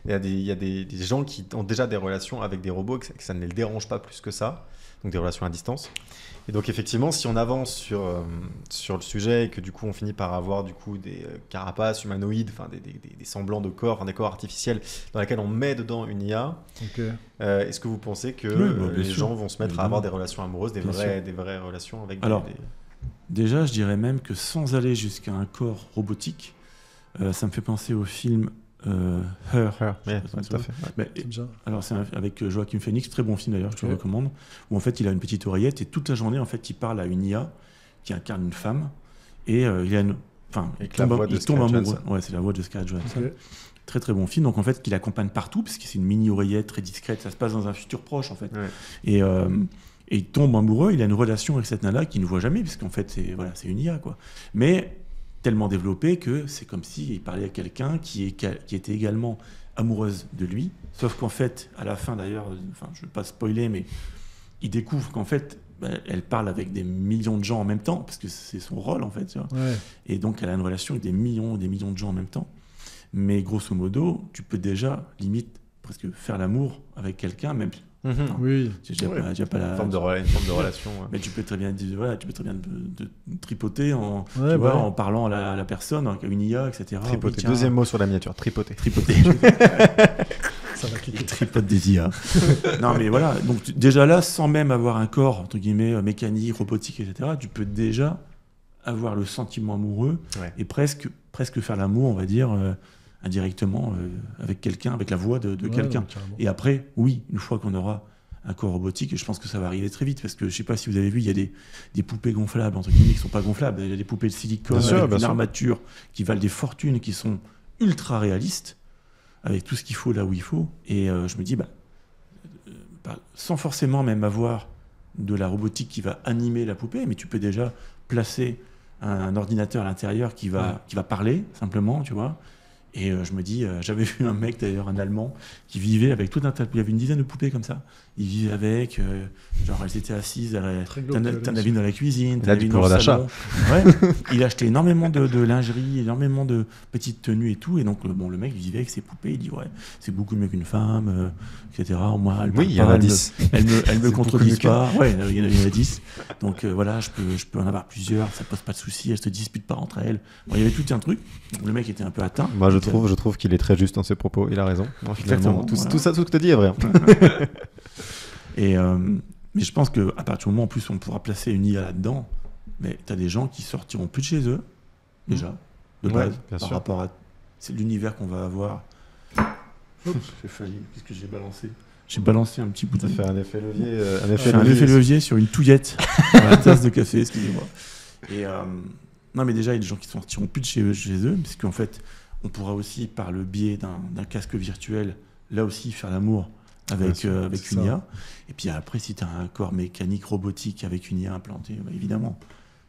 Il y a des gens qui ont déjà des relations avec des robots, que ça ne les dérange pas plus que ça. Donc des relations à distance. Et donc effectivement, si on avance sur le sujet et que du coup on finit par avoir du coup des carapaces humanoïdes, des semblants de corps, des corps artificiels dans lesquels on met dedans une IA, est-ce que vous pensez que les gens vont se mettre à avoir des relations amoureuses, des vraies relations avec déjà, je dirais même que sans aller jusqu'à un corps robotique, ça me fait penser au film Her. Tout à fait. Mais, alors c'est avec Joaquin Phoenix, très bon film d'ailleurs, je te le recommande, où en fait il a une petite oreillette et toute la journée en fait il parle à une IA qui incarne une femme et il a il tombe amoureux. Ouais, c'est la voix de Scarlett Johansson. Très très bon film, donc en fait qu'il accompagne partout parce que c'est une mini oreillette très discrète, ça se passe dans un futur proche en fait. Et il tombe amoureux, il a une relation avec cette nana qu'il ne voit jamais parce qu'en fait c'est une IA quoi. Mais tellement développé que c'est comme s'il parlait à quelqu'un qui était également amoureuse de lui, sauf qu'en fait, à la fin d'ailleurs, je ne vais pas spoiler, mais il découvre qu'en fait, elle parle avec des millions de gens en même temps, parce que c'est son rôle en fait, tu vois. Et donc elle a une relation avec des millions de gens en même temps. Mais grosso modo, tu peux déjà, limite, presque faire l'amour avec quelqu'un, même... Oui. Une forme de relation. Mais tu peux très bien de tripoter en parlant à la personne, à une IA, etc. Tripoter. Deuxième mot sur la miniature. Tripoter. Ça va cliquer. Tripote des IA. Non, mais voilà. Donc déjà là, sans même avoir un corps entre guillemets mécanique, robotique, etc. Tu peux déjà avoir le sentiment amoureux et presque faire l'amour, on va dire. Indirectement avec quelqu'un, avec la voix de quelqu'un. Et après, oui, une fois qu'on aura un corps robotique, et je pense que ça va arriver très vite, parce que je ne sais pas si vous avez vu, il y a des poupées gonflables, entre guillemets, qui ne sont pas gonflables. Il y a des poupées de silicone avec une armature qui valent des fortunes, qui sont ultra réalistes, avec tout ce qu'il faut là où il faut. Et je me dis, sans forcément même avoir de la robotique qui va animer la poupée, mais tu peux déjà placer un ordinateur à l'intérieur qui va parler, simplement, tu vois. Et je me dis, j'avais vu un mec d'ailleurs, un Allemand, qui vivait avec tout un tas, il y avait une dizaine de poupées comme ça. Il vivait avec, genre elles étaient assises, t'en avais une dans la cuisine, t'en avais une dans le salon. Il achetait énormément de lingerie, énormément de petites tenues et tout. Et donc le mec vivait avec ses poupées. Il dit c'est beaucoup mieux qu'une femme, etc. Moi, il y en a 10. Elle me contredisent pas. Ouais, il y en a 10. Donc voilà, je peux en avoir plusieurs. Ça pose pas de soucis. Elles se disputent pas entre elles. Il y avait tout un truc. Le mec était un peu atteint. Moi, je trouve qu'il est très juste dans ses propos. Il a raison. Exactement. Tout ça, tout ce que tu as dit est vrai. Mais je pense qu'à partir du moment où en plus on pourra placer une IA là-dedans, mais tu as des gens qui sortiront plus de chez eux, déjà, de base, par rapport à l'univers qu'on va avoir. J'ai failli, qu'est-ce que j'ai balancé ? J'ai balancé un petit bout de... Ça fait un effet levier. Un effet levier sur une touillette, dans la tasse de café, excusez-moi. Et non, mais déjà, il y a des gens qui sortiront plus de chez eux, parce qu'en fait, on pourra aussi, par le biais d'un casque virtuel, là aussi, faire l'amour avec une IA. Et puis après, si tu as un corps mécanique, robotique, avec une IA implantée, évidemment.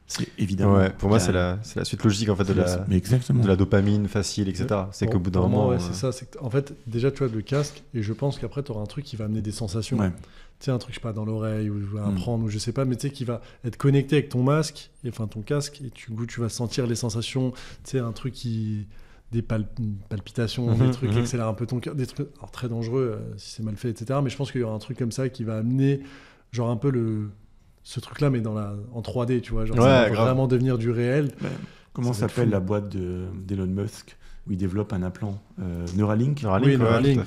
C'est évidemment. Ouais, pour moi, c'est la suite logique en fait de la dopamine facile, etc. C'est qu'au bout d'un moment. Ouais, c'est ça. En fait, déjà, tu as le casque, et je pense qu'après, tu auras un truc qui va amener des sensations. Ouais. Tu sais, un truc, je sais pas, dans l'oreille, ou je vais apprendre, ou je sais pas, mais tu sais, qui va être connecté avec ton masque, enfin ton casque, et tu vas sentir les sensations, tu sais, un truc qui. Des palpitations, des trucs qui accélèrent un peu ton cœur, des trucs alors, très dangereux si c'est mal fait, etc. Mais je pense qu'il y aura un truc comme ça qui va amener, genre un peu ce truc-là, mais en 3D, tu vois. Genre, ça va vraiment devenir du réel. Ouais. Comment s'appelle la boîte d'Elon Musk où il développe un implant Neuralink. Oui, Neuralink.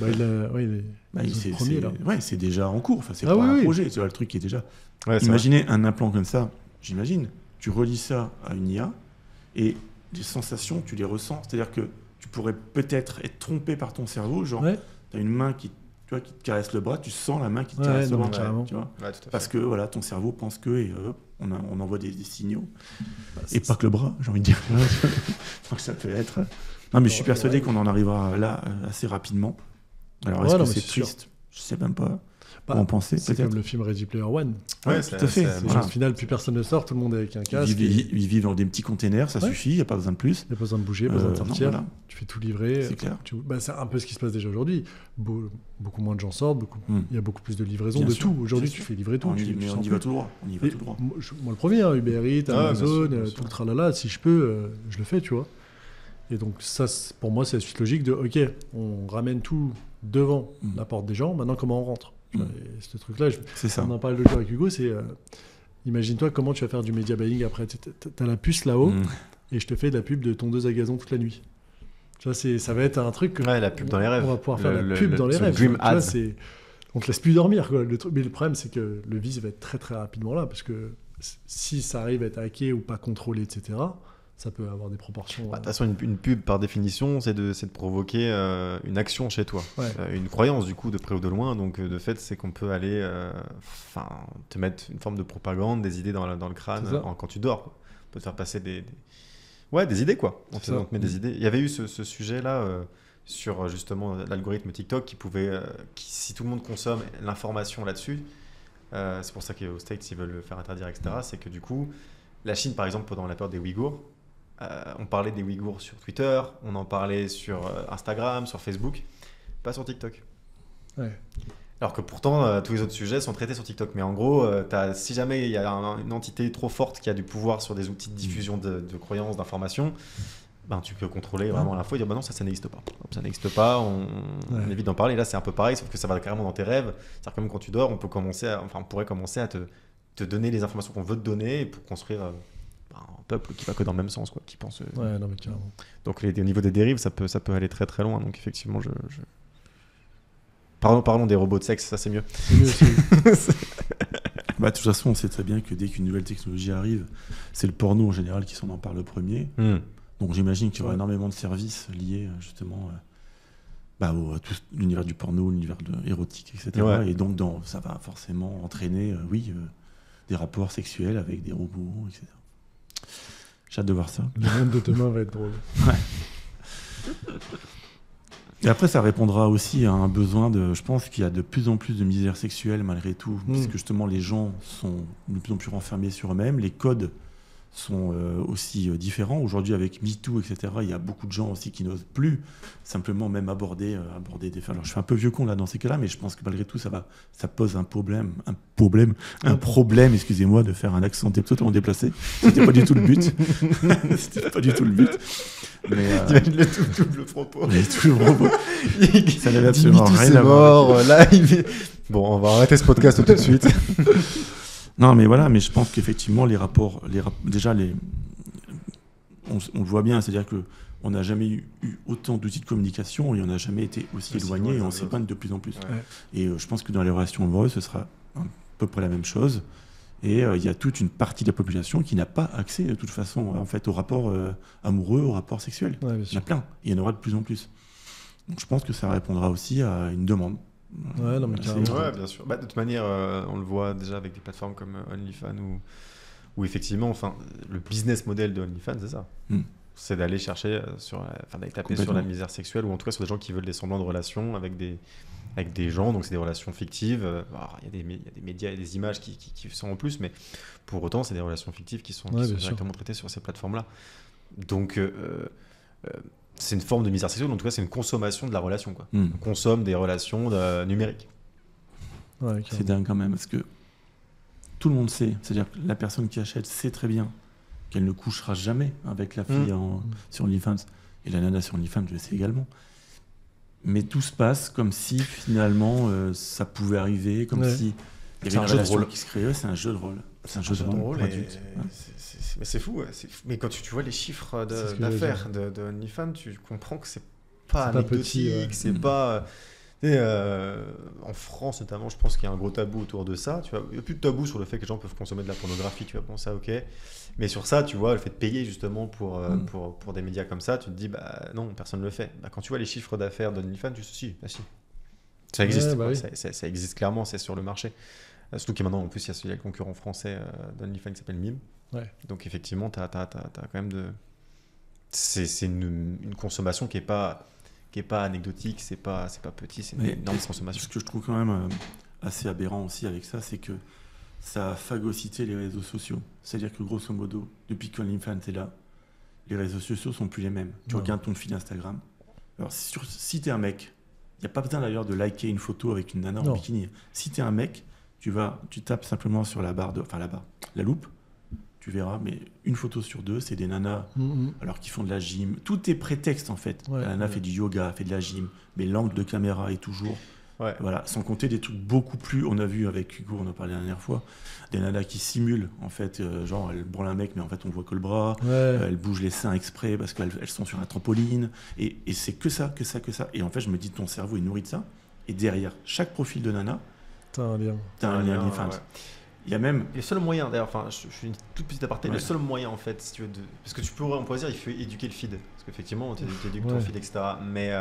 C'est premier, là. Ouais, c'est déjà en cours. Enfin, c'est pas un projet, tu vois, le truc qui est déjà. Ouais, imaginez un implant comme ça, j'imagine. Tu relis ça à une IA et les sensations, tu les ressens. C'est-à-dire que tu pourrais peut-être être trompé par ton cerveau. Genre, tu as une main qui te caresse le bras, tu sens la main qui te caresse le bras. Tu vois parce que voilà, ton cerveau pense que, et on envoie des signaux. Et pas que le bras, j'ai envie de dire. Donc ça peut être. Non, mais je suis persuadé qu'on en arrivera là assez rapidement. Alors, est-ce que c'est triste ? Je sais même pas. En penser, c'est comme le film Ready Player One. Ouais, tout à fait. Au final, plus personne ne sort, tout le monde est avec un casque. Ils vivent dans des petits containers, ça suffit, il n'y a pas besoin de plus. Il n'y a pas besoin de bouger, pas besoin de sortir. Voilà. Tu fais tout livrer. C'est clair. C'est un peu ce qui se passe déjà aujourd'hui. Beaucoup moins de gens sortent, il y a beaucoup plus de livraisons de tout. Aujourd'hui, tu fais livrer tout. On y va tout droit. Moi, le premier, Uber Eats, Amazon, tout le tralala, si je peux, je le fais, tu vois. Et donc, ça, pour moi, c'est la suite logique de OK, on ramène tout devant la porte des gens, maintenant, comment on rentre ? Et ce truc-là, on en parle de avec Hugo, c'est imagine-toi comment tu vas faire du media buying après. T'as la puce là-haut et je te fais de la pub de tondeuse à gazon toute la nuit. Tu vois, ça va être un truc que la pub dans les rêves. On va pouvoir faire la pub dans les rêves. Dream ads. On te laisse plus dormir, quoi. Mais le problème, c'est que le vice va être très très rapidement là, parce que si ça arrive à être hacké ou pas contrôlé, etc., ça peut avoir des proportions. De toute façon, une pub, par définition, c'est de provoquer une action chez toi. Une croyance, du coup, de près ou de loin. Donc, de fait, c'est qu'on peut aller te mettre une forme de propagande, des idées dans le crâne quand tu dors. Quoi. On peut te faire passer des idées, quoi. On te met des idées. Il y avait eu ce sujet-là sur, justement, l'algorithme TikTok qui pouvait... si tout le monde consomme l'information là-dessus, c'est pour ça qu'aux States, ils veulent le faire interdire, etc. C'est que, du coup, la Chine, par exemple, pendant la période des Ouïghours, on parlait des Ouïghours sur Twitter, on en parlait sur Instagram, sur Facebook, pas sur TikTok. Ouais. Alors que pourtant, tous les autres sujets sont traités sur TikTok. Mais en gros, si jamais il y a une entité trop forte qui a du pouvoir sur des outils de diffusion de croyances, d'informations, tu peux contrôler vraiment l'info et dire ça n'existe pas. Ça n'existe pas, on évite d'en parler. Là, c'est un peu pareil, sauf que ça va carrément dans tes rêves. C'est-à-dire que même quand tu dors, on pourrait commencer à te donner les informations qu'on veut te donner pour construire... un peuple qui va que dans le même sens, quoi, qui pense. Non, mais carrément. Donc au niveau des dérives, ça peut aller très très loin. Donc effectivement, parlons des robots de sexe, ça c'est mieux. C'est mieux aussi. De toute façon, on sait très bien que dès qu'une nouvelle technologie arrive, c'est le porno en général qui s'en empare le premier. Donc j'imagine qu'il y aura énormément de services liés justement à tout l'univers du porno, l'univers érotique, etc. Et donc ça va forcément entraîner, des rapports sexuels avec des robots, etc. J'ai hâte de voir ça. Le monde de demain va être drôle. Et après, ça répondra aussi à un besoin je pense qu'il y a de plus en plus de misère sexuelle malgré tout, parce que justement les gens sont de plus en plus renfermés sur eux-mêmes, les codes sont aussi différents. Aujourd'hui, avec MeToo, etc., il y a beaucoup de gens aussi qui n'osent plus simplement même aborder des faits. Alors, je suis un peu vieux con là dans ces cas-là, mais je pense que malgré tout, ça pose un problème, excusez-moi, de faire un accent totalement déplacé. C'était pas du tout le but. Mais t'imagines le double propos. Ça n'avait absolument rien à voir. Bon, on va arrêter ce podcast tout de suite. Non, mais voilà, mais je pense qu'effectivement, les rapports, déjà, on le voit bien, c'est-à-dire qu'on n'a jamais eu autant d'outils de communication et on n'a jamais été aussi éloigné et on s'éloigne de plus en plus. Et je pense que dans les relations amoureuses, ce sera à peu près la même chose. Et il y a toute une partie de la population qui n'a pas accès, de toute façon, en fait, aux rapports amoureux, aux rapports sexuels. Il y en a plein, et il y en aura de plus en plus. Donc je pense que ça répondra aussi à une demande. Non, mais carrément. Bien sûr. De toute manière, on le voit déjà avec des plateformes comme OnlyFans où effectivement, le business model de OnlyFans, c'est ça. C'est d'aller chercher d'aller taper sur la misère sexuelle ou en tout cas sur des gens qui veulent des semblants de relations avec des avec des gens, donc c'est des relations fictives. Il y a des médias et des images qui sont en plus, mais pour autant, c'est des relations fictives qui sont directement traitées sur ces plateformes-là. Donc, c'est une forme de misère sexuelle, en tout cas, c'est une consommation de la relation, quoi. On consomme des relations numériques. Ouais, c'est dingue quand même, parce que tout le monde sait, c'est-à-dire que la personne qui achète sait très bien qu'elle ne couchera jamais avec la fille sur OnlyFans, et la nana sur OnlyFans, je le sais également. Mais tout se passe comme si finalement ça pouvait arriver, comme si il y avait une relation qui se créait. C'est un jeu de rôle. C'est un jeu de rôle pour adultes. Mais c'est fou, Mais quand tu vois les chiffres d'affaires de OnlyFans, tu comprends que c'est pas anecdotique, c'est pas... en France notamment, je pense qu'il y a un gros tabou autour de ça. Tu vois, il n'y a plus de tabou sur le fait que les gens peuvent consommer de la pornographie. Tu vois, bon, ça, ok. Mais sur ça, tu vois, le fait de payer justement pour des médias comme ça, tu te dis, bah non, personne ne le fait. Bah, quand tu vois les chiffres d'affaires d'OnlyFans, tu te dis, si, ça existe. Ça existe clairement, c'est sur le marché. Surtout que maintenant, en plus, il y a le concurrent français d'OnlyFans qui s'appelle Mime. Ouais. Donc effectivement, tu as quand même c'est une consommation qui est pas anecdotique, c'est pas petit, c'est une énorme consommation. Ce que je trouve quand même assez aberrant aussi avec ça, c'est que ça a phagocyté les réseaux sociaux. C'est-à-dire que grosso modo, depuis qu'OnlyFans est là, les réseaux sociaux sont plus les mêmes. Tu regardes ton fil Instagram. Alors si t'es un mec, il n'y a pas besoin d'ailleurs de liker une photo avec une nana en bikini. Si t'es un mec, tu tapes simplement sur la loupe, tu verras, mais une photo sur deux, c'est des nanas alors qui font de la gym. Tout est prétexte en fait. La nana fait du yoga, fait de la gym, mais l'angle de caméra est toujours... Voilà, sans compter des trucs beaucoup plus... On a vu avec Hugo, on en parlait la dernière fois, des nanas qui simulent, en fait, genre elles branlent un mec, mais en fait on voit que le bras, elles bougent les seins exprès parce qu'elles sont sur un trampoline, et c'est que ça. Et en fait, je me dis, ton cerveau est nourri de ça, et derrière chaque profil de nana, t'as un lien OnlyFans. Il y a même... Le seul moyen, d'ailleurs, je suis une toute petite aparté, le seul moyen en fait, si tu veux, parce que on pourrait dire il faut éduquer le feed, parce qu'effectivement tu éduques ton feed, etc. Mais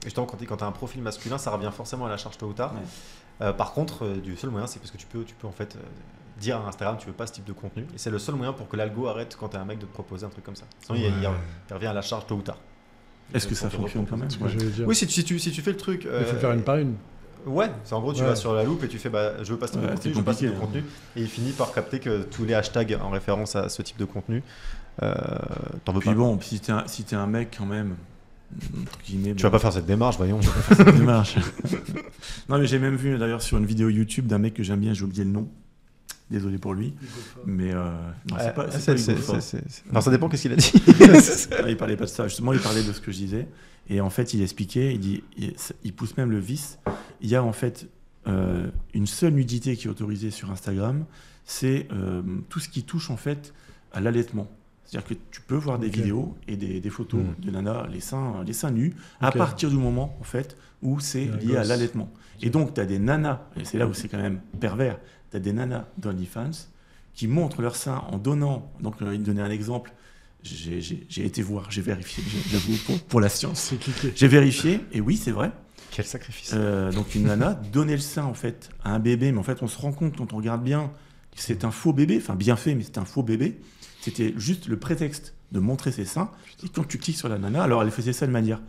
justement, quand tu as un profil masculin, ça revient forcément à la charge tôt ou tard. Par contre, du seul moyen, c'est parce que tu peux en fait dire à Instagram tu veux pas ce type de contenu, et c'est le seul moyen pour que l'algo arrête quand tu es un mec de te proposer un truc comme ça. Sinon il revient à la charge tôt ou tard. Est-ce que ça fonctionne quand même? Oui, si tu fais le truc. Il faut faire une par une. Ouais, c'est en gros tu vas sur la loupe et tu fais je veux pas ce type de contenu, je veux pas ce type de contenu, et il finit par capter que tous les hashtags en référence à ce type de contenu, t'en veux puis pas. Bon, si t'es un mec quand même, tu vas pas faire cette démarche, voyons. Non, mais j'ai même vu d'ailleurs sur une vidéo YouTube d'un mec que j'aime bien, j'ai oublié le nom. Désolé pour lui, mais non, c'est pas non, ça dépend qu'est-ce qu'il a dit. Il parlait pas de ça, justement, il parlait de ce que je disais. Et en fait, il expliquait, il pousse même le vice. Il y a en fait une seule nudité qui est autorisée sur Instagram, c'est tout ce qui touche en fait à l'allaitement. C'est-à-dire que tu peux voir des vidéos et des photos de nana, les seins nus, à partir du moment en fait où c'est lié à l'allaitement. Et donc, tu as des nanas, et c'est là où c'est quand même pervers, tu as des nanas d'OnlyFans qui montrent leurs seins en donnant, donc il donnait un exemple. J'ai été voir, j'ai vérifié, j'avoue, pour la science. J'ai vérifié, et oui, c'est vrai. Quel sacrifice. Donc une nana donnait le sein en fait à un bébé, mais en fait on se rend compte quand on regarde bien que c'est un faux bébé, enfin bien fait, mais c'est un faux bébé. C'était juste le prétexte de montrer ses seins. Et quand tu cliques sur la nana, alors elle faisait ça de manière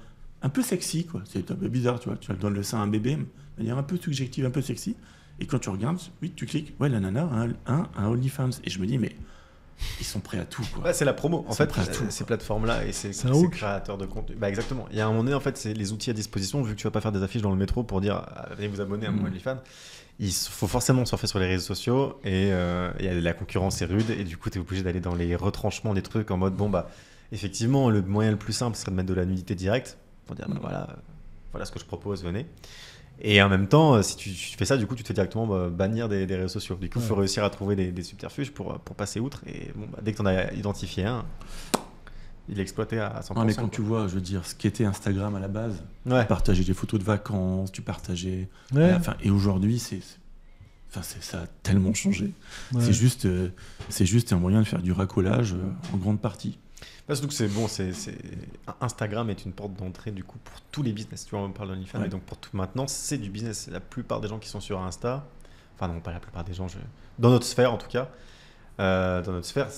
un peu sexy, quoi. C'est un peu bizarre, tu vois. Tu donnes le sein à un bébé, de manière un peu subjective, un peu sexy. Et quand tu regardes, oui, tu cliques, la nana a un OnlyFans. Et je me dis, mais ils sont prêts à tout, quoi. Ouais, c'est la promo. En fait, ces plateformes-là et ces créateurs de contenu. Bah, exactement. Il y a un moment donné, en fait, c'est les outils à disposition. Vu que tu vas pas faire des affiches dans le métro pour dire allez vous abonner à mon OnlyFans, il faut forcément surfer sur les réseaux sociaux, et la concurrence est rude, et du coup, tu es obligé d'aller dans les retranchements des trucs en mode effectivement, le moyen le plus simple serait de mettre de la nudité directe pour dire voilà ce que je propose, venez. Et en même temps, si tu fais ça, du coup, tu te fais directement bannir des réseaux sociaux. Du coup, il faut réussir à trouver des subterfuges pour passer outre. Et dès que tu en as identifié un, il est exploité à 100%. Non, mais quand tu vois, je veux dire, ce qu'était Instagram à la base, tu partageais des photos de vacances, tu partageais... et aujourd'hui, ça a tellement changé. C'est juste un moyen de faire du racolage en grande partie. Parce que Instagram est une porte d'entrée du coup pour tous les business. Tu vois, on parle d'OnlyFans, et donc pour tout maintenant, c'est du business. La plupart des gens qui sont sur Insta, enfin non, pas la plupart des gens, dans notre sphère en tout cas, dans notre sphère,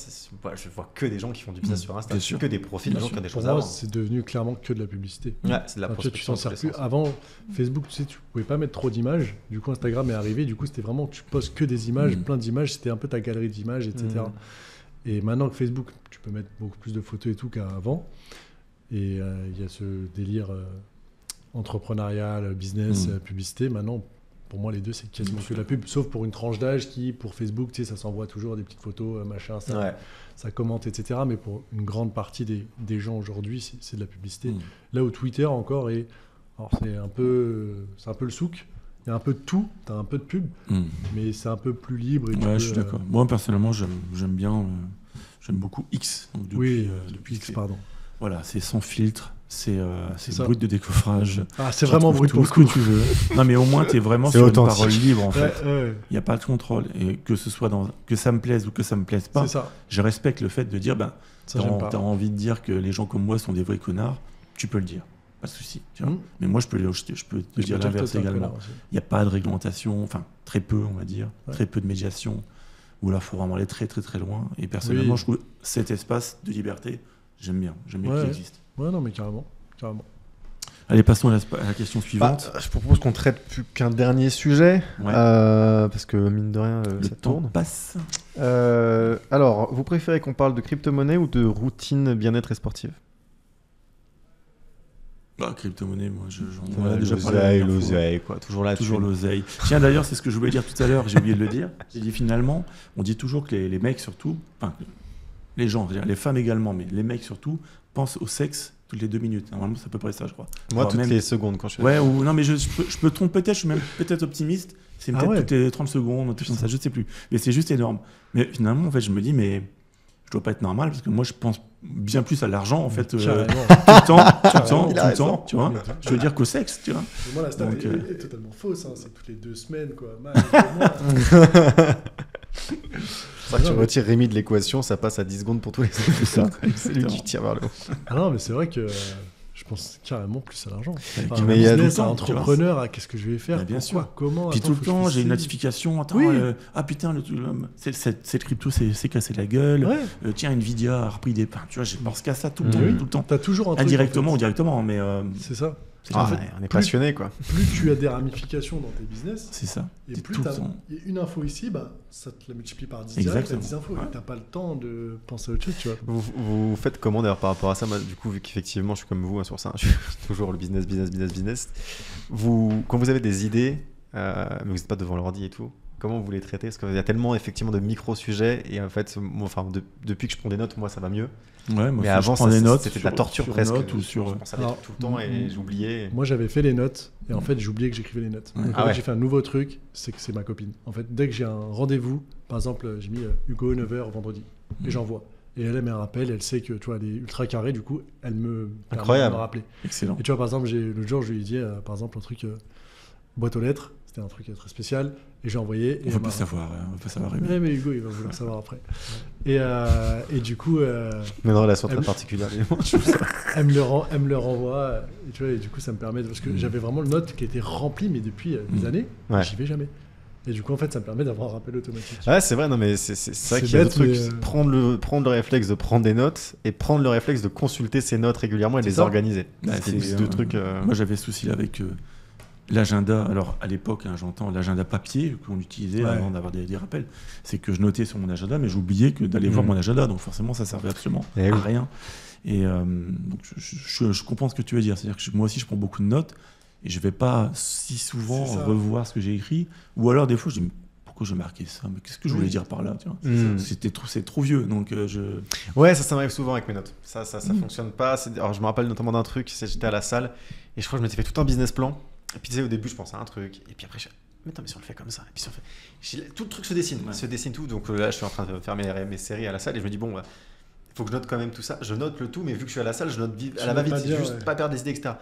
je vois que des gens qui font du business sur Insta, que des profils de gens qui ont des choses à vendre. vendre. C'est devenu clairement que de la publicité. Ouais, c'est de la prospection. Tu t'en sers plus. Avant, Facebook, tu sais, tu pouvais pas mettre trop d'images. Du coup, Instagram est arrivé. Du coup, c'était vraiment, tu postes que des images, plein d'images. C'était un peu ta galerie d'images, etc. Et maintenant que Facebook, tu peux mettre beaucoup plus de photos et tout qu'avant. Et il y a ce délire entrepreneurial, business, publicité. Maintenant, pour moi, les deux, c'est quasiment que la pub, sauf pour une tranche d'âge qui, pour Facebook, tu sais, ça s'envoie toujours des petites photos, machin, ça commente, etc. Mais pour une grande partie des gens aujourd'hui, c'est de la publicité. Là où Twitter encore est... Alors, c'est un peu le souk. Il y a un peu de tout, tu as un peu de pub, mais c'est un peu plus libre. Et je suis d'accord. Moi, personnellement, j'aime bien... j'aime beaucoup X. Donc depuis X, pardon. Voilà, c'est sans filtre. C'est brut de décoffrage. Ah, c'est vraiment brut pour ce que tu veux. Non, mais au moins, tu es vraiment sur une parole libre, en fait. Il n'y a pas de contrôle. Et que ce soit que ça me plaise ou que ça me plaise pas, je respecte le fait de dire, t'as envie de dire que les gens comme moi sont des vrais connards, tu peux le dire. Pas de souci. Mais moi, je peux te dire l'inverse également. Il n'y a pas de réglementation, enfin, très peu, on va dire, très peu de médiation, où là, il faut vraiment aller très, très, très loin. Et personnellement, je trouve cet espace de liberté, j'aime bien qu'il existe. Ouais, non, mais carrément. Allez, passons à la question suivante. Je propose qu'on traite plus qu'un dernier sujet, parce que mine de rien, ça tourne. Passe. Alors, vous préférez qu'on parle de crypto-monnaie ou de routine bien-être et sportive? Crypto-monnaie, moi, j'en ai déjà parlé. L'oseille, quoi. Toujours l'oseille. Tiens, d'ailleurs, c'est ce que je voulais dire tout à l'heure, j'ai oublié de le dire. J'ai dit finalement, on dit toujours que les mecs surtout, enfin, les gens, les femmes également, mais les mecs surtout, pensent au sexe toutes les 2 minutes. Normalement, c'est à peu près ça, je crois. Moi, toutes les secondes quand je fais. Ouais, non, mais je me trompe peut-être, je suis même peut-être optimiste. C'est peut-être toutes les 30 secondes, tout ça, je ne sais plus. Mais c'est juste énorme. Mais finalement, en fait, je me dis, mais je dois pas être normal parce que moi, je pense bien plus à l'argent, en fait, tout le temps, tu vois. Je veux dire qu'au sexe, tu vois. Et moi, la stat est totalement fausse. C'est toutes les 2 semaines, quoi. C'est vrai que tu retires Rémi de l'équation, ça passe à 10 secondes pour tous les autres. C'est lui qui tire vers le haut. Ah non, mais c'est vrai que je pense carrément plus à l'argent. Mais il y a business, un entrepreneur, qu'est-ce que je vais faire? Bien sûr. Comment? Puis tout le temps, j'ai une notification. Attends, putain, cette crypto s'est cassé la gueule. Tiens, Nvidia a repris des pains. Tu vois, je pense qu'à ça tout le temps. T'as toujours un truc. Indirectement ou directement, mais. C'est ça. On est passionné, quoi. Plus tu as des ramifications dans tes business, c'est ça. Et plus tu as une info ici, ça te la multiplie par 10 direct, 10 infos. Tu n'as pas le temps de penser à autre chose, tu vois. Vous faites comment d'ailleurs par rapport à ça? Moi, du coup, vu qu'effectivement, je suis comme vous sur ça, je suis toujours le business. Quand vous avez des idées, mais vous n'êtes pas devant l'ordi et tout, comment vous les traitez? Parce qu'il y a tellement effectivement de micro-sujets et en fait, depuis que je prends des notes, moi, ça va mieux. Ouais, moi, mais avant, je prends des notes, c'était de la torture presque. Je pensais à des trucs tout le temps et j'oubliais. Moi, j'avais fait les notes et en fait, j'oubliais que j'écrivais les notes. Donc, j'ai fait un nouveau truc, c'est que c'est ma copine. En fait, dès que j'ai un rendez-vous, par exemple, j'ai mis Hugo 9h vendredi et j'envoie. Et elle met un rappel, elle sait que tu vois, elle est ultra carrée, du coup, elle me permet de me rappeler. Excellent. Et tu vois, par exemple, l'autre jour, je lui ai dit, par exemple, un truc boîte aux lettres. C'était un truc très spécial et j'ai envoyé. On va pas savoir. Ouais, mais Hugo, il va vouloir savoir après. Et du coup, mais une relation très particulière. Elle me le renvoie. Et tu vois, et du coup, ça me permet parce que j'avais vraiment le note qui était rempli, mais depuis des années, j'y vais jamais. Et du coup, en fait, ça me permet d'avoir un rappel automatique. Ouais, c'est vrai. Non, mais c'est vrai qu'il y a des trucs. Prendre le réflexe de prendre des notes et prendre le réflexe de consulter ces notes régulièrement et les organiser. C'est deux trucs. Moi, j'avais souci avec. L'agenda, alors à l'époque, j'entends l'agenda papier qu'on utilisait avant d'avoir des rappels, c'est que je notais sur mon agenda, mais j'oubliais d'aller voir mon agenda, donc forcément ça servait absolument à rien. Et donc, je comprends ce que tu veux dire, c'est-à-dire que moi aussi je prends beaucoup de notes et je vais pas si souvent revoir ce que j'ai écrit, ou alors des fois je dis pourquoi j'ai marqué ça, mais qu'est-ce que je voulais dire par là, tu vois. C'est trop vieux, donc Ouais, ça m'arrive souvent avec mes notes, ça fonctionne pas. Alors je me rappelle notamment d'un truc, j'étais à la salle et je crois que je m'étais fait tout un business plan. Et puis tu sais, au début je pensais à un truc et puis après mais si on le fait comme ça, et puis si on fait... tout le truc se dessine tout. Donc là je suis en train de faire mes séries à la salle et je me dis il faut que je note quand même tout ça. Je note le tout, mais vu que je suis à la salle, je note à la va-vite, juste pas perdre des idées, etc.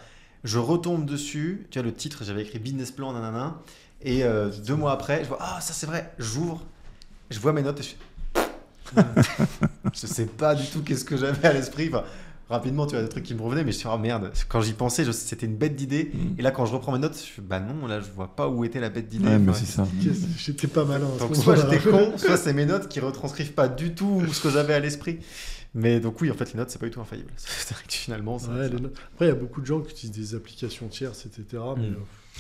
Je retombe dessus, tu vois, le titre, j'avais écrit business plan, nanana, et 2 mois après je vois ça c'est vrai, j'ouvre, je vois mes notes et je sais pas du tout qu'est-ce que j'avais à l'esprit. rapidement, tu vois, des trucs qui me revenaient, mais je suis oh merde, quand j'y pensais, c'était une bête d'idée. Et là, quand je reprends mes notes, je suis bah non, là, je vois pas où était la bête d'idée. Ouais, mais c'est ça. J'étais pas malin. Donc, soit j'étais con, soit c'est mes notes qui retranscrivent pas du tout ce que j'avais à l'esprit. Mais donc, oui, en fait, les notes, c'est pas du tout infaillible. C'est vrai que finalement, ça. Ouais, après, il y a beaucoup de gens qui utilisent des applications tierces, etc. Mais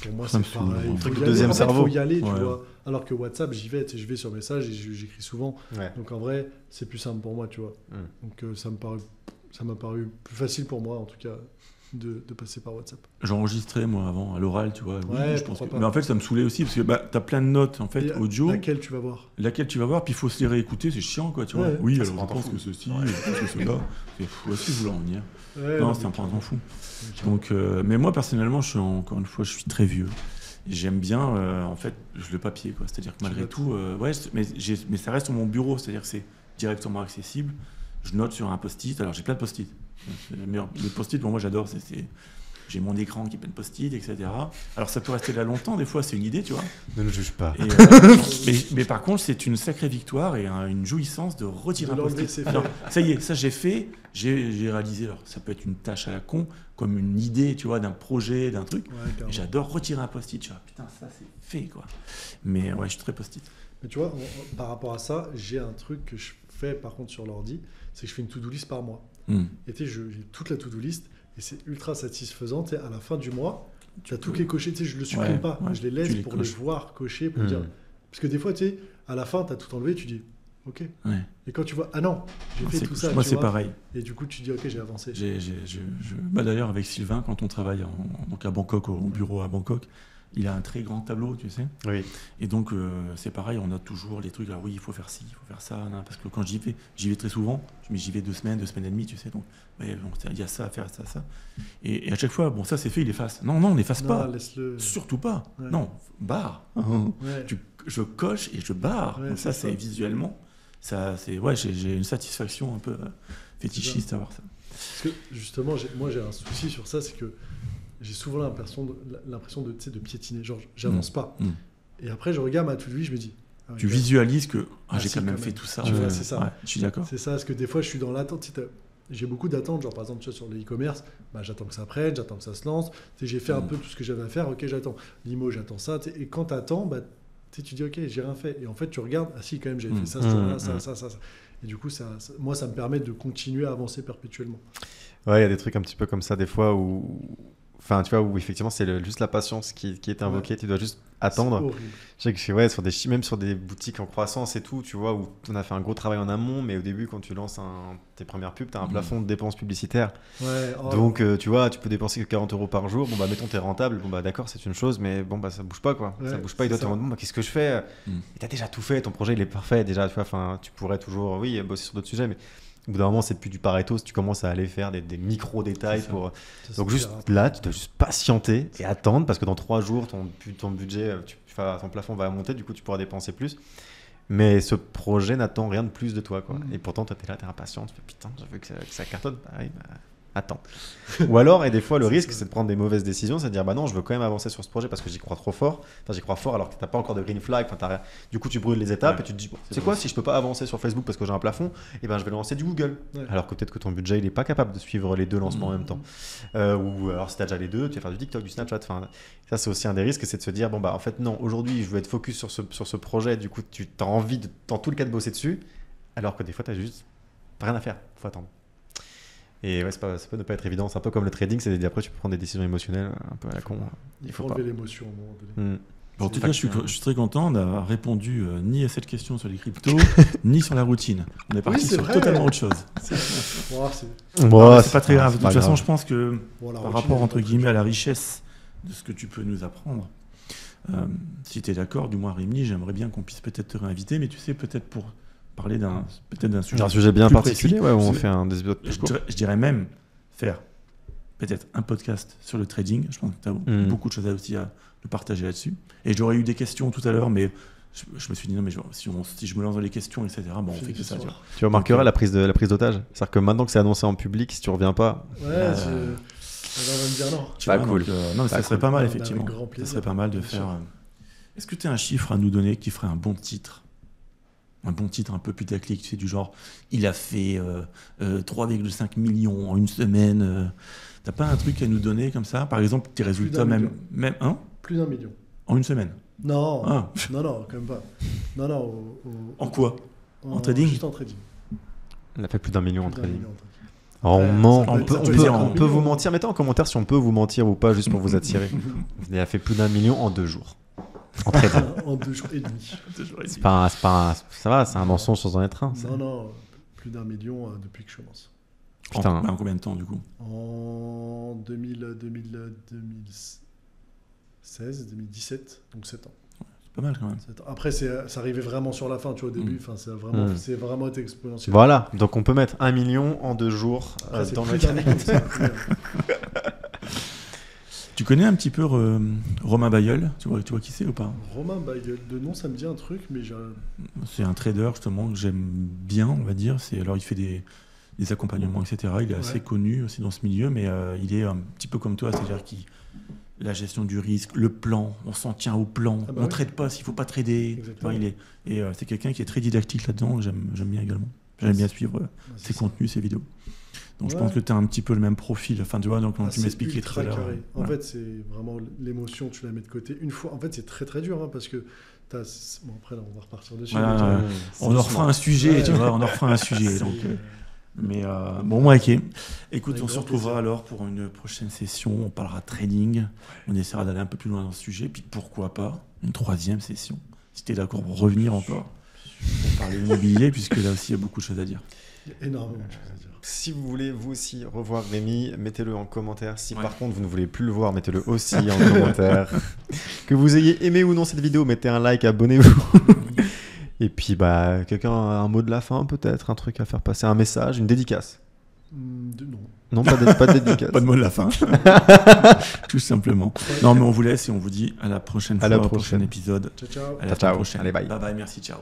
pour moi, Ça me c'est pareil. Un truc de deuxième cerveau. Il faut y aller, tu vois. Alors que WhatsApp, j'y vais, je vais sur message et j'écris souvent. Ouais. Donc en vrai, c'est plus simple pour moi, tu vois. Donc ça m'a paru plus facile pour moi, en tout cas, de passer par WhatsApp. J'enregistrais moi avant à l'oral, tu vois. Ouais, je pense que... Mais en fait, ça me saulait aussi parce que t'as plein de notes en fait audio. Laquelle tu vas voir. Puis il faut se les réécouter, c'est chiant quoi, tu vois. Ouais. Oui, alors je pense que ceci, je pense que cela. C'est fou aussi vouloir en venir. Ouais, non, c'est un point fou. Donc, mais moi personnellement, encore une fois, je suis très vieux. Et j'aime bien, en fait, le papier, quoi. C'est-à-dire que malgré tout, mais ça reste sur mon bureau, c'est-à-dire que c'est directement accessible. Je note sur un post-it. Alors j'ai plein de post-it. Les post-it, bon, moi j'adore. J'ai mon écran qui est plein de post-it, etc. Alors ça peut rester là longtemps. Des fois, c'est une idée, tu vois. Ne nous juge pas. Mais par contre, c'est une sacrée victoire et une jouissance de retirer un post-it. Alors, ça y est, ça j'ai fait. J'ai réalisé. Alors ça peut être une tâche à la con, comme une idée, tu vois, d'un projet, d'un truc. Ouais, j'adore retirer un post-it. Tu vois, putain, ça c'est fait, quoi. Mais ouais, je suis très post-it. Mais tu vois, par rapport à ça, j'ai un truc que je fais par contre sur l'ordi, c'est que je fais une to-do list par mois. Et j'ai toute la to-do list et c'est ultra satisfaisant. À la fin du mois, tu as toutes les cochées, je ne le supprime pas, je les laisse pour les voir cocher, pour dire. Parce que des fois, à la fin, tu as tout enlevé, tu dis ok. Ouais. Et quand tu vois, ah non, j'ai fait tout ça. Moi, c'est pareil. Et du coup, tu dis ok, j'ai avancé. D'ailleurs, avec Sylvain, quand on travaille donc à Bangkok, au bureau à Bangkok, il a un très grand tableau, tu sais. Oui. Et donc, c'est pareil, on note toujours les trucs. Alors oui, il faut faire ci, il faut faire ça. Non, parce que quand j'y vais très souvent. Mais j'y vais 2 semaines et demie, tu sais. Donc, il y a ça à faire, ça. Et à chaque fois, bon, ça c'est fait, il efface. Non, on n'efface pas. Laisse-le. Surtout pas. Ouais. Non, barre. Ouais. Je coche et je barre. Ouais, donc ça, c'est visuellement. Ça, c'est, j'ai une satisfaction un peu fétichiste à voir ça. Parce que justement, moi j'ai un souci sur ça, c'est que j'ai souvent l'impression de piétiner. Genre, j'avance pas. Et après, je regarde ma to-do list, je me dis. Tu visualises que j'ai quand même fait tout ça. Tu vois, c'est ça. Ouais, je suis d'accord. C'est ça, parce que des fois, je suis dans l'attente. J'ai beaucoup d'attentes. Genre, par exemple, sur le e-commerce, j'attends que ça prenne, j'attends que ça se lance. J'ai fait un peu tout ce que j'avais à faire. Ok, j'attends. L'IMO, j'attends ça. Et quand tu attends, tu dis ok, j'ai rien fait. Et en fait, tu regardes, ah si, quand même, j'avais fait ça, ça. Et du coup, moi, ça me permet de continuer à avancer perpétuellement. Ouais, il y a des trucs un petit peu comme ça, des fois, où où effectivement, c'est juste la patience qui est invoquée. Ouais. Tu dois juste attendre. Je sais que même sur des boutiques en croissance et tout, tu vois, où on a fait un gros travail en amont, mais au début, quand tu lances tes premières pubs, tu as un plafond de dépenses publicitaires. Ouais, donc, tu vois, tu peux dépenser que 40 € par jour. Bon, mettons, t'es rentable. Bon, d'accord, c'est une chose, mais bon, ça bouge pas, quoi. Ouais, ça bouge pas. Il doit te demander, qu'est-ce que je fais Et t'as déjà tout fait. Ton projet, il est parfait. Déjà, tu vois, tu pourrais toujours, bosser sur d'autres sujets, mais. Au bout d'un moment, c'est plus du Pareto si tu commences à aller faire des micro-détails. Donc, juste là, tu dois juste patienter et attendre parce que dans 3 jours, ton budget, ton plafond va monter, du coup, tu pourras dépenser plus. Mais ce projet n'attend rien de plus de toi, quoi. Et pourtant, toi, t'es là, t'es impatient, tu fais putain, je veux que ça cartonne. Attends. Ou alors, et des fois, le risque, c'est de prendre des mauvaises décisions, c'est de dire, non, je veux quand même avancer sur ce projet parce que j'y crois trop fort. Enfin, j'y crois fort alors que t'as pas encore de green flag. Du coup, tu brûles les étapes et tu te dis, c'est quoi, si je peux pas avancer sur Facebook parce que j'ai un plafond, je vais lancer du Google. Ouais. Alors que peut-être que ton budget, il est pas capable de suivre les 2 lancements en même temps. Ou alors, si t'as déjà les 2, tu vas faire du TikTok, du Snapchat. Ça, c'est aussi un des risques, c'est de se dire, en fait, non, aujourd'hui, je veux être focus sur ce projet. Du coup, tu as envie, dans tout le cas, de bosser dessus. Alors que des fois, t'as juste rien à faire. Faut attendre. Et ouais, ça peut ne pas être évident. C'est un peu comme le trading, c'est après tu peux prendre des décisions émotionnelles un peu à la con. Il faut enlever l'émotion à un moment donné. En tout cas, je suis très content d'avoir répondu ni à cette question sur les cryptos, ni sur la routine. On est parti sur totalement autre chose. C'est pas très grave. De toute façon, je pense que par rapport entre guillemets à la richesse de ce que tu peux nous apprendre, si tu es d'accord, du moins Rémi, j'aimerais bien qu'on puisse peut-être te réinviter, mais tu sais, peut-être pour parler d'un sujet bien particulier, où on fait un des autres. Je dirais même faire peut-être un podcast sur le trading. Je pense que tu as beaucoup de choses aussi à nous partager là-dessus. Et j'aurais eu des questions tout à l'heure, mais je me suis dit non, mais si je me lance dans les questions, etc. On fait que ça. Tu remarqueras la prise d'otage. C'est-à-dire que maintenant que c'est annoncé en public, si tu reviens pas. Ouais, on va me dire non. Pas cool. Non, ça serait pas mal effectivement. Ça serait pas mal de faire. Est-ce que tu as un chiffre à nous donner qui ferait un bon titre? un bon titre un peu putaclic, tu sais, du genre il a fait 3,5 millions en une semaine. T'as pas un truc à nous donner comme ça? Par exemple, tes résultats même hein? Plus d'1 million. En une semaine? Non, non, quand même pas. Non. En quoi? En trading? Juste en trading. Il a fait plus d'1 million en trading. Alors, on peut vous mentir. Mettez en commentaire si on peut vous mentir ou pas, juste pour vous attirer. Il a fait plus d'1 million en 2 jours. En trading. En 2 jours et demi. C'est pas ça va, c'est un mensonge sans en être un. Non, plus d'1 million depuis que je commence. Putain. En combien de temps du coup? En 2016, 2017, donc 7 ans. Pas mal quand même. Après, ça arrivait vraiment sur la fin, tu vois, au début. Enfin, c'est vraiment été exponentiel. Voilà, donc on peut mettre 1 million en 2 jours dans le canal. Tu connais un petit peu Romain Bayeul? Tu vois qui c'est ou pas? Romain Bayeul, de nom, ça me dit un truc, mais c'est un trader justement que j'aime bien, on va dire. Alors il fait des accompagnements, etc. Il est assez connu aussi dans ce milieu, mais il est un petit peu comme toi, c'est-à-dire la gestion du risque, le plan, on s'en tient au plan, on ne trade pas s'il ne faut pas trader. C'est quelqu'un qui est très didactique là-dedans, j'aime bien également. J'aime bien suivre ses contenus, ses vidéos. Donc je pense que tu as un petit peu le même profil. Enfin, tu vois, donc quand tu m'expliquais tout à l'heure. En fait, c'est vraiment l'émotion, tu la mets de côté. Une fois, en fait, c'est très très dur hein, parce que bon, après, là, on va repartir dessus. On en refera un sujet, tu vois, on en refera un sujet. Donc, mais bon, ok. Écoute, on se retrouvera alors pour une prochaine session. On parlera trading. On essaiera d'aller un peu plus loin dans ce sujet. Puis pourquoi pas une 3e session, si tu es d'accord pour revenir encore pour parler immobilier, puisque là aussi il y a beaucoup de choses à dire. Il y a énormément de choses à dire. Si vous voulez vous aussi revoir Rémi, mettez-le en commentaire. Si par contre vous ne voulez plus le voir, mettez-le aussi en commentaire. Que vous ayez aimé ou non cette vidéo, mettez un like, abonnez-vous. Et puis quelqu'un a un mot de la fin peut-être, un truc à faire passer, un message, une dédicace. Non, pas de dédicace. Pas de mot de la fin. Tout simplement. Non, mais on vous laisse et on vous dit à la prochaine fois, au prochain épisode. Ciao. À la prochaine. Allez, bye. Bye bye, merci, ciao.